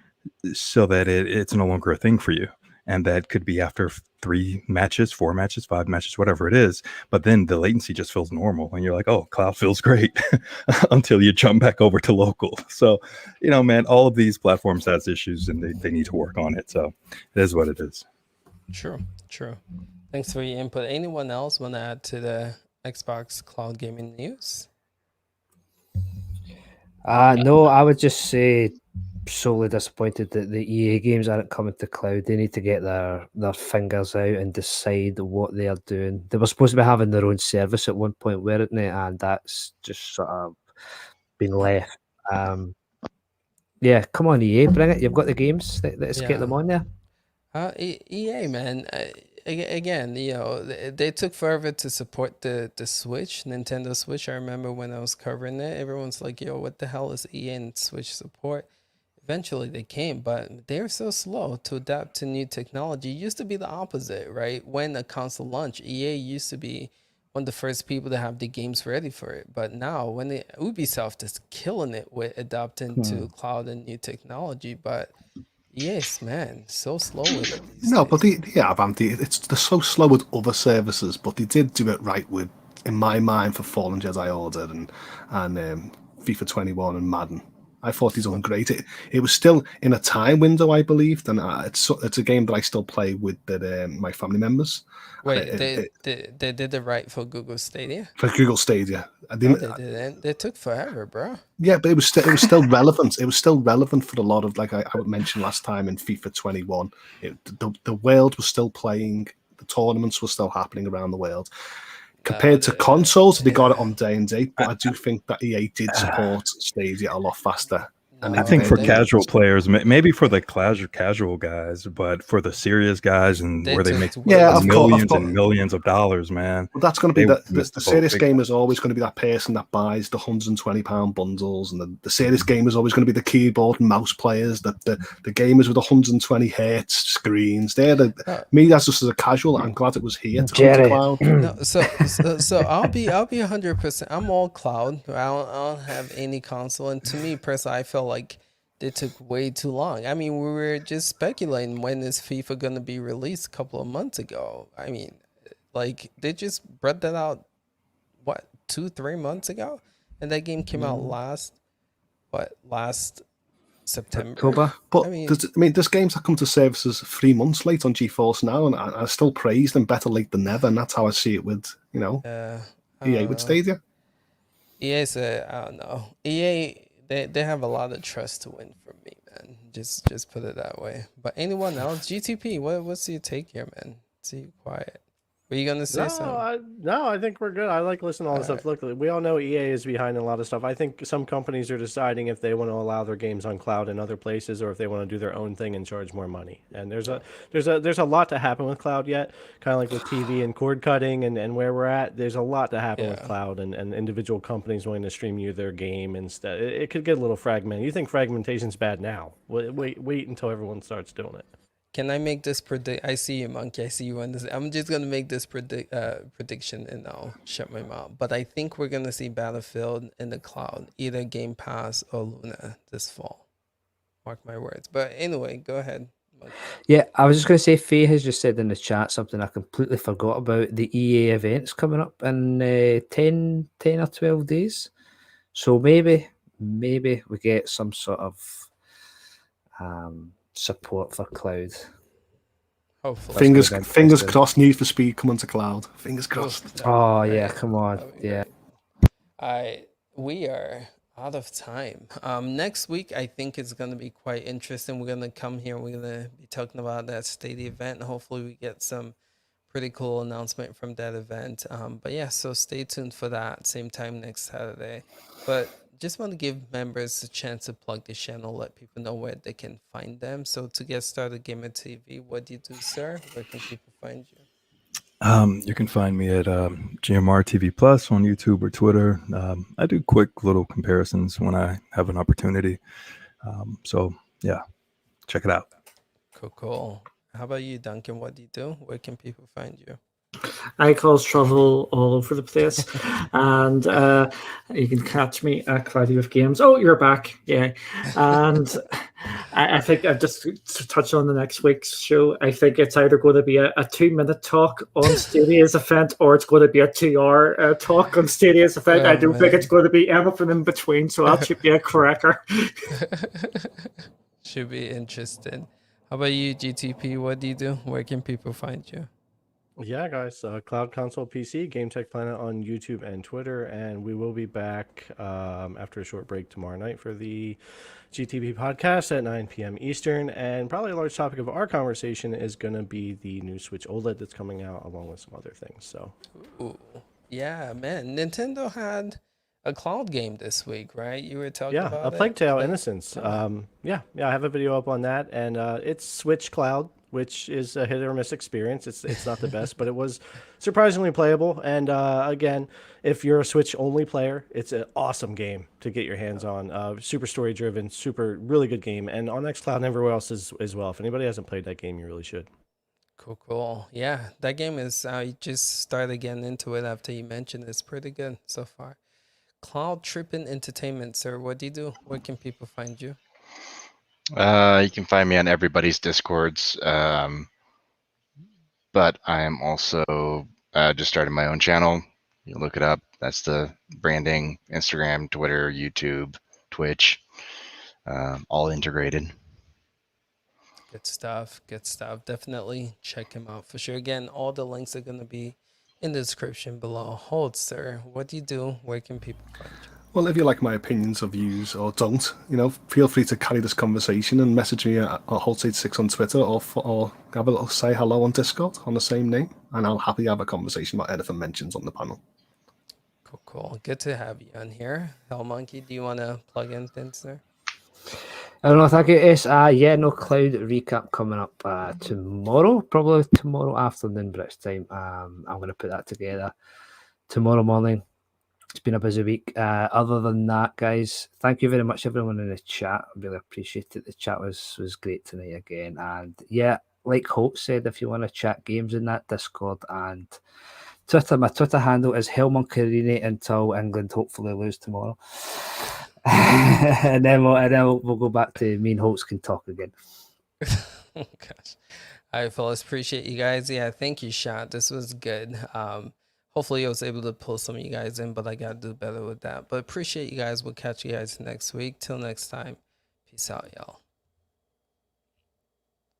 S5: so that it's no longer a thing for you. And that could be after 3 matches, 4 matches, 5 matches, whatever it is. But then the latency just feels normal. And you're like, oh, cloud feels great until you jump back over to local. So, man, all of these platforms has issues and they need to work on it. So it is what it is.
S1: True. Thanks for your input. Anyone else want to add to the Xbox cloud gaming news?
S7: No, I would just say solely disappointed that the EA games aren't coming to cloud. They need to get their fingers out and decide what they are doing. They were supposed to be having their own service at one point, weren't they? And that's just sort of been left. Yeah, come on, EA, bring it. You've got the games. Let's get them on there.
S1: EA, man. Again, they took forever to support the Switch, Nintendo Switch. I remember when I was covering it, everyone's like, yo, what the hell is EA and Switch support? Eventually they came, but they're so slow to adapt to new technology. It used to be the opposite, right? When a console launched, EA used to be one of the first people to have the games ready for it. But now, Ubisoft is killing it with adapting to cloud and new technology. But yes, man, so slow with it.
S6: No, but they're so slow with other services, but they did do it right with, in my mind, for Fallen Jedi Order and FIFA 21 and Madden. I thought he's done great. It was still in a time window, I believed, and it's a game that I still play with my family members.
S1: Wait, they did it right for Google Stadia?
S6: For Google Stadia,
S1: No, they didn't. They took forever, bro.
S6: Yeah, but it was still relevant. It was still relevant for a lot of, like I mentioned last time in FIFA 21. The world was still playing. The tournaments were still happening around the world. Compared to consoles, they got it on day and date, but I do think that EA did support Stadia a lot faster.
S5: I think for casual players, maybe for the casual guys, but for the serious guys and where they make millions and millions of dollars, man.
S6: Well, that's going to be the serious gamer is always going to be that person that buys the £120 bundles, and the serious gamer is always going to be the keyboard and mouse players, the gamers with 120 hertz screens. Me, that's just as a casual. I'm glad it was here to come to cloud.
S1: No, so I'll be 100%. I'm all cloud. I don't have any console, and to me personally, I felt like they took way too long. I mean, we were just speculating when is FIFA gonna be released a couple of months ago. I mean, like they just brought that out 2-3 months ago, and that game came out last September.
S7: October.
S6: But there's games that come to services 3 months late on GeForce Now, and I still praise them, better late than never, and that's how I see it with EA with Stadia.
S1: EA's I don't know. EA they have a lot of trust to win from me, man. Just put it that way. But anyone else? GTP, what's your take here, man? See you quiet. Were you gonna say something?
S3: No, I think we're good. I like listening to all this stuff. Look, we all know EA is behind a lot of stuff. I think some companies are deciding if they want to allow their games on cloud in other places, or if they want to do their own thing and charge more money. And there's a lot to happen with cloud yet. Kind of like with TV and cord cutting and where we're at. There's a lot to happen with cloud and individual companies wanting to stream you their game instead. It could get a little fragmented. You think fragmentation's bad now? Wait until everyone starts doing it.
S1: Can I make this I see you, Monkey. I see you on this. I'm just gonna make this prediction and I'll shut my mouth. But I think we're gonna see Battlefield in the cloud, either Game Pass or Luna this fall. Mark my words. But anyway, go ahead, Monkey.
S7: Yeah, I was just going to say, Faye has just said in the chat something I completely forgot about. The EA events coming up in 10 or 12 days. So maybe we get some sort of support for cloud.
S1: Hopefully.
S6: Fingers crossed. Need for Speed coming to cloud. Fingers crossed.
S7: Oh yeah, come on. Yeah.
S1: We are out of time. Next week I think it's gonna be quite interesting. We're gonna come here and we're gonna be talking about that Stadia event, and hopefully we get some pretty cool announcement from that event. But yeah, so stay tuned for that. Same time next Saturday. But just want to give members a chance to plug the channel, let people know where they can find them. So to get started, Gamer TV, what do you do, sir? Where can people find you?
S5: You can find me at GMR TV Plus on YouTube or Twitter. I do quick little comparisons when I have an opportunity. So yeah, check it out.
S1: Cool. How about you, Duncan? What do you do? Where can people find you?
S2: I cause trouble all over the place, and you can catch me at Cloudy with Games. Oh, you're back, yeah. And I think I just to touch on the next week's show. I think it's either going to be a 2 minute talk on Stadia's event, or it's going to be a 2 hour talk on Stadia's event. I
S1: Oh,
S2: don't think it's
S1: man.
S2: going to be anything in between, so that should be a cracker.
S1: Should be interesting. How about you, GTP? What do you do? Where can people find you?
S3: Yeah, guys, Cloud Console PC, Game Tech Planet on YouTube and Twitter, and we will be back after a short break tomorrow night for the GTP podcast at 9 p.m. Eastern. And probably a large topic of our conversation is going to be the new Switch OLED that's coming out, along with some other things. So,
S1: Ooh, yeah, man. Nintendo had a cloud game this week, right? You were talking
S3: yeah,
S1: about
S3: A Plague
S1: it.
S3: Tale
S1: Plague-
S3: Innocence.
S1: yeah.
S3: Yeah, I have a video up on that, and it's Switch Cloud, which is a hit or miss experience. It's not the best, but it was surprisingly playable. And again, if you're a Switch only player, it's an awesome game to get your hands on. Super story driven, super really good game, and on xCloud and everywhere else as well. If anybody hasn't played that game, you really should.
S1: Cool, cool. Yeah, that game is, I just started getting into it after you mentioned it. It's pretty good so far. Cloud Trippin' Entertainment, sir. What do you do? Where can people find you?
S4: You can find me on everybody's Discords, but I am also just starting my own channel. You look it up. That's the branding: Instagram, Twitter, YouTube, Twitch, all integrated.
S1: Good stuff. Good stuff. Definitely check him out for sure. Again, all the links are going to be in the description below. Hold, sir. What do you do? Where can people find you?
S6: Well, if you like my opinions or views or don't, feel free to carry this conversation and message me at Holt86 on Twitter or have a little say hello on Discord on the same name, and I'll happily have a conversation about anything mentions on the panel.
S1: Cool, cool. Good to have you on here. Hell Monkey, do you want to plug in things, sir?
S7: I don't know. Thank you. It's yeah, no cloud recap coming up tomorrow, probably tomorrow afternoon British time. I'm going to put that together tomorrow morning. It's been a busy week. Other than that, guys, thank you very much, everyone in the chat. I really appreciate it. The chat was great tonight again. And yeah, like Holt said, if you want to chat games in that Discord and Twitter, my Twitter handle is Hellmonkerini until England hopefully lose tomorrow. and then we'll go back to me and Holtz can talk again.
S1: Oh, gosh. All right, fellas. Appreciate you guys. Yeah, thank you, Shot. This was good. Hopefully I was able to pull some of you guys in, but I got to do better with that. But appreciate you guys. We'll catch you guys next week. Till next time. Peace out, y'all.